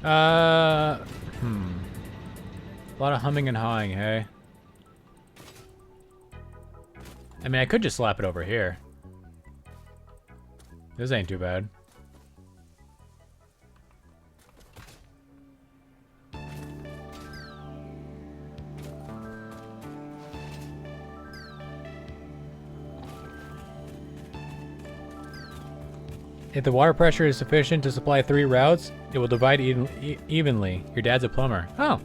A lot of humming and hawing, hey? I mean, I could just slap it over here. This ain't too bad. If the water pressure is sufficient to supply 3 routes, it will divide evenly. Your dad's a plumber. Oh.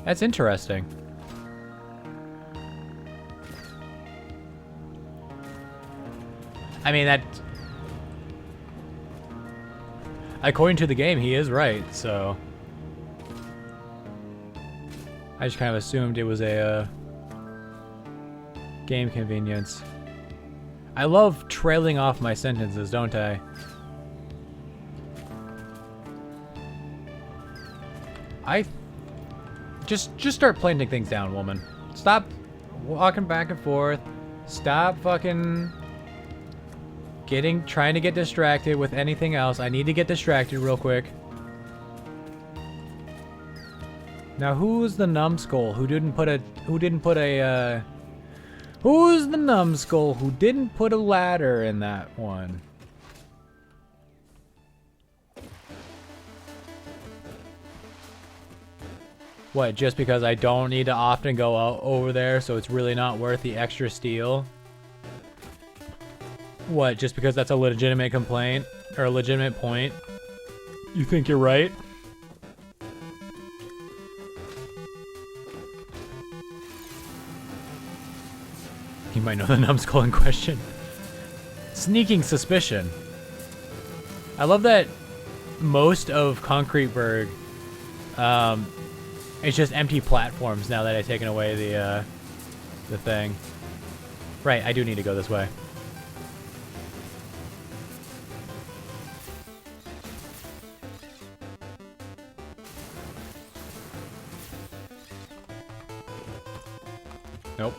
That's interesting. I mean, that... according to the game, he is right, so... I just kind of assumed it was a game convenience. I love trailing off my sentences, don't I? Just start planting things down, woman. Stop walking back and forth. Stop fucking trying to get distracted with anything else. I need to get distracted real quick. Now, who's the numbskull who didn't put a who's the numbskull who didn't put a ladder in that one? What, just because I don't need to often go out over there, so it's really not worth the extra steel? What, just because that's a legitimate complaint? Or a legitimate point? You think you're right? You might know the numbskull in question. Sneaking suspicion. I love that most of Concreteburg it's just empty platforms now that I've taken away the thing. Right, I do need to go this way. Nope.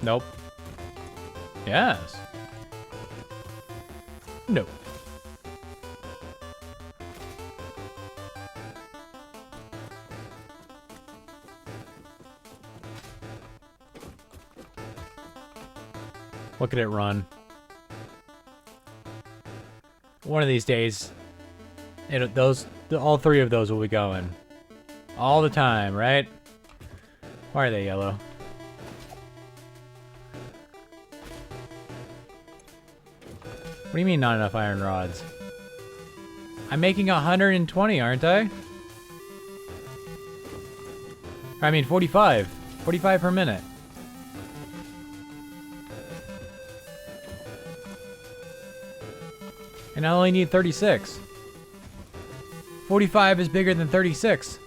Nope. Yes. Nope. Look at it run. One of these days, all 3 of those will be going. All the time, right? Why are they yellow? What do you mean not enough iron rods? I'm making 120, aren't I? I mean, 45. 45 per minute. And I only need 36. 45 is bigger than 36.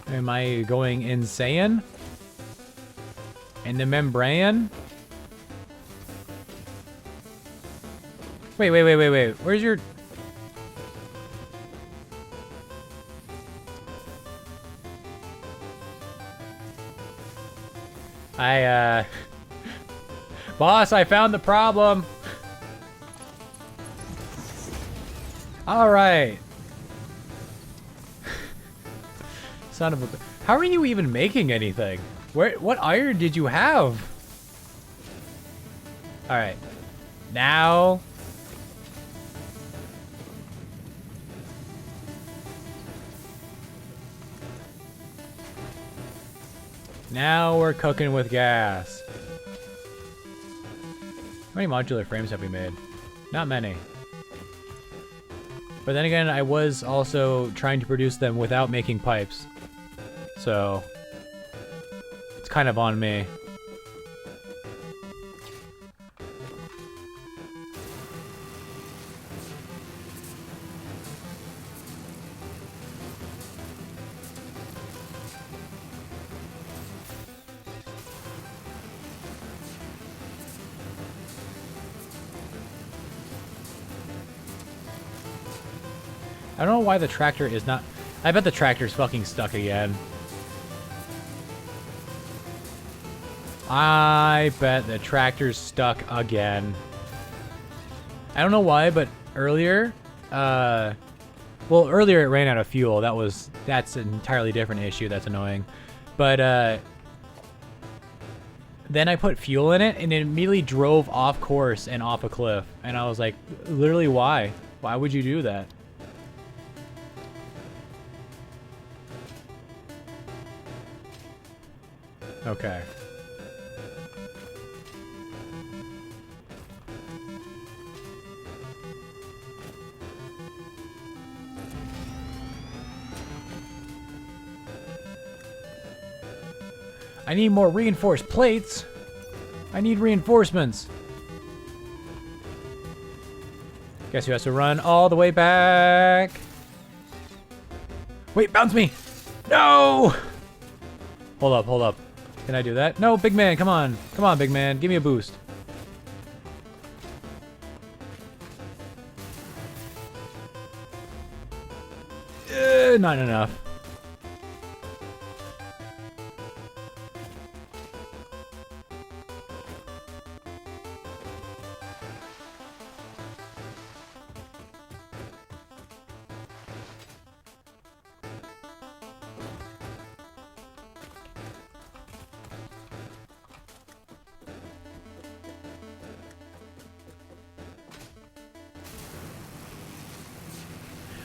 Am I going insane? In the membrane? Wait. Where's your... Boss, I found the problem. All right. Son of a... How are you even making anything? What iron did you have? All right. Now... Now we're cooking with gas. How many modular frames have we made? Not many. But then again, I was also trying to produce them without making pipes. So, it's kind of on me. I don't know why the tractor is not... I bet the tractor's fucking stuck again. I bet the tractor's stuck again. I don't know why, but earlier... well, earlier it ran out of fuel. That's an entirely different issue. That's annoying. But, then I put fuel in it, and it immediately drove off course and off a cliff. And I was like, literally, why? Why would you do that? Okay. I need more reinforced plates. I need reinforcements. Guess who has to run all the way back? Wait, bounce me! No! Hold up. Can I do that? No, big man, come on. Come on, big man, give me a boost. Not enough.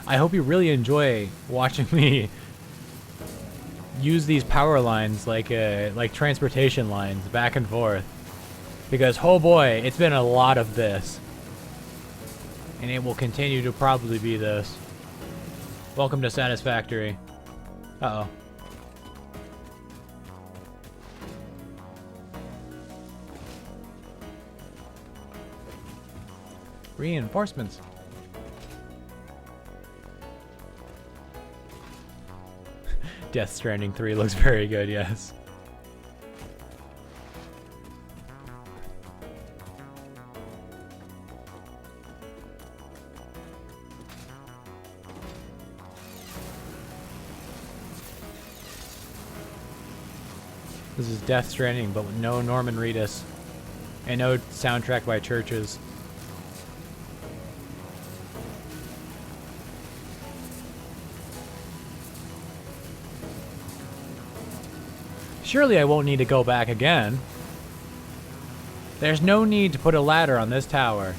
I hope you really enjoy watching me use these power lines like transportation lines back and forth. Because, oh boy, it's been a lot of this. And it will continue to probably be this. Welcome to Satisfactory. Uh-oh. Reinforcements. Death Stranding 3 looks very good, yes. This is Death Stranding, but with no Norman Reedus. And no soundtrack by Churches. Surely I won't need to go back again. There's no need to put a ladder on this tower.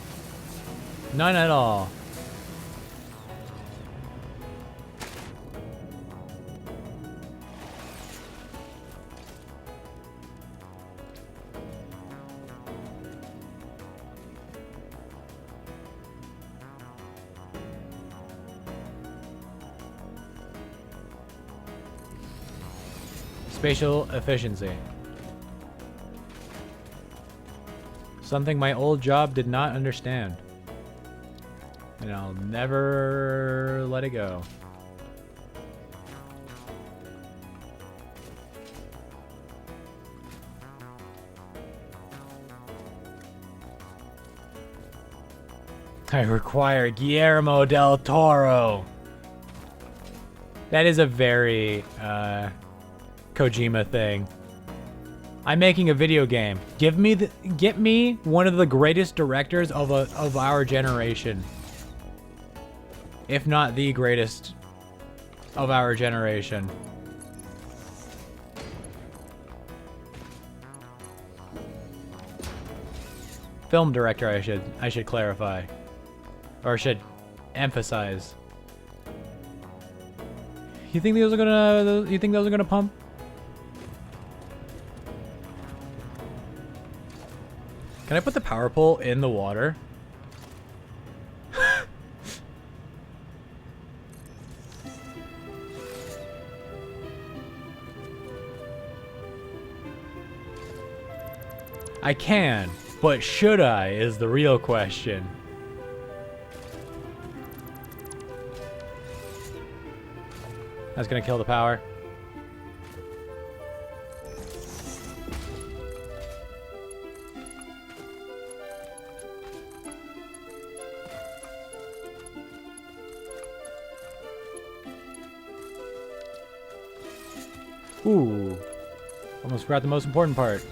None at all. Spatial efficiency. Something my old job did not understand. And I'll never let it go. I require Guillermo del Toro. That is a very Kojima thing. I'm making a video game. Get me one of the greatest directors of our generation. If not the greatest of our generation. Film director, I should clarify. Or should emphasize. You think those are gonna pump? Can I put the power pole in the water? I can, but should I is the real question. That's gonna kill the power. Ooh. Almost forgot the most important part.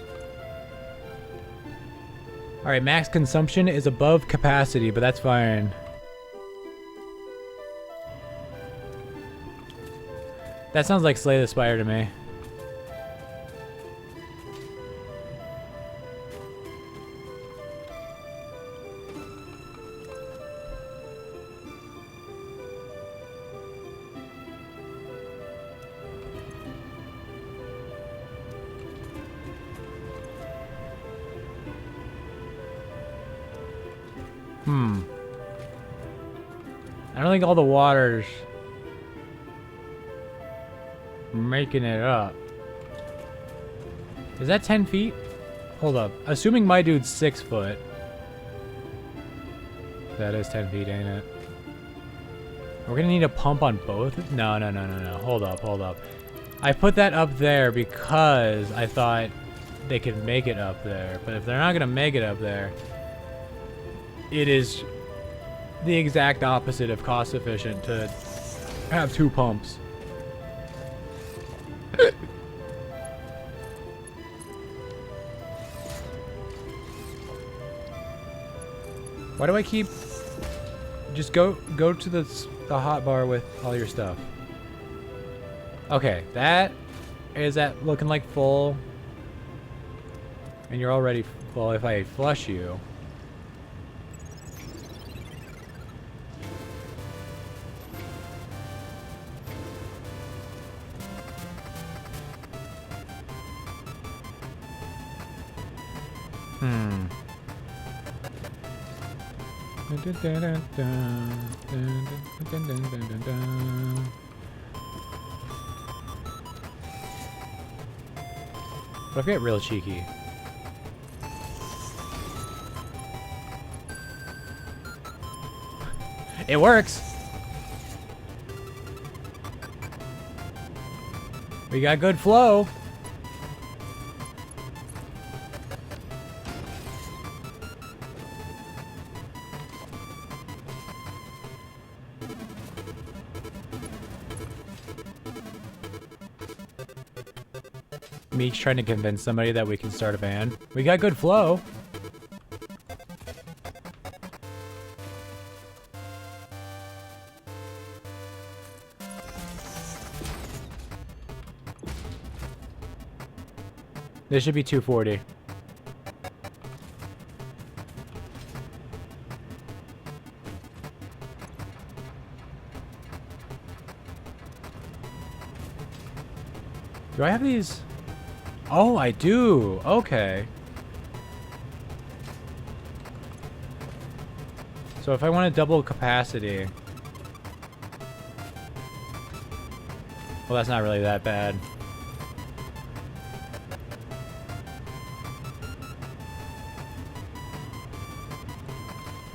Alright, max consumption is above capacity, but that's fine. That sounds like Slay the Spire to me. I don't think all the water's making it up. Is that 10 feet? Hold up. Assuming my dude's 6 foot. That is 10 feet, ain't it? We're gonna need a pump on both? No. Hold up. I put that up there because I thought they could make it up there. But if they're not gonna make it up there, it is the exact opposite of cost efficient to have 2 pumps. Why do I keep... Just go to the hot bar with all your stuff. Okay, that is that looking like full. And you're already... Well, if I flush you... But if I get real cheeky. It works! We got good flow. Meek's trying to convince somebody that we can start a band. We got good flow. This should be 240. Do I have these? Oh, I do. Okay. So if I want to double capacity... Well, that's not really that bad.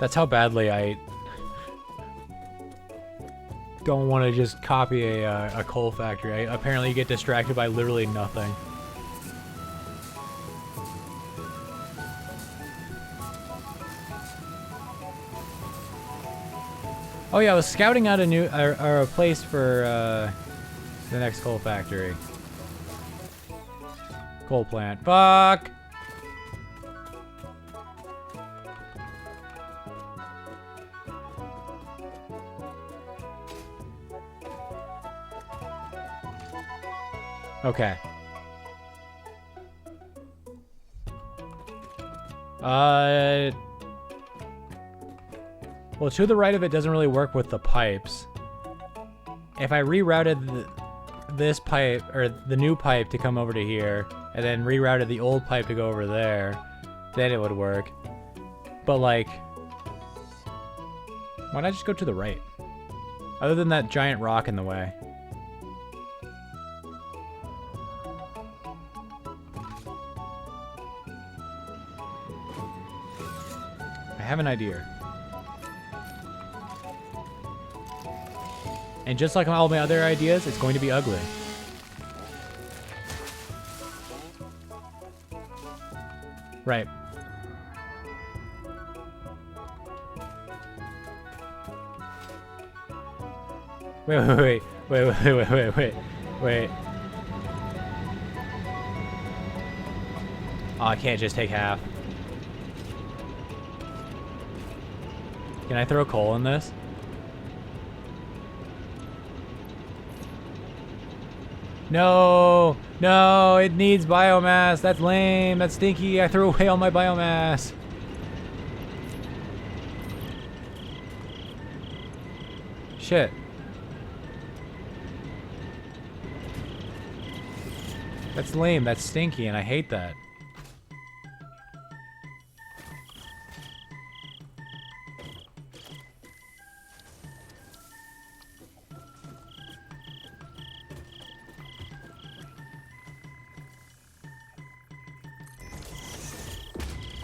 That's how badly I don't want to just copy a coal factory. Apparently you get distracted by literally nothing. Oh yeah, I was scouting out a new a place for the next coal factory. Coal plant. Fuck! Okay. Well, to the right of it doesn't really work with the pipes. If I rerouted this pipe, or the new pipe to come over to here, and then rerouted the old pipe to go over there, then it would work. But like, why not just go to the right? Other than that giant rock in the way. I have an idea. And just like all my other ideas, it's going to be ugly. Right. Wait. Oh, I can't just take half. Can I throw coal in this? No, no, it needs biomass. That's lame. That's stinky. I threw away all my biomass. Shit. That's lame. That's stinky, and I hate that.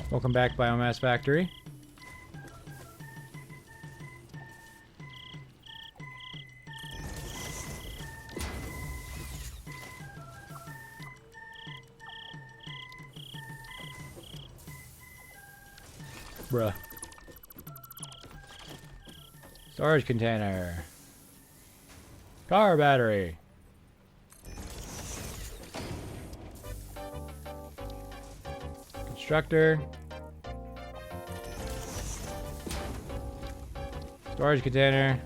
Welcome back, Biomass Factory. Bruh. Storage container. Car battery. Constructor. Storage container.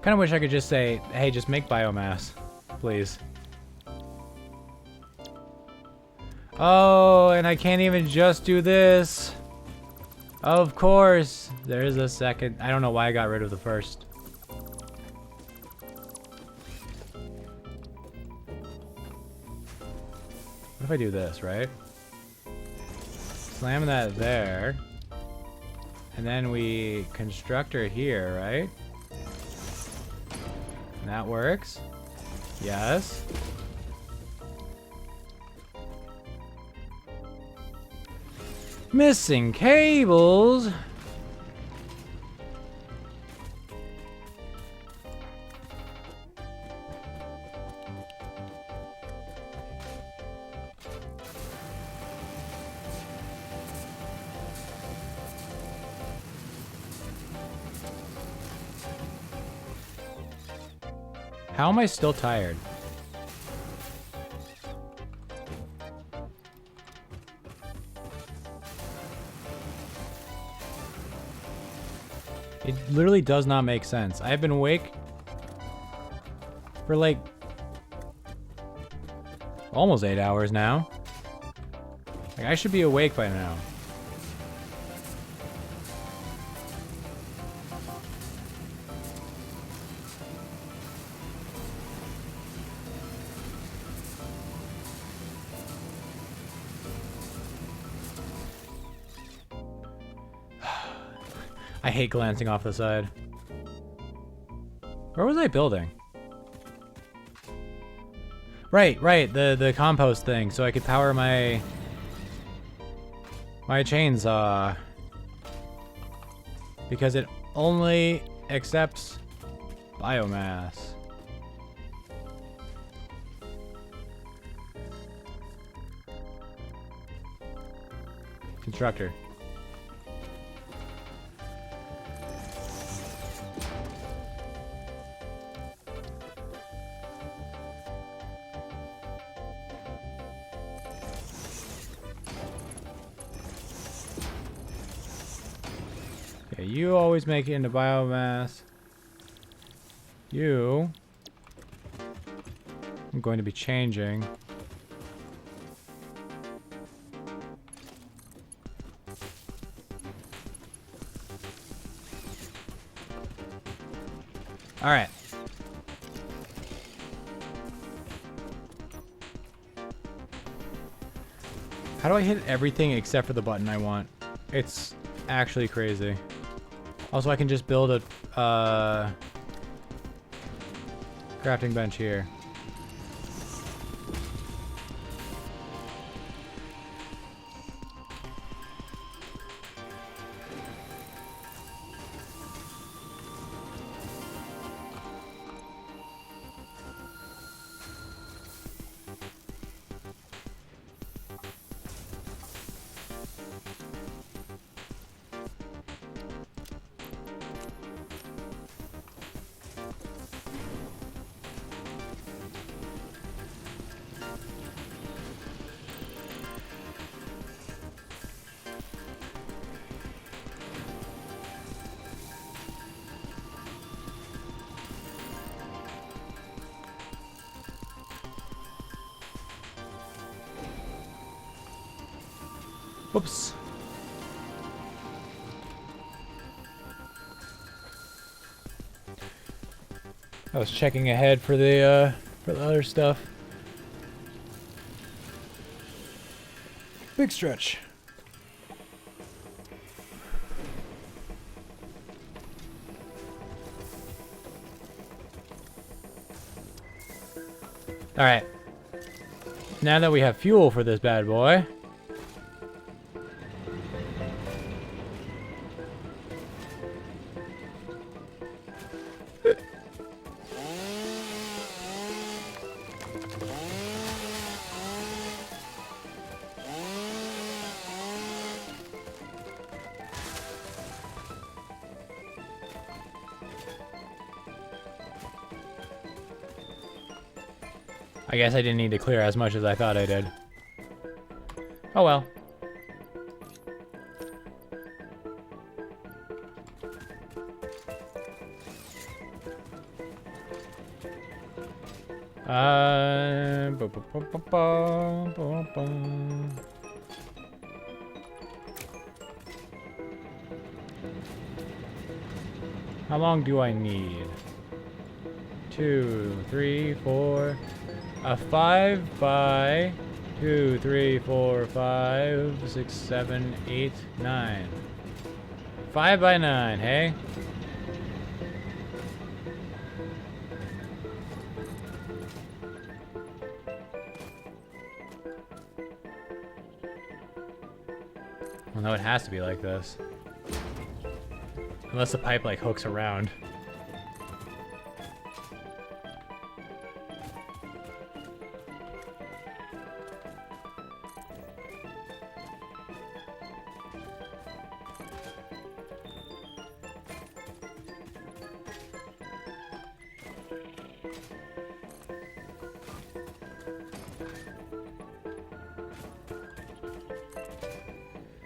Kind of wish I could just say, hey, just make biomass, please. Oh, and I can't even just do this. Of course. There is a second. I don't know why I got rid of the first. What if I do this, right? Slam that there. And then we constructor here, right? And that works. Yes. Missing cables. How am I still tired? It literally does not make sense. I have been awake for like almost 8 hours now. Like, I should be awake by now. I hate glancing off the side. Where was I building? Right, the compost thing, so I could power my chainsaw. Because it only accepts biomass. Constructor. Okay, you always make it into biomass. You... I'm going to be changing. Alright. How do I hit everything except for the button I want? It's actually crazy. Also, I can just build a crafting bench here. Whoops. I was checking ahead for the other stuff. Big stretch. All right. Now that we have fuel for this bad boy. I guess I didn't need to clear as much as I thought I did. Oh well. How long do I need? 2, 3, 4. A 5 by 2, 3, 4, 5, 6, 7, 8, 9. 5 by 9, hey? Well, no, it has to be like this. Unless the pipe, like, hooks around.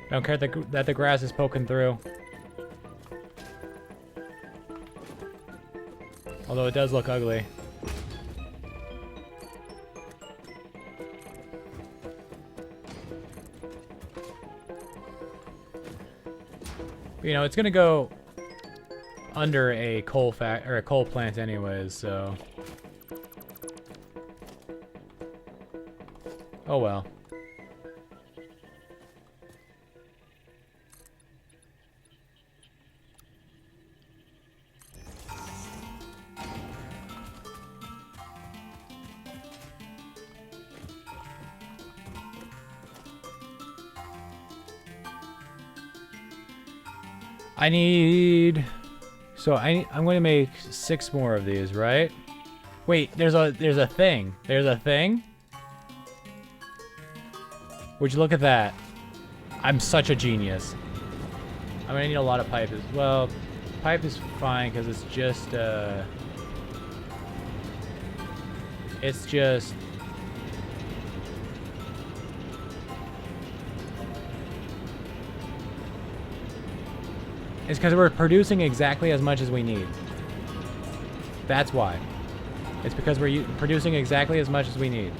Don't care that the grass is poking through. Although it does look ugly. You know, it's gonna go under a coal or a coal plant anyways, so. Oh well. I need... So I'm going to make 6 more of these, right? Wait, there's a thing. There's a thing? Would you look at that? I'm such a genius. I'm gonna need a lot of pipe as well. Pipe is fine because it's just it's because we're producing exactly as much as we need. That's why. It's because we're producing exactly as much as we need.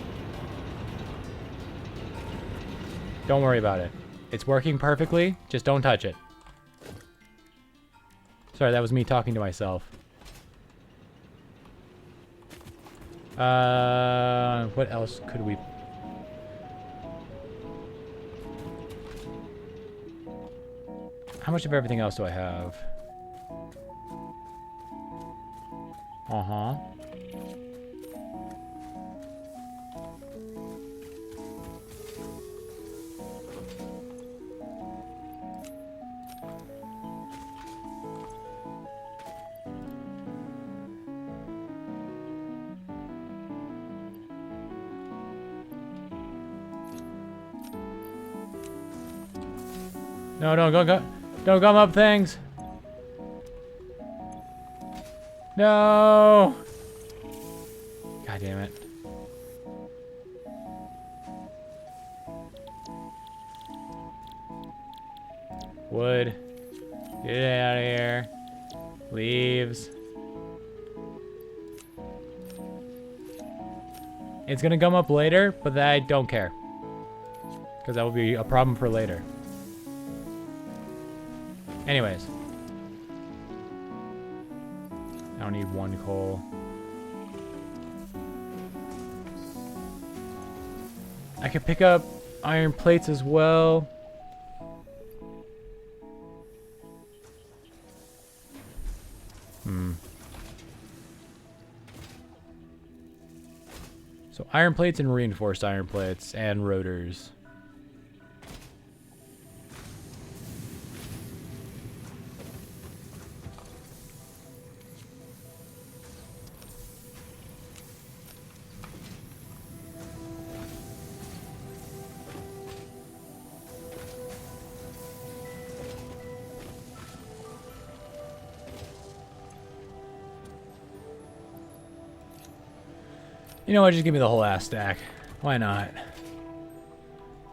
Don't worry about it. It's working perfectly. Just don't touch it. Sorry, that was me talking to myself. What else could we... How much of everything else do I have? Uh-huh. No, don't gum up things. No. God damn it. Wood. Get it out of here. Leaves. It's gonna gum up later, but I don't care. Because that will be a problem for later. Anyways. I don't need 1 coal. I could pick up iron plates as well. So iron plates and reinforced iron plates and rotors. You know what, just give me the whole ass stack. Why not?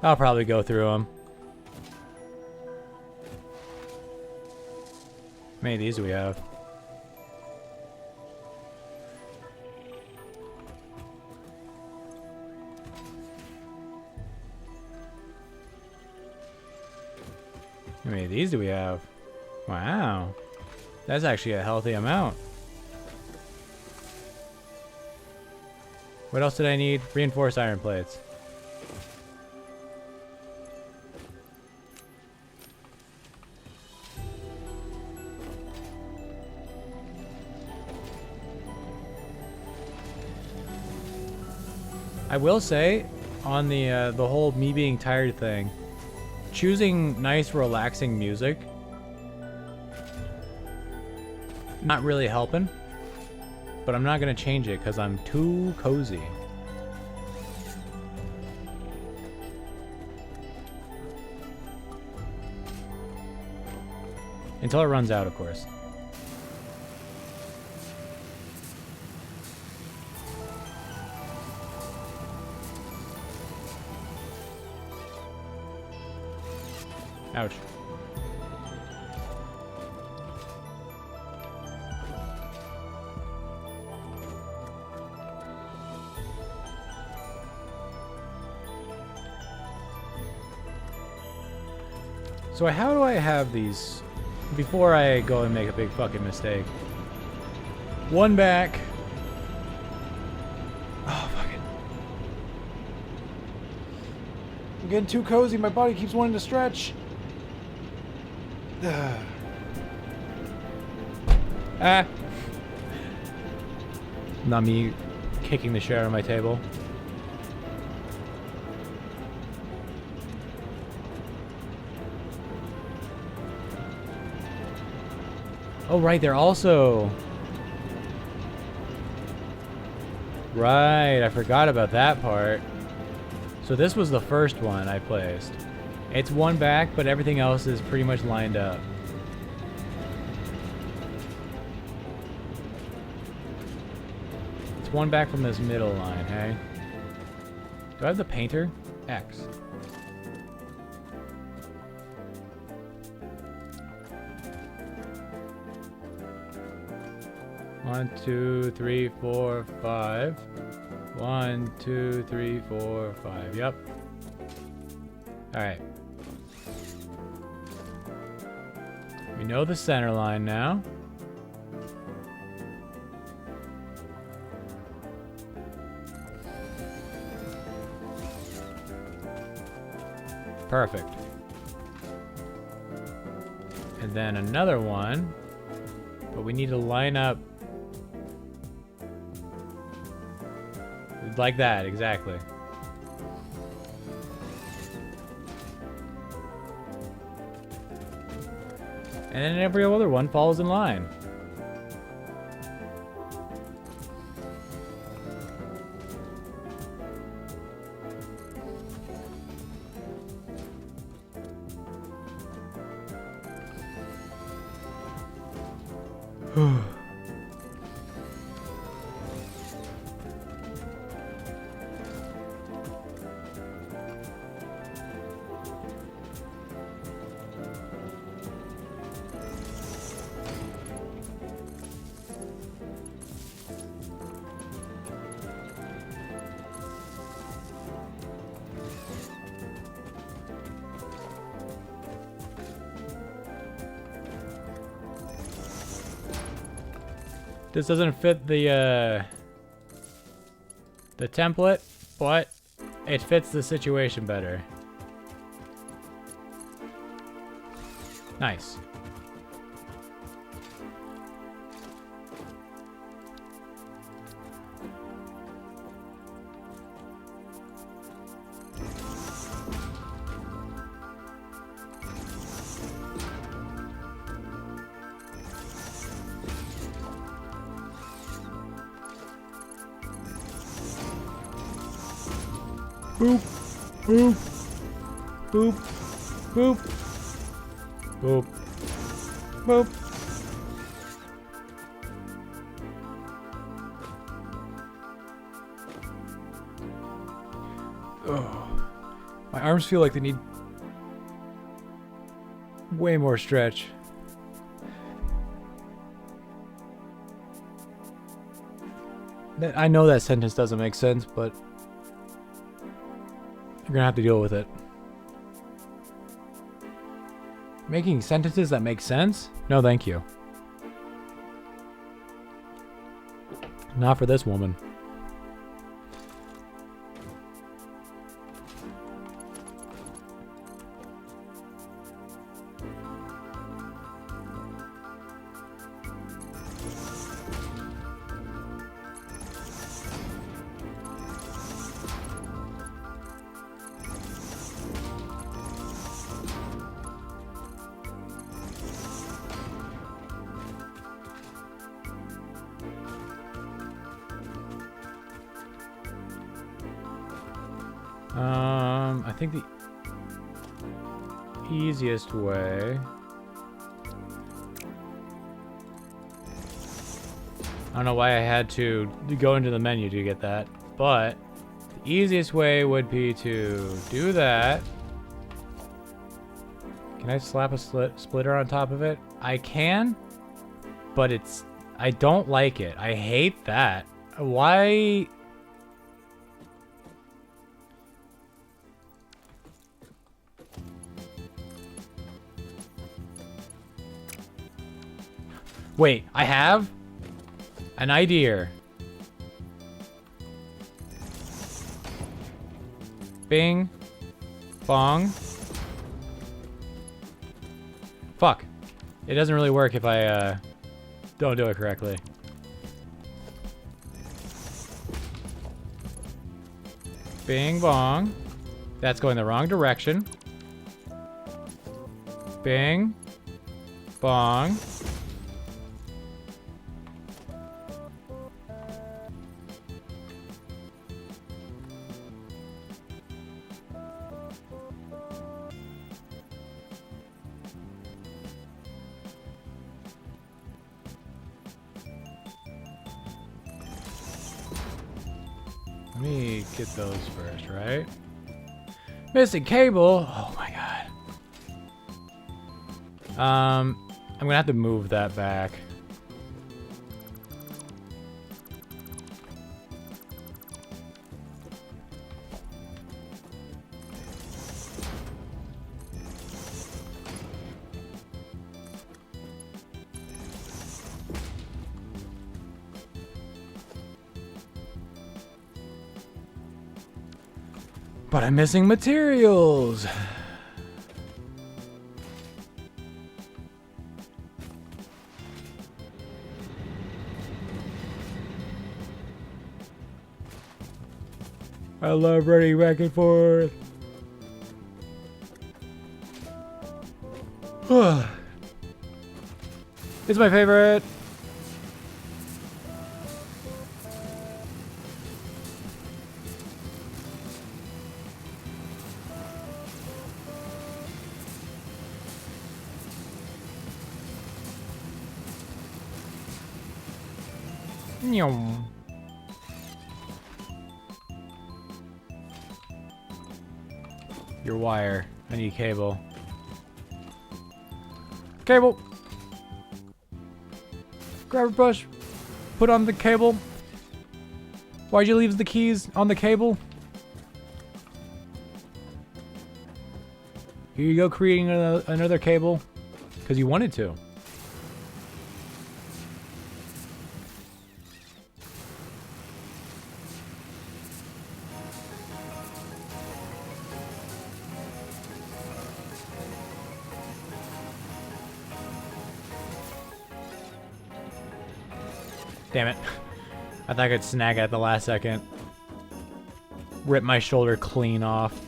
I'll probably go through them. How many of these do we have? How many of these do we have? Wow. That's actually a healthy amount. What else did I need? Reinforced iron plates. I will say, on the whole me being tired thing, choosing nice relaxing music, not really helping. But I'm not gonna change it because I'm too cozy. Until it runs out, of course. Ouch. So how do I have these before I go and make a big fucking mistake? 1 back. Oh, fuck it. I'm getting too cozy. My body keeps wanting to stretch. Ah. Not me kicking the shit out of my table. Oh, right, they're also... Right, I forgot about that part. So this was the first one I placed. It's one back, but everything else is pretty much lined up. It's one back from this middle line, hey? Do I have the painter? X. One, two, three, four, five. 1, 2, 3, 4, 5. Yep. Alright. We know the center line now. Perfect. And then another one. But we need to line up like that, exactly. And then every other one falls in line. This doesn't fit the template, but it fits the situation better. Nice. Boop, boop, boop, boop, boop, boop. Oh, my arms feel like they need way more stretch. I know that sentence doesn't make sense, but you're gonna have to deal with it. Making sentences that make sense? No, thank you. Not for this woman. I think the easiest way... I don't know why I had to go into the menu to get that, but the easiest way would be to do that. Can I slap a splitter on top of it? I can, but I don't like it. I hate that. Why... Wait, I have an idea. Bing. Bong. Fuck. It doesn't really work if I don't do it correctly. Bing bong. That's going the wrong direction. Bing. Bong. Let me get those first, right? Missing cable. Oh my god. I'm gonna have to move that back. But I'm missing materials. I love running back and forth. It's my favorite. Nyum. Your wire. I need cable. Cable. Grab a push. Put on the cable. Why'd you leave the keys on the cable? Here you go, creating another cable. Because you wanted to. Damn it. I thought I could snag it at the last second. Rip my shoulder clean off.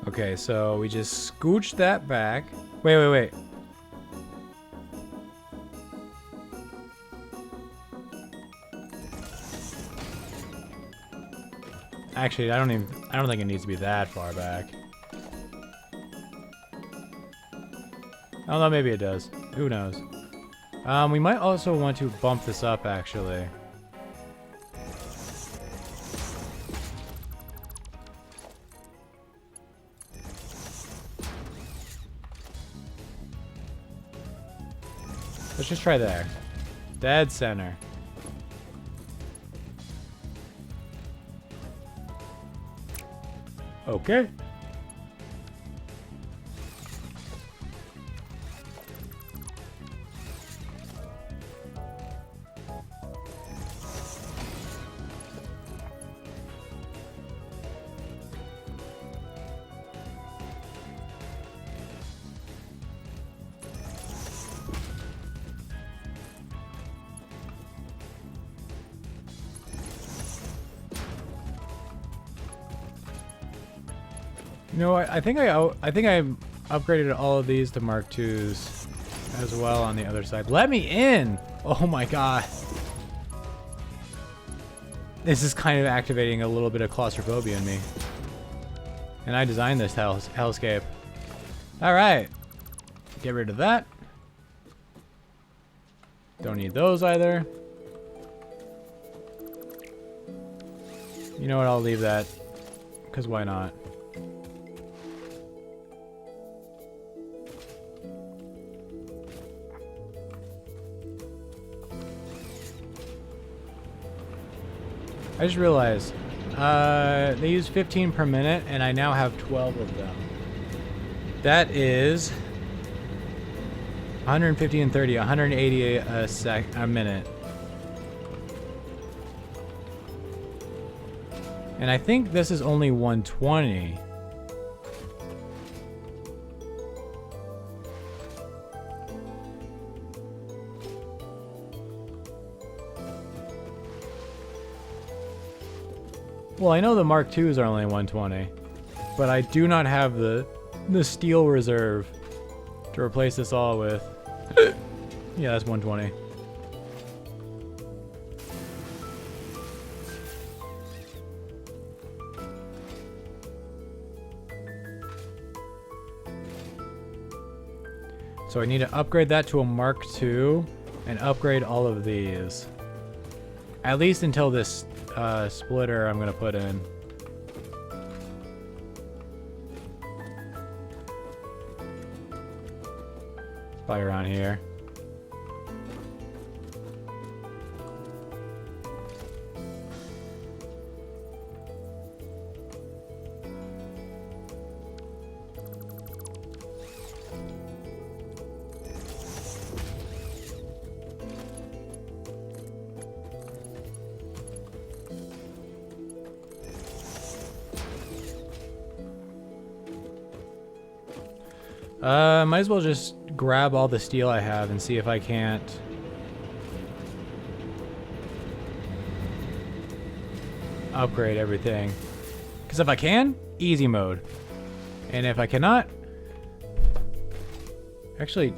Okay, so we just scooch that back. Wait. Actually, I don't think it needs to be that far back. Oh no, maybe it does. Who knows? We might also want to bump this up, actually. Let's just try there. Dead center. Okay. You know what? I think I upgraded all of these to Mark IIs as well on the other side. Let me in! Oh my god. This is kind of activating a little bit of claustrophobia in me. And I designed this hellscape. Alright. Get rid of that. Don't need those either. You know what? I'll leave that. Because why not? I just realized, they use 15 per minute, and I now have 12 of them. That is 150 and 30, 180 a minute. And I think this is only 120. Well, I know the Mark IIs are only 120, but I do not have the steel reserve to replace this all with. Yeah, that's 120. So I need to upgrade that to a Mark II and upgrade all of these. At least until this splitter I'm going to put in. Probably around here. Might as well just grab all the steel I have and see if I can't upgrade everything. Because if I can, easy mode. And if I cannot... Actually...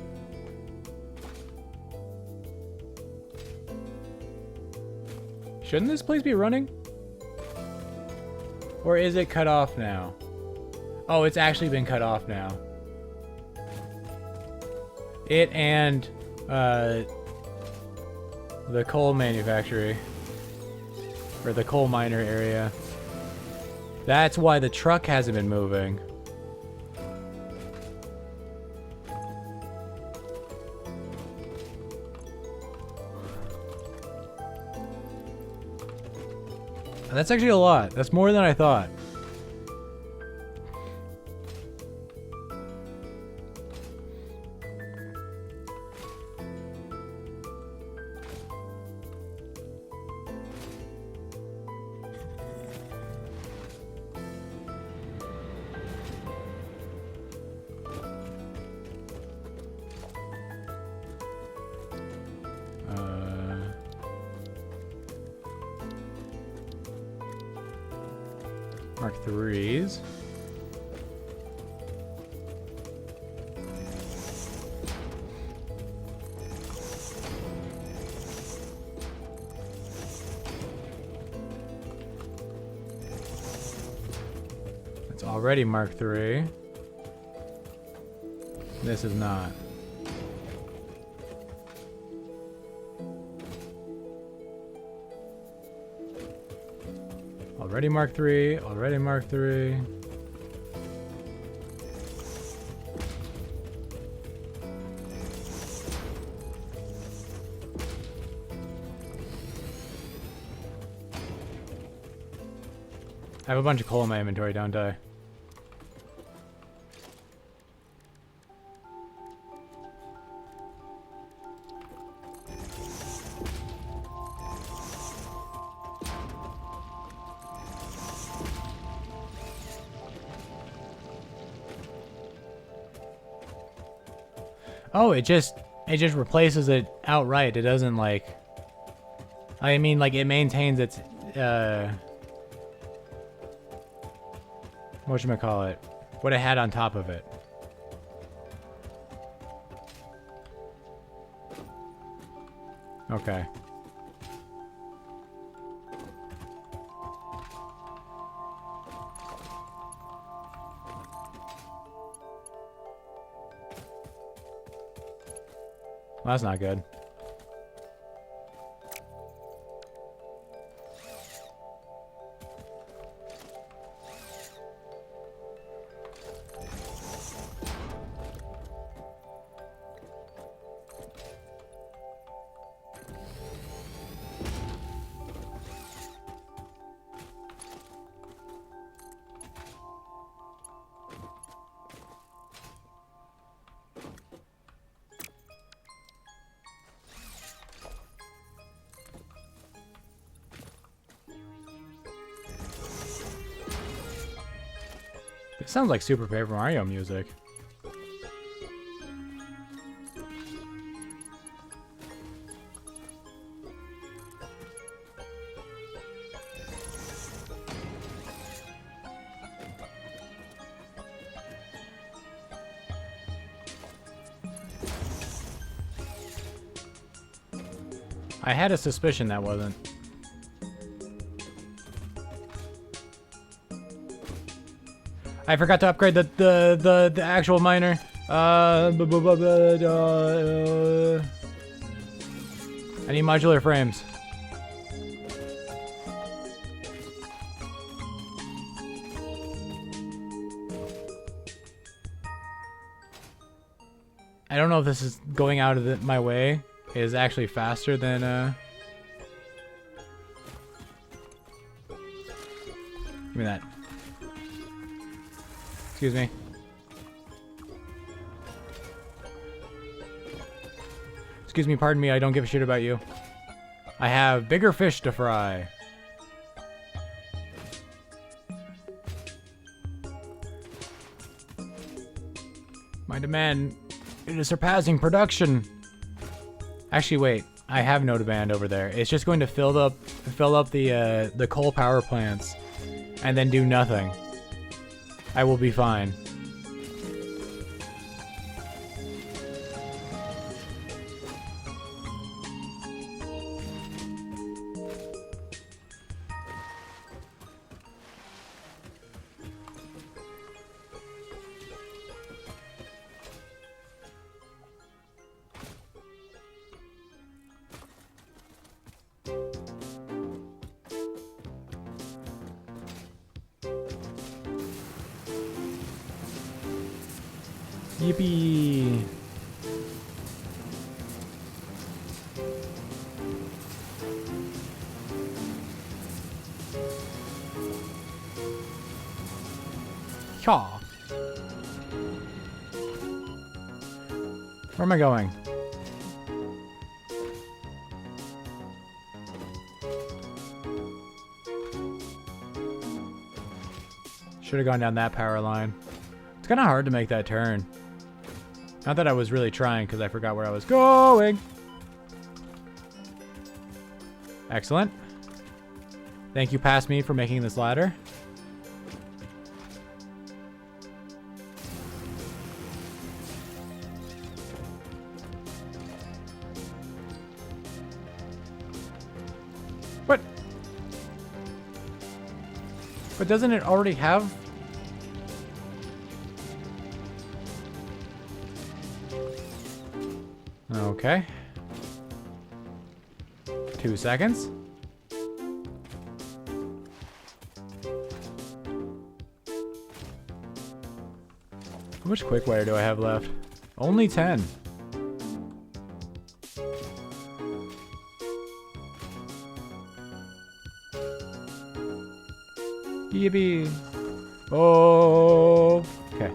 Shouldn't this place be running? Or is it cut off now? Oh, it's actually been cut off now. It and the coal manufactory, or the coal miner area. That's why the truck hasn't been moving. That's actually a lot. That's more than I thought. Mark IIIs. It's already Mark III. This is not. Already Mark III, already Mark III. I have a bunch of coal in my inventory, don't I? Oh, it just replaces it outright. It doesn't like... I mean, like, it maintains its, whatchamacallit? What it had on top of it. Okay. Well, that's not good. It sounds like Super Paper Mario music. I had a suspicion that wasn't. I forgot to upgrade the actual miner. I need modular frames. I don't know if this is going out of my way is actually faster than give me that. Excuse me. Excuse me, pardon me, I don't give a shit about you. I have bigger fish to fry. My demand, it is surpassing production. Actually, wait, I have no demand over there. It's just going to fill up the coal power plants and then do nothing. I will be fine. Yippee! Yaw! Where am I going? Should have gone down that power line. It's kind of hard to make that turn. Not that I was really trying, because I forgot where I was going. Excellent. Thank you, past me, for making this ladder. What? But doesn't it already have... Okay. 2 seconds. How much quick wire do I have left? Only 10. Yippee. Oh. Okay.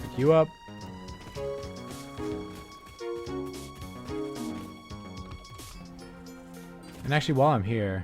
Pick you up. And actually, while I'm here...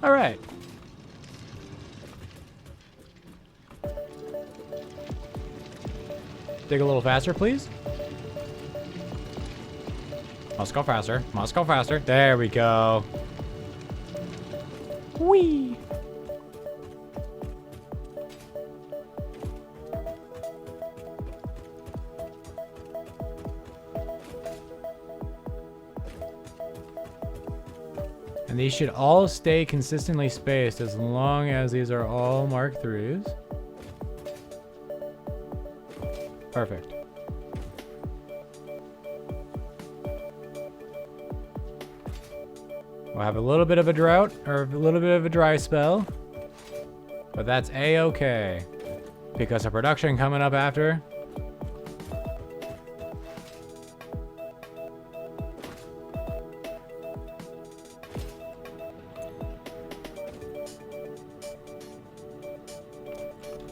All right. Dig a little faster, please. Must go faster. Must go faster. There we go. Whee! And these should all stay consistently spaced as long as these are all Mark IIIs. Perfect. We'll have a little bit of a drought, or a little bit of a dry spell. But that's A-okay. Because of production coming up after.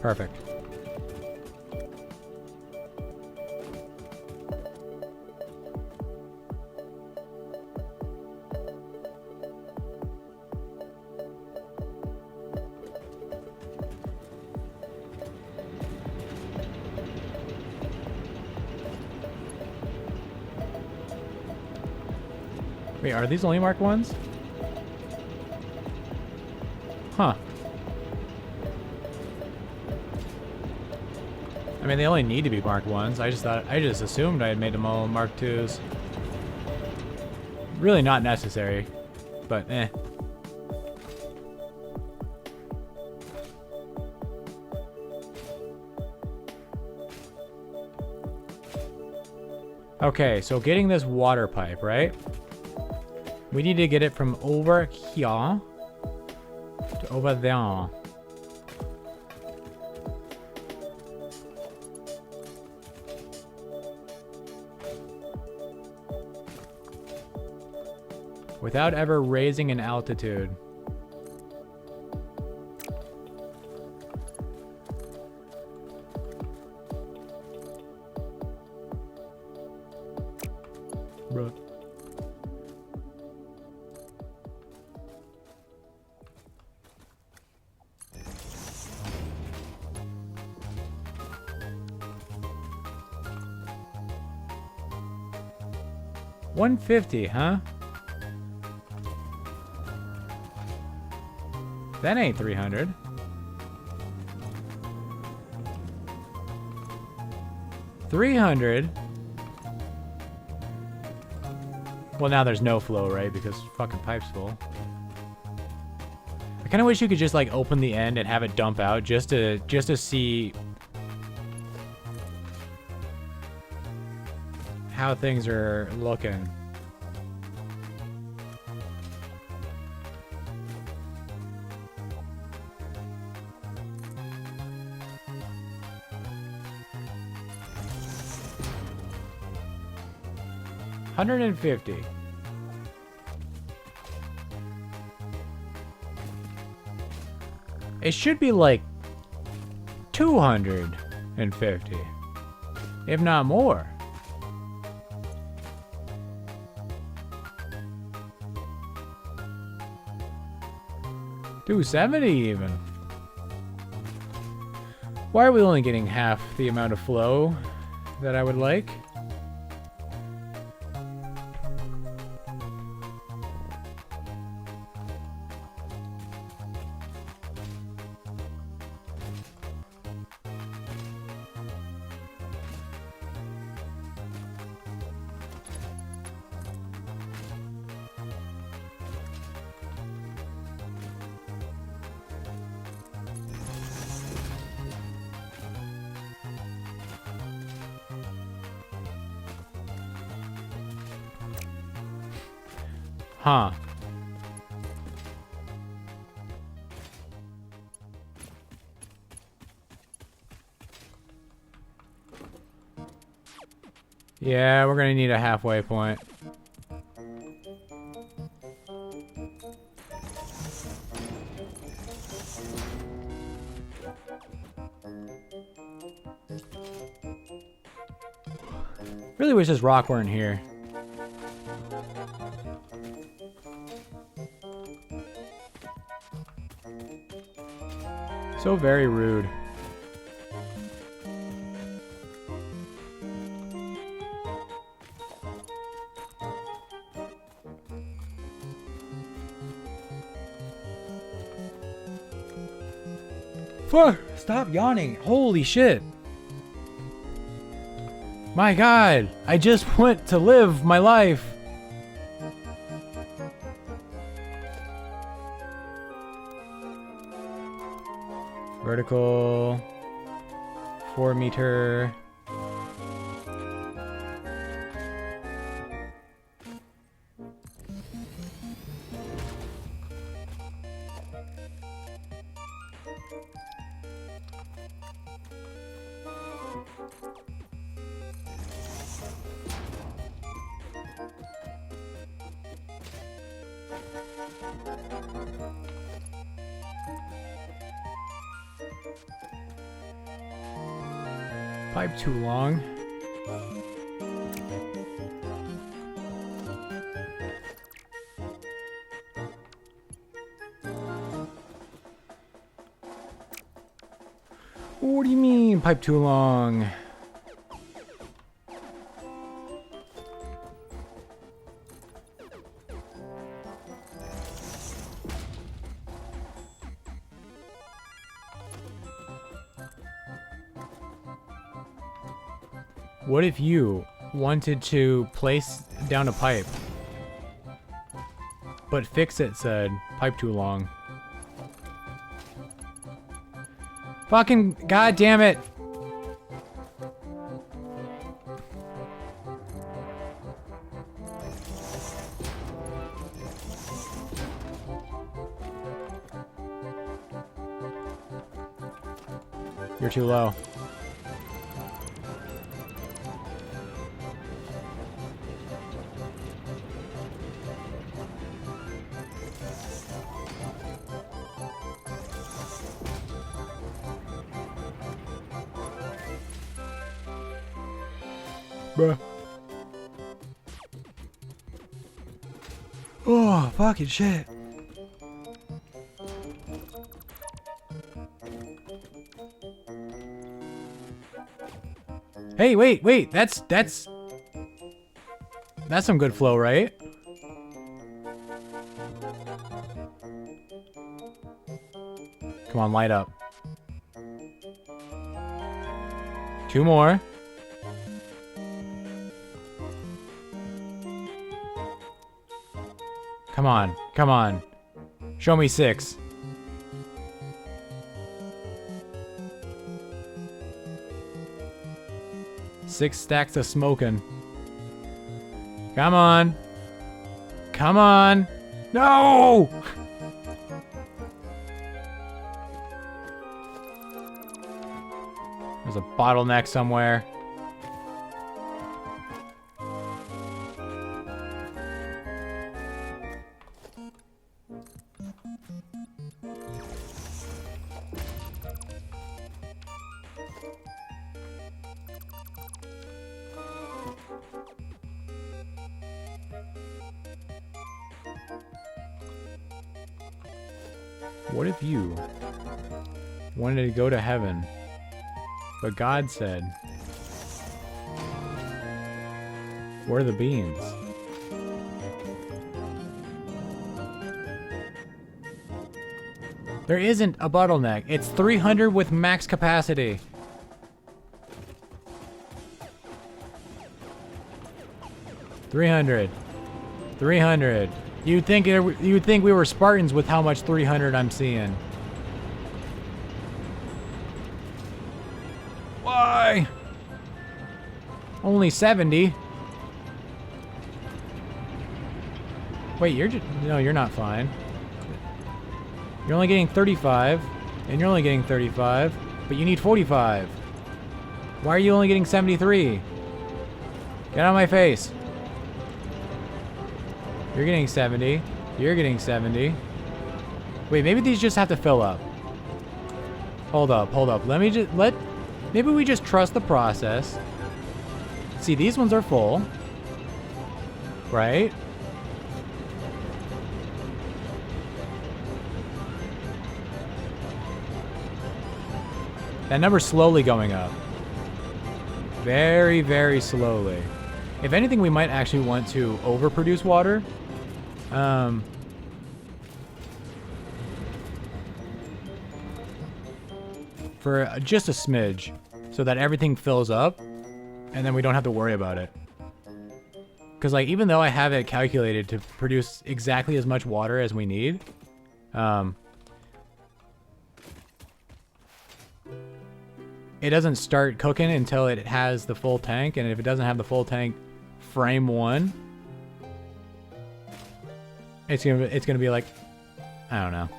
Perfect. Wait, are these only marked ones? Huh. I mean, they only need to be marked ones. I just assumed I had made them all marked twos. Really not necessary, but eh. Okay, so getting this water pipe, right? We need to get it from over here to over there. Without ever raising an altitude. Bruh. $150, huh? That ain't 300. $300. Well, now there's no flow, right? Because fucking pipe's full. I kind of wish you could just like open the end and have it dump out just to see how things are looking. $150. It should be like 250, if not more. $270 even. Why are we only getting half the amount of flow that I would like? Huh. Yeah, we're gonna need a halfway point. Really wish this rock weren't here. So very rude. Fuck! Stop yawning. Holy shit. My God, I just went to live my life. Vertical, 4 meter. Pipe too long. What do you mean, pipe too long? What if you wanted to place down a pipe, but fix it said pipe too long? Fucking god damn it! You're too low. Bruh. Oh, fucking shit. Hey, wait, that's some good flow, right? Come on, light up. 2 more. Come on, come on. Show me 6. Six stacks of smoking. Come on. Come on. No! There's a bottleneck somewhere. What if you wanted to go to heaven, but God said, where are the beans? There isn't a bottleneck. It's 300 with max capacity. $300. You'd think we were Spartans with how much 300 I'm seeing. Why? Only 70. Wait, no, you're not fine. You're only getting 35, and you're only getting 35, but you need 45. Why are you only getting 73? Get out of my face. You're getting 70. You're getting 70. Wait, maybe these just have to fill up. Hold up. Maybe we just trust the process. See, these ones are full. Right? That number's slowly going up. Very, very slowly. If anything, we might actually want to overproduce water. For just a smidge, so that everything fills up, and then we don't have to worry about it. Because, like, even though I have it calculated to produce exactly as much water as we need, it doesn't start cooking until it has the full tank, and if it doesn't have the full tank frame 1, it's gonna be like, I don't know.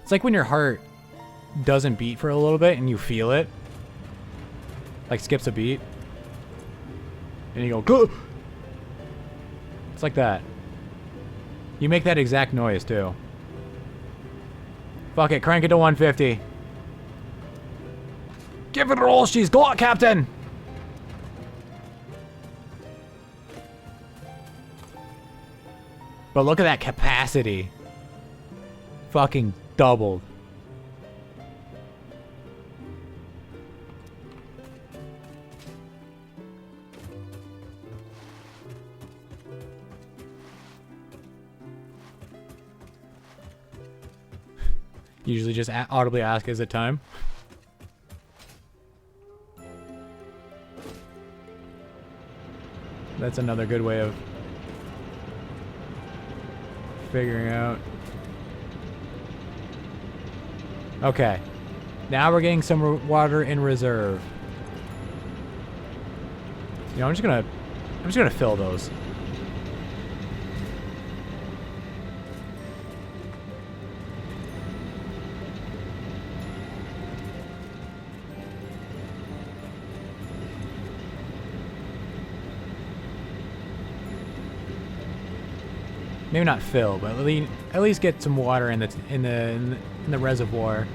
It's like when your heart doesn't beat for a little bit and you feel it, like skips a beat, and you go. It's like that. You make that exact noise too. Fuck it, crank it to 150. Give it all she's got, Captain! But look at that capacity. Fucking doubled. Usually just audibly ask, is it time? That's another good way of figuring out. Okay. Now we're getting some water in reserve. You know, I'm just gonna fill those. Maybe not fill, but at least get some water in the reservoir,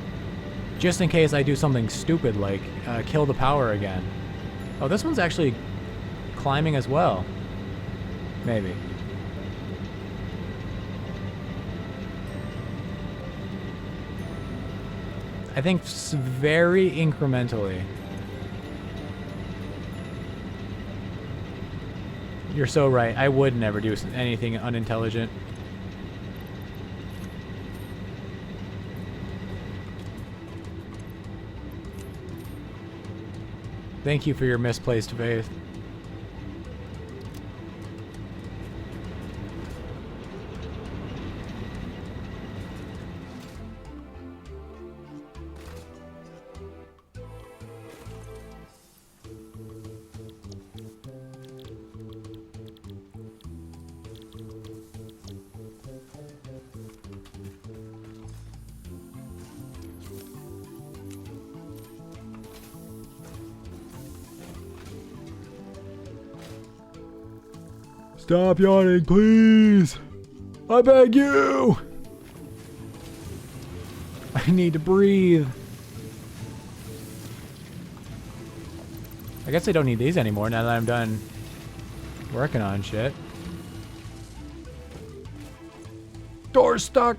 just in case I do something stupid like kill the power again. Oh, this one's actually climbing as well. Maybe. I think very incrementally. You're so right. I would never do anything unintelligent. Thank you for your misplaced faith. Stop yawning, please! I beg you! I need to breathe. I guess I don't need these anymore now that I'm done working on shit. Door's stuck!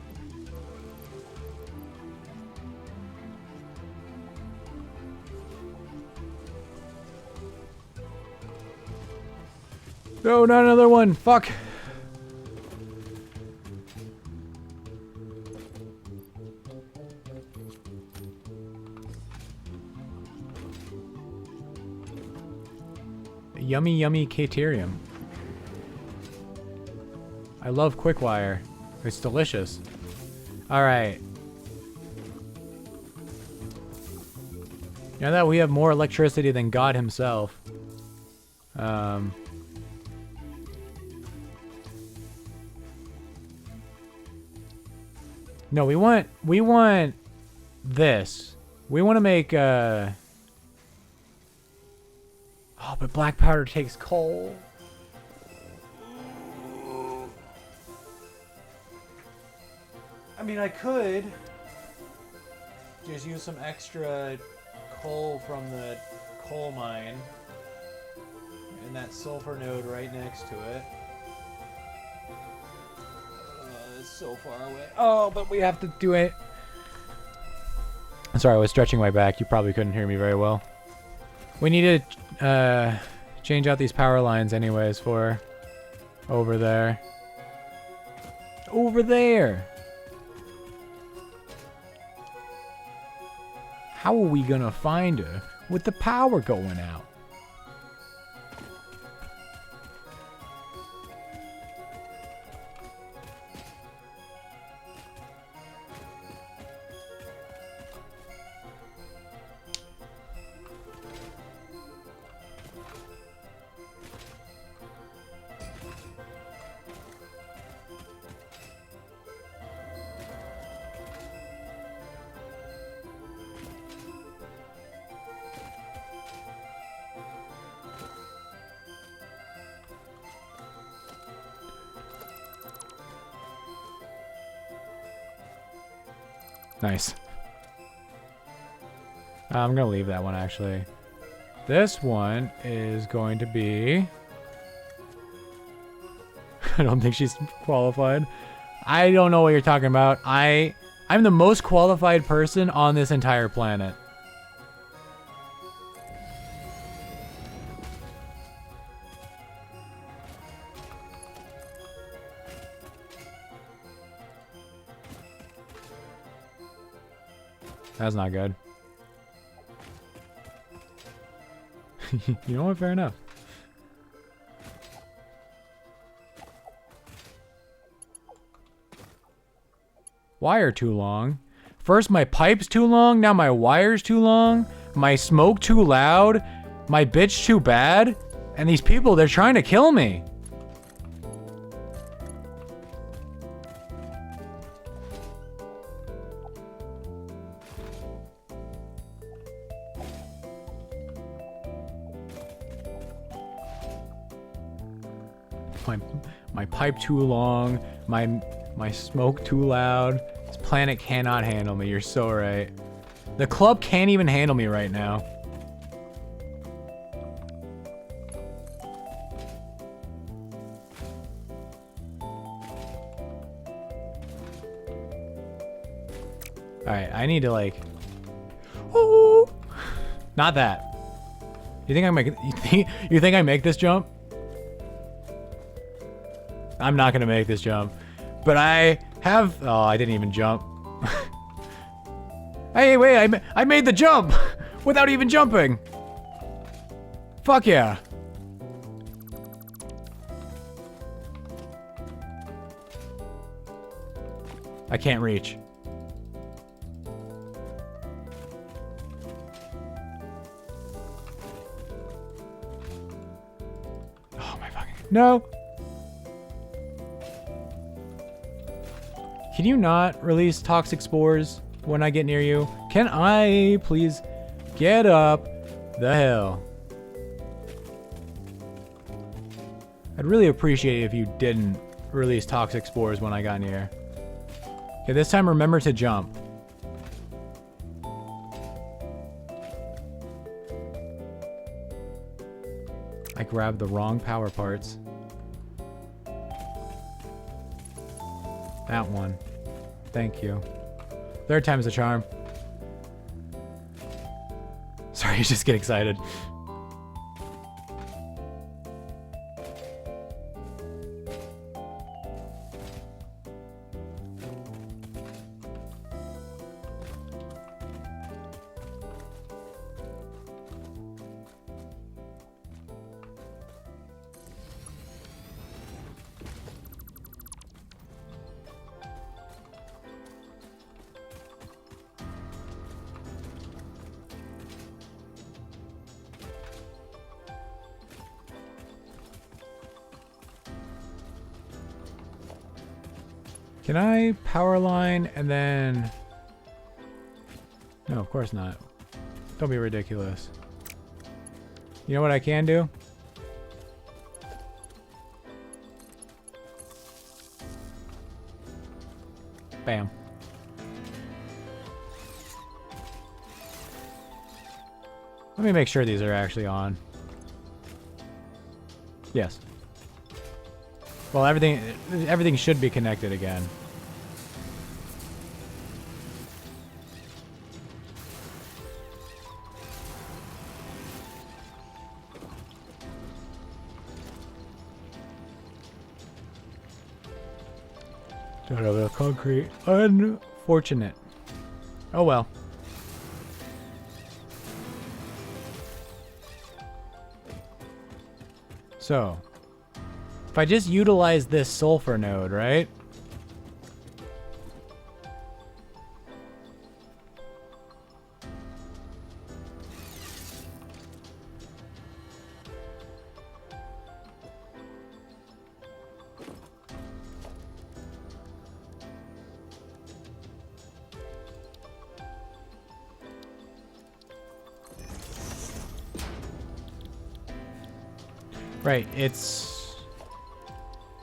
No, not another one. Fuck. Yummy, yummy Caterium. I love Quickwire. It's delicious. Alright. Now that we have more electricity than God himself. No, we want this. We want to make oh, but black powder takes coal. I mean, I could just use some extra coal from the coal mine and that sulfur node right next to it. So far away. Oh, but we have to do it. I'm sorry, I was stretching my back. You probably couldn't hear me very well. We need to change out these power lines anyways for over there. Over there! How are we gonna find her with the power going out? Nice. I'm gonna leave that one actually. This one is going to be... I don't think she's qualified. I don't know what you're talking about. I'm the most qualified person on this entire planet. That's not good. You know what? Fair enough. Wire too long. First my pipe's too long, now my wire's too long, my smoke too loud, my bitch too bad, and these people, they're trying to kill me. My pipe too long, my smoke too loud. This planet cannot handle me, you're so right. The club can't even handle me right now. Alright, I need to like... Oh! Not that. You think I make this jump? I'm not gonna make this jump. But I have... Oh, I didn't even jump. Hey, wait, I made the jump! Without even jumping! Fuck yeah! I can't reach. Oh my fucking... No! Can you not release toxic spores when I get near you? Can I please get up the hill? I'd really appreciate it if you didn't release toxic spores when I got near. Okay, this time remember to jump. I grabbed the wrong power parts. That one. Thank you. Third time's the charm. Sorry, I just get excited. Can I power line and then... No, of course not. Don't be ridiculous. You know what I can do? Bam. Let me make sure these are actually on. Yes. Well, everything should be connected again. Don't have enough concrete. Unfortunate. Oh well. So, if I just utilize this sulfur node, right? Right, it's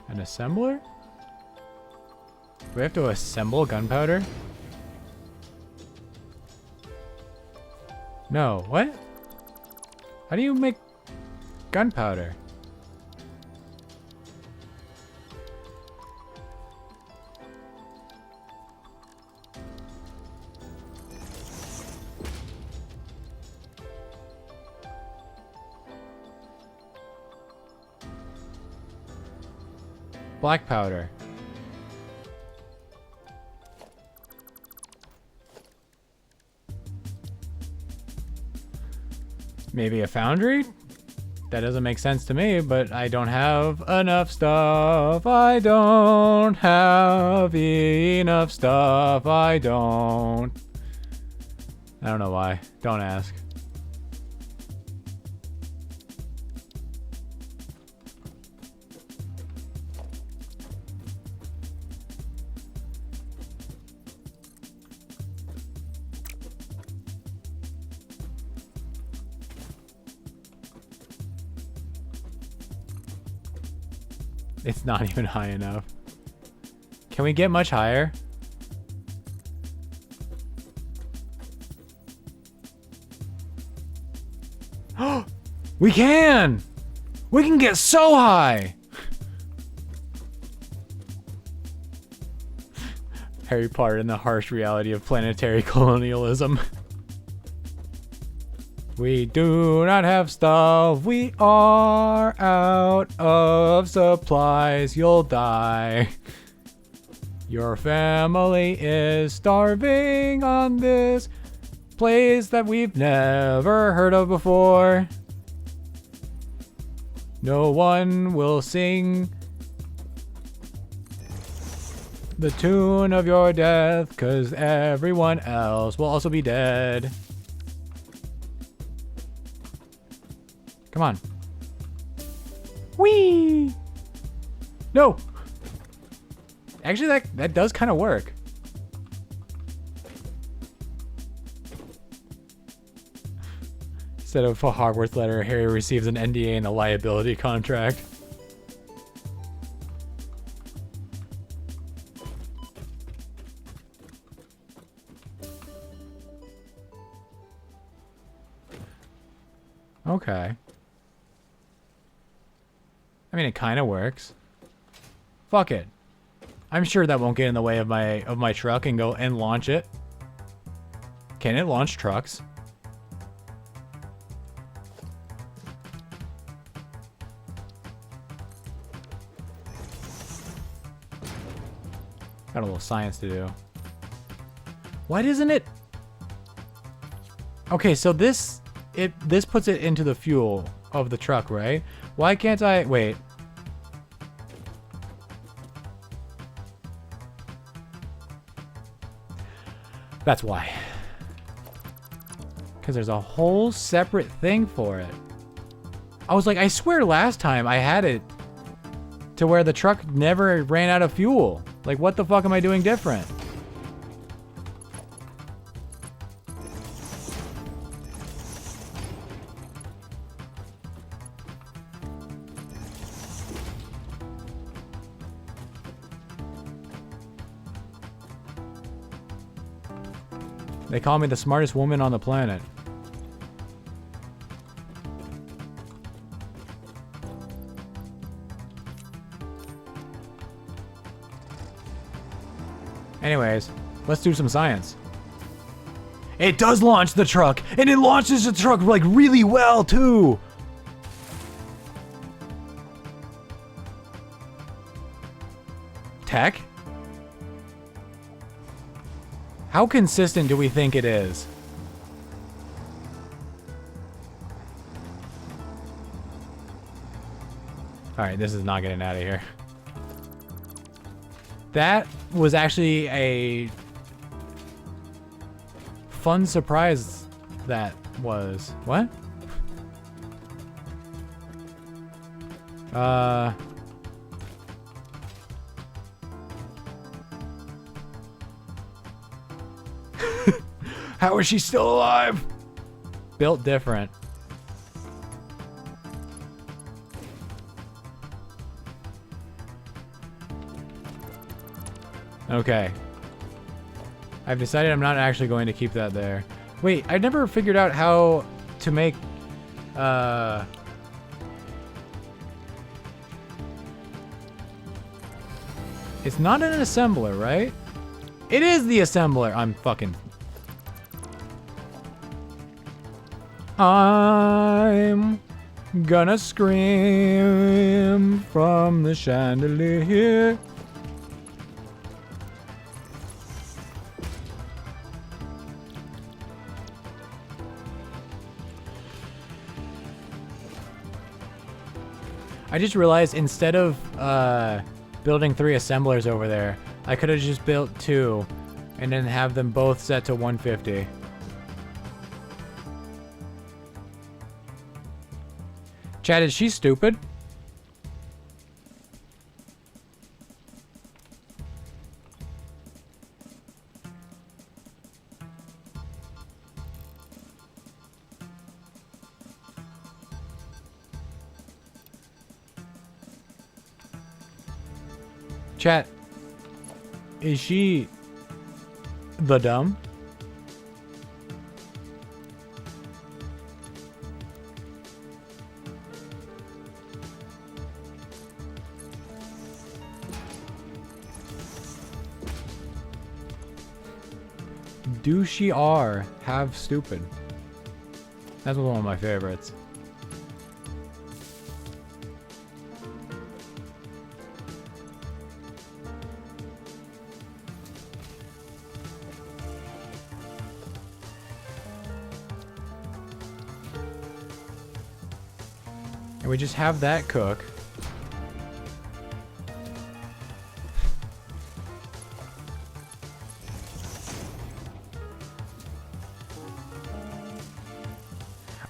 an assembler? Do we have to assemble gunpowder? No, what? How do you make gunpowder? Black powder. Maybe a foundry? That doesn't make sense to me, but I don't have enough stuff. I don't have enough stuff. I don't know why. Don't ask. It's not even high enough. Can we get much higher? We can! We can get so high! Harry Potter and the harsh reality of planetary colonialism. We do not have stuff. We are out of supplies. You'll die. Your family is starving on this place that we've never heard of before. No one will sing the tune of your death, 'cause everyone else will also be dead. Come on. Whee! No! Actually, that does kind of work. Instead of a Hogwarts letter, Harry receives an NDA and a liability contract. Okay. I mean, it kind of works. Fuck it. I'm sure that won't get in the way of my truck and go and launch it. Can it launch trucks? Got a little science to do. Why doesn't it? Okay, so this puts it into the fuel of the truck, right? Why can't I wait? That's why. Because there's a whole separate thing for it. I was like, I swear last time I had it to where the truck never ran out of fuel. Like, what the fuck am I doing different? They call me the smartest woman on the planet. Anyways, let's do some science. It does launch the truck, and it launches the truck like really well too. Tech? How consistent do we think it is? Alright, this is not getting out of here. That was actually a fun surprise. That was. What? How is she still alive? Built different. Okay. I've decided I'm not actually going to keep that there. Wait, I never figured out how to make, it's not an assembler, right? It is the assembler. I'm gonna scream from the chandelier. I just realized instead of building 3 assemblers over there, I could have just built 2 and then have them both set to 150. Chad, is she stupid? Chat, is she the dumb? Do she are have stupid? That's one of my favorites. And we just have that cook.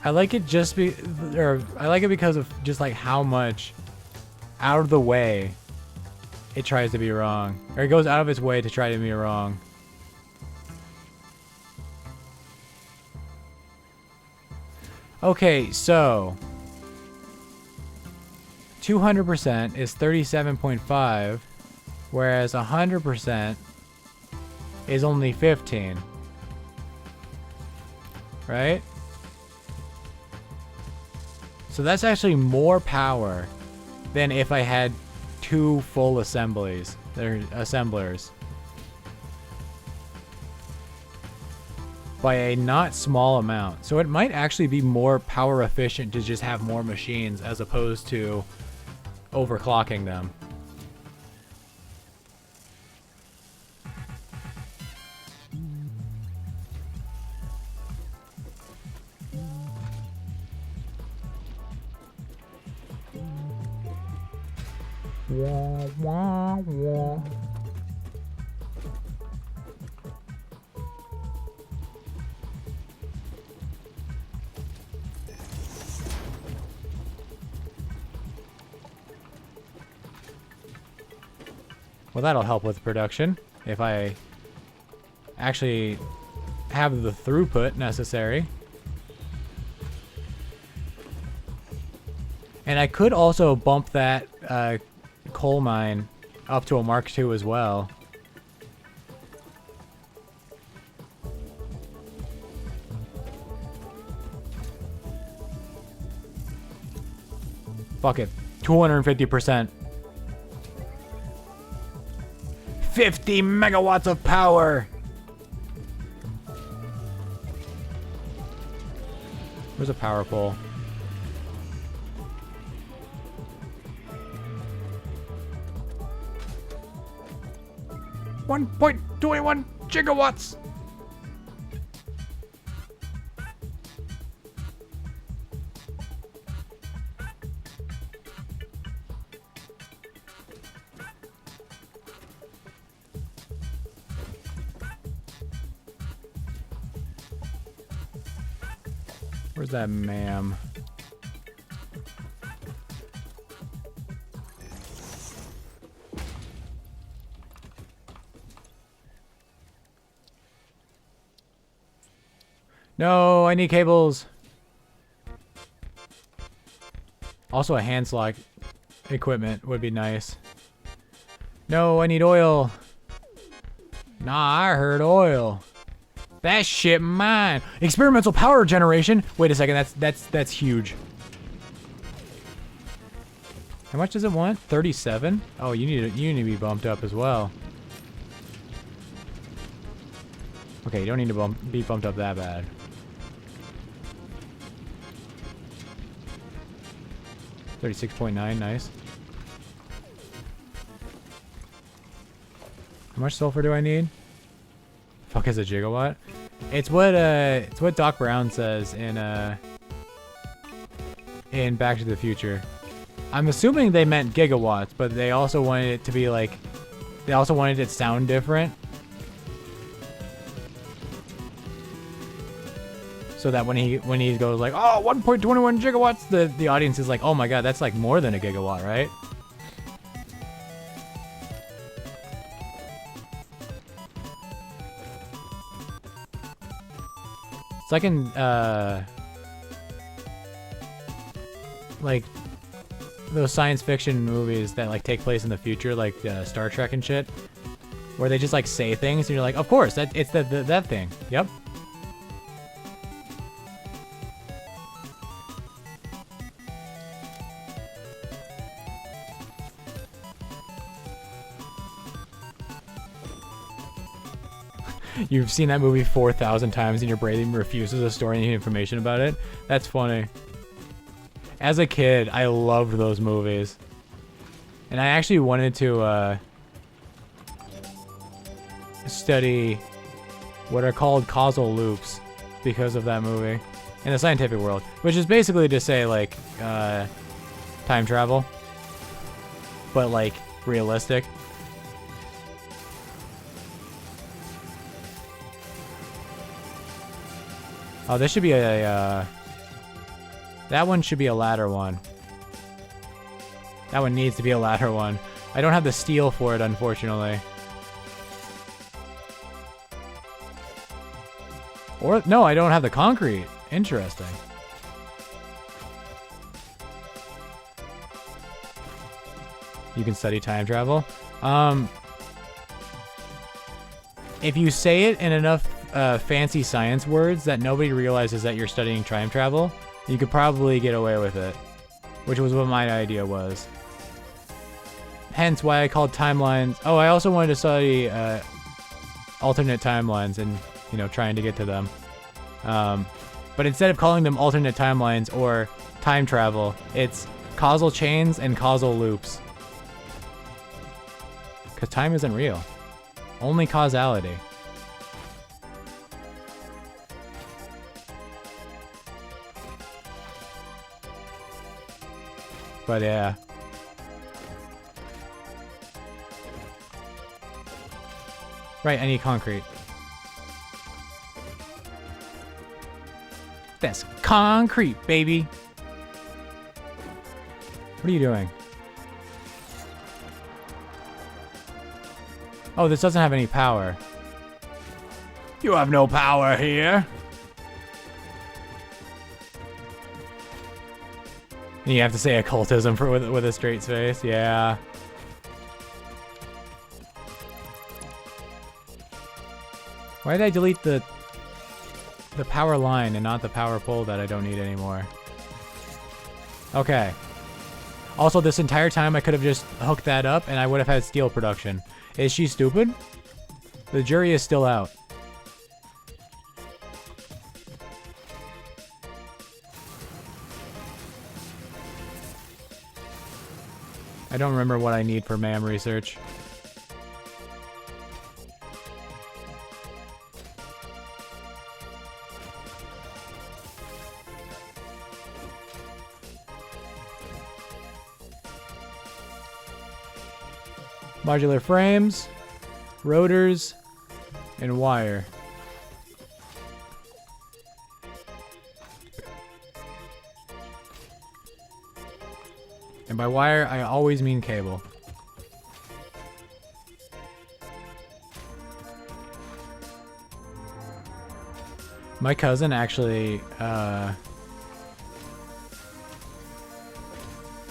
I like it I like it because of just like how much out of the way it tries to be wrong. Or it goes out of its way to try to be wrong. Okay, so 200% is 37.5, whereas 100% is only 15. Right? So that's actually more power than if I had 2 full assemblies. They're assemblers. By a not small amount. So it might actually be more power efficient to just have more machines as opposed to overclocking them. Wah, wah, wah. Well, that'll help with production if I actually have the throughput necessary. And I could also bump that coal mine up to a Mark II as well. Fuck it. 250%. 50 megawatts of power! Where's a power pole? .21 gigawatts! Where's that ma'am? No, I need cables. Also a hand slot equipment would be nice. No, I need oil. Nah, I heard oil. That shit mine. Experimental power generation. Wait a second. That's huge. How much does it want? 37? Oh, you need to be bumped up as well. Okay, you don't need to be bumped up that bad. $36.9, nice. How much sulfur do I need? Fuck is a gigawatt? It's what Doc Brown says in Back to the Future. I'm assuming they meant gigawatts, but they also wanted it to be like, they also wanted it to sound different. So that when he goes like, oh, 1.21 gigawatts, the audience is like, oh my god, that's like more than a gigawatt, right? It's like in like those science fiction movies that like take place in the future, like Star Trek and shit, where they just like say things and you're like, of course, it's that thing. Yep. You've seen that movie 4,000 times and your brain refuses to store any information about it? That's funny. As a kid, I loved those movies. And I actually wanted to study what are called causal loops because of that movie in the scientific world, which is basically to say like time travel, but like realistic. Oh, this should be a, that one should be a ladder one. That one needs to be a ladder one. I don't have the steel for it, unfortunately. Or, no, I don't have the concrete. Interesting. You can study time travel. If you say it in enough fancy science words that nobody realizes that you're studying time travel, you could probably get away with it, which was what my idea was. Hence why I called timelines. Oh, I also wanted to study alternate timelines and, you know, trying to get to them. But instead of calling them alternate timelines or time travel, it's causal chains and causal loops. Because time isn't real. Only causality. But yeah. Right, I need concrete. That's concrete, baby. What are you doing? Oh, this doesn't have any power. You have no power here. And you have to say occultism with a straight face. Yeah. Why did I delete the power line and not the power pole that I don't need anymore? Okay. Also, this entire time I could have just hooked that up and I would have had steel production. Is she stupid? The jury is still out. I don't remember what I need for MAM research. Modular frames, rotors, and wire. And by wire, I always mean cable. My cousin actually, I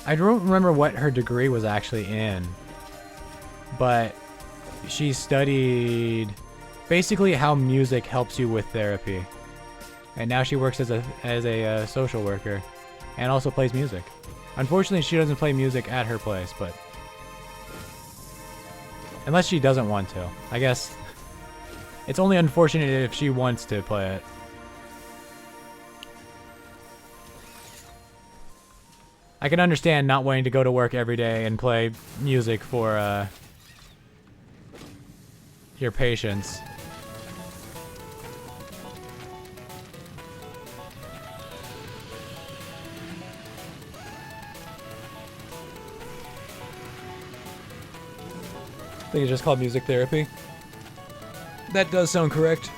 don't remember what her degree was actually in, but she studied basically how music helps you with therapy. And now she works as a social worker, and also plays music. Unfortunately, she doesn't play music at her place, but unless she doesn't want to, I guess it's only unfortunate if she wants to play it. I can understand not wanting to go to work every day and play music for your patients. I think it's just called music therapy. That does sound correct.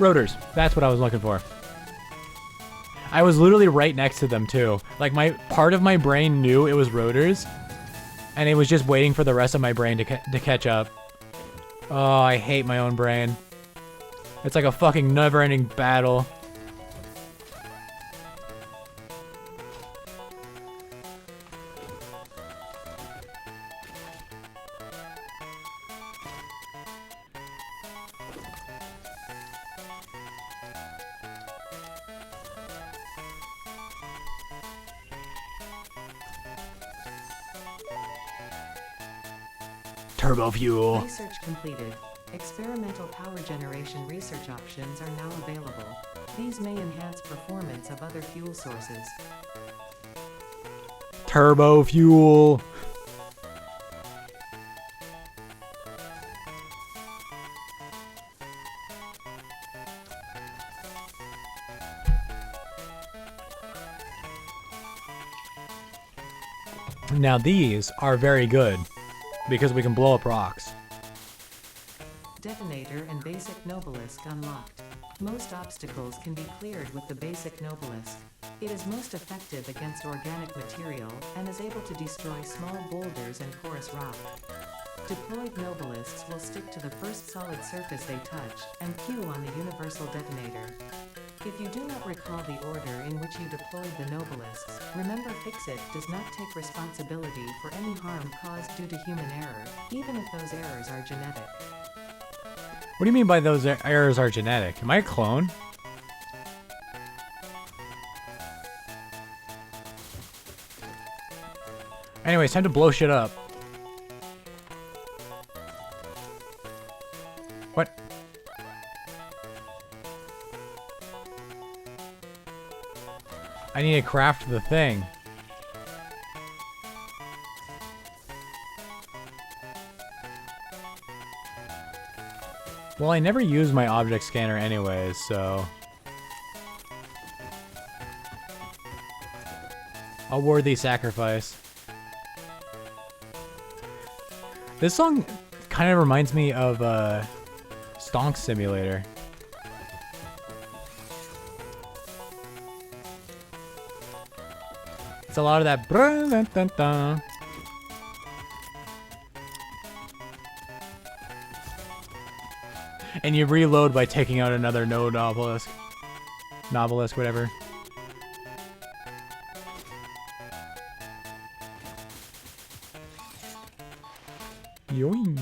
Rotors. That's what I was looking for. I was literally right next to them too. Like part of my brain knew it was rotors, and it was just waiting for the rest of my brain to catch up. Oh, I hate my own brain. It's like a fucking never-ending battle. Turbo fuel. Research completed. Experimental power generation research options are now available. These may enhance performance of other fuel sources. Turbo fuel. Now these are very good because we can blow up rocks. Detonator and basic Nobelisk unlocked. Most obstacles can be cleared with the basic Nobelisk. It is most effective against organic material and is able to destroy small boulders and porous rock. Deployed Nobelisks will stick to the first solid surface they touch and queue on the universal detonator. If you do not recall the order in which you deployed the Nobelisks, remember Fixit does not take responsibility for any harm caused due to human error, even if those errors are genetic. What do you mean by those errors are genetic? Am I a clone? Anyways, time to blow shit up. What? I need to craft the thing. Well, I never use my object scanner anyways, so... a worthy sacrifice. This song kind of reminds me of Stonk Simulator. It's a lot of that. And you reload by taking out another node obelisk. Nobelisk, whatever. Yoing.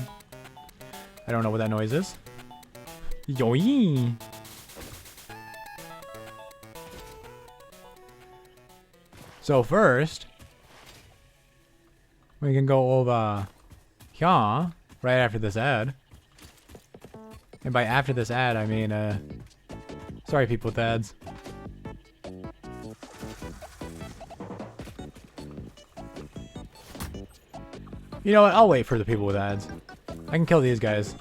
I don't know what that noise is. Yoing. So first, we can go over here right after this ad. And by after this ad, I mean, sorry people with ads. You know what? I'll wait for the people with ads. I can kill these guys.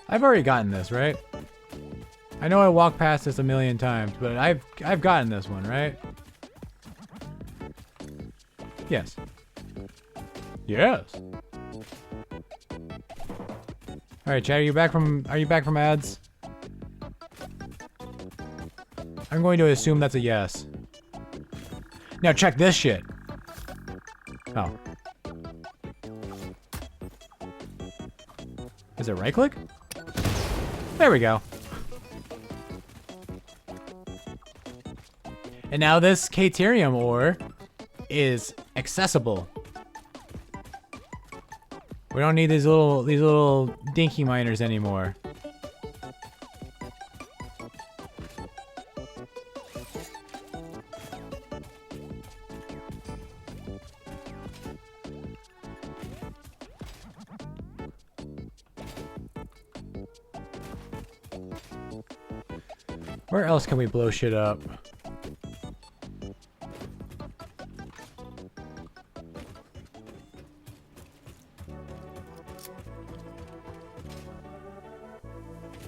I've already gotten this, right? I know I walked past this a million times, but I've gotten this one, right? Yes. Yes. right, Chad, are you back from ads? I'm going to assume that's a yes. Now check this shit. Oh. Is it right click? There we go. And now this Caterium ore is accessible. We don't need these little dinky miners anymore. Where else can we blow shit up?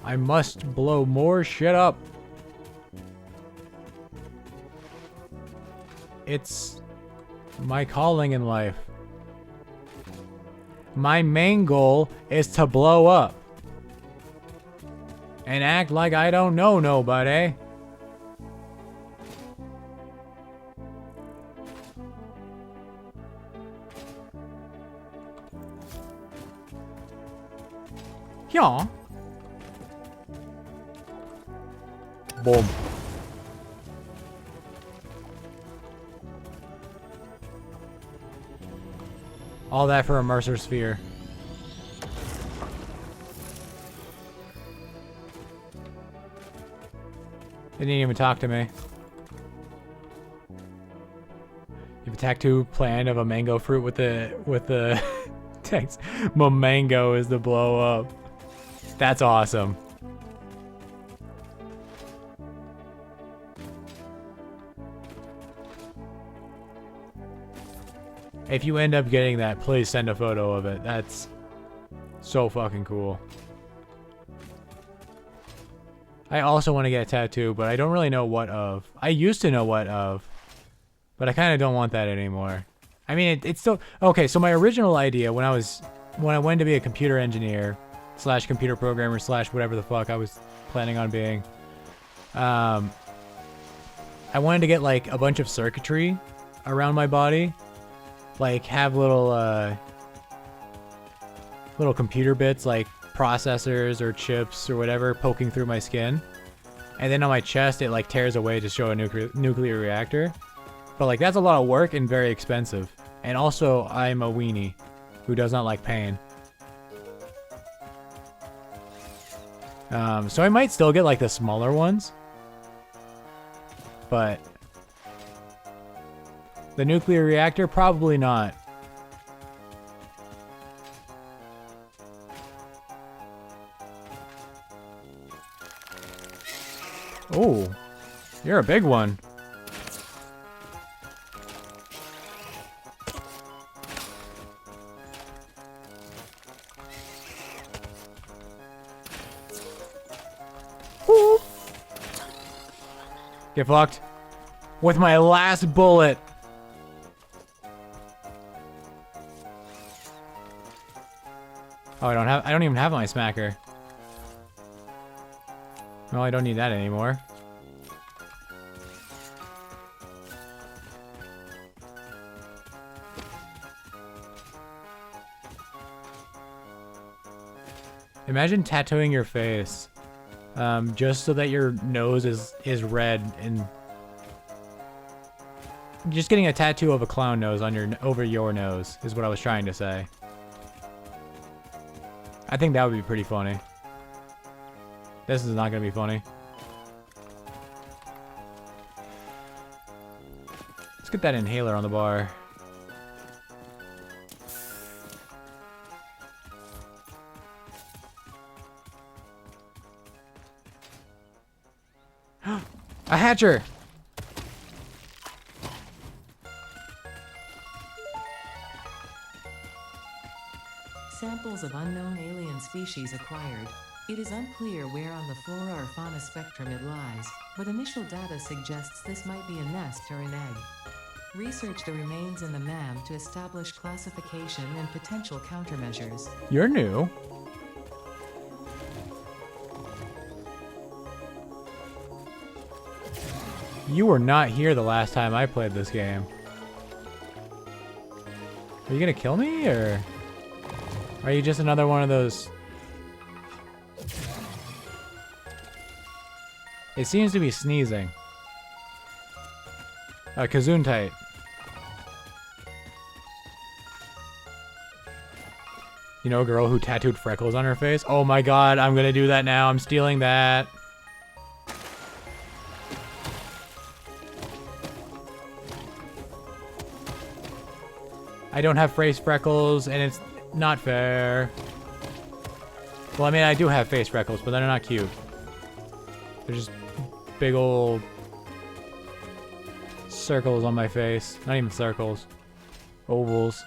I must blow more shit up. It's my calling in life. My main goal is to blow up. And act like I don't know nobody. Yeah. Boom. All that for a Mercer sphere. They didn't even talk to me. You have a tattoo plan of a mango fruit with the text. Momango is the blow up. That's awesome. If you end up getting that, please send a photo of it. That's so fucking cool. I also want to get a tattoo, but I don't really know what of. I used to know what of, but I kind of don't want that anymore. I mean, it's still okay. So my original idea when I went to be a computer engineer / computer programmer / whatever the fuck I was planning on being, I wanted to get like a bunch of circuitry around my body, like have little computer bits like processors or chips or whatever poking through my skin, and then on my chest it like tears away to show a nuclear reactor. But like that's a lot of work and very expensive, and also I'm a weenie who does not like pain. So I might still get like the smaller ones, but the nuclear reactor probably not. Oh, you're a big one. Ooh. Get fucked with my last bullet. Oh, I don't even have my smacker. Well, I don't need that anymore. Imagine tattooing your face, just so that your nose is red, and just getting a tattoo of a clown nose on over your nose is what I was trying to say. I think that would be pretty funny. This is not gonna be funny. Let's get that inhaler on the bar. A hatcher! Samples of unknown alien species acquired. It is unclear where on the flora or fauna spectrum it lies, but initial data suggests this might be a nest or an egg. Research the remains in the MAM to establish classification and potential countermeasures. You're new. You were not here the last time I played this game. Are you gonna kill me, or are you just another one of those? It seems to be sneezing. Kazuntite. You know a girl who tattooed freckles on her face? Oh my god, I'm gonna do that now. I'm stealing that. I don't have face freckles, and it's not fair. Well, I mean, I do have face freckles, but they're not cute. They're just big old circles on my face. Not even circles. Ovals.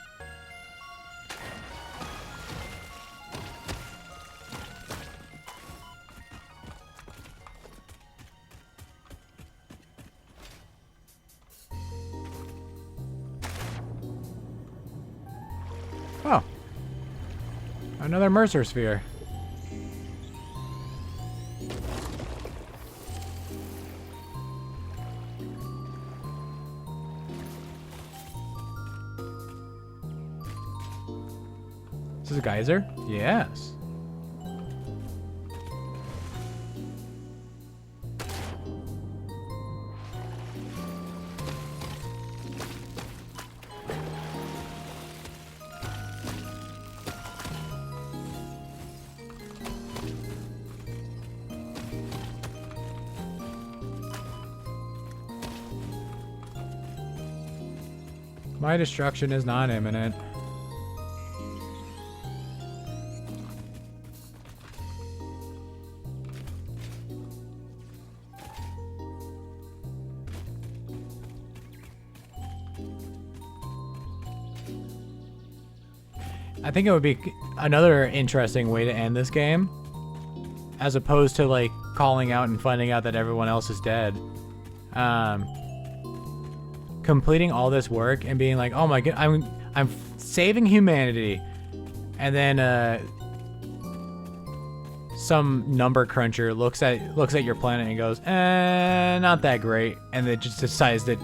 Oh. Another Mercer sphere. Is this a geyser? Yes. My destruction is not imminent. I think it would be another interesting way to end this game, as opposed to like calling out and finding out that everyone else is dead. Completing all this work and being like, oh my god, I'm saving humanity, and then some number cruncher looks at your planet and goes, not that great, and then just decides to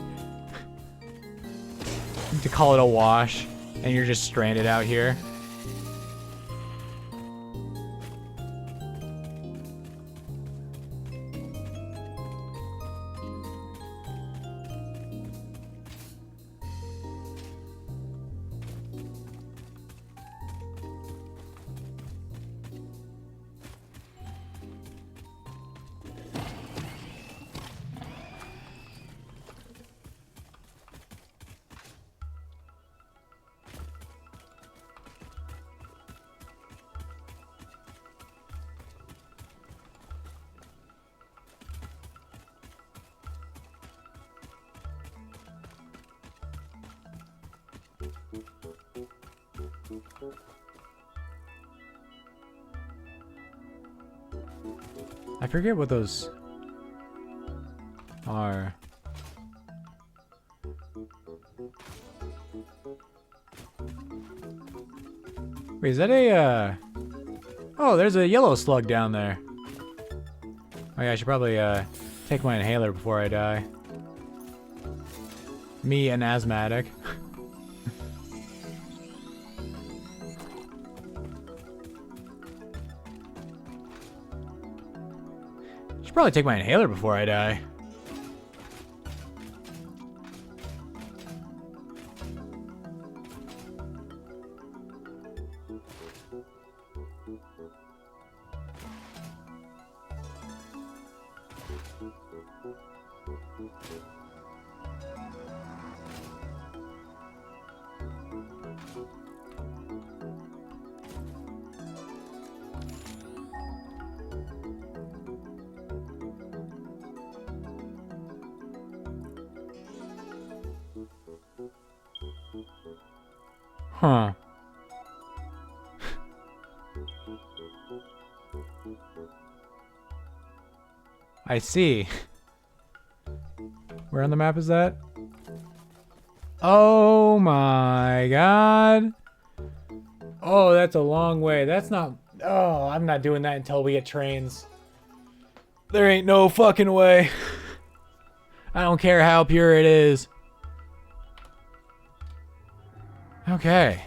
call it a wash, and you're just stranded out here. I forget what those are. Wait, is that a, Oh, there's a yellow slug down there. Oh yeah, I should probably, take my inhaler before I die. Me, an asthmatic. Should probably take my inhaler before I die. Huh. I see. Where on the map is that? Oh my god. Oh, that's a long way. That's not... Oh, I'm not doing that until we get trains. There ain't no fucking way. I don't care how pure it is. Okay.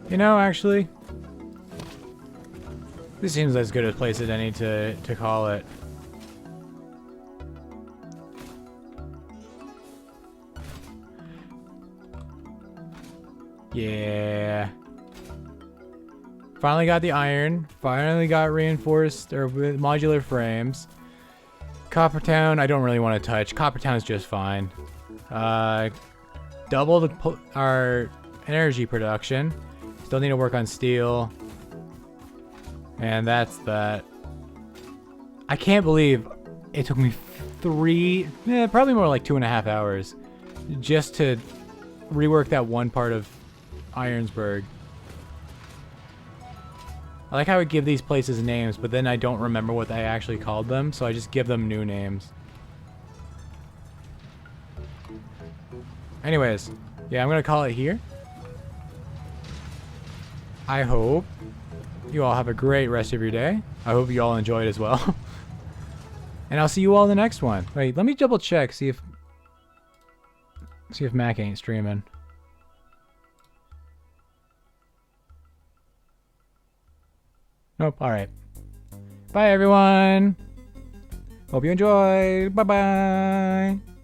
You know, actually, this seems as good a place as any to call it. Yeah. Finally got the iron. Finally got reinforced or with modular frames. Coppertown, I don't really want to touch. Coppertown is just fine. Double our energy production. Still need to work on steel. And that's that. I can't believe it took me probably more like 2.5 hours just to rework that one part of Ironsburg. I like how I give these places names, but then I don't remember what I actually called them, so I just give them new names. Anyways, yeah, I'm gonna call it here. I hope you all have a great rest of your day. I hope you all enjoyed as well. And I'll see you all in the next one. Wait, let me double check, see if Mac ain't streaming. Nope, alright. Bye everyone. Hope you enjoyed. Bye bye.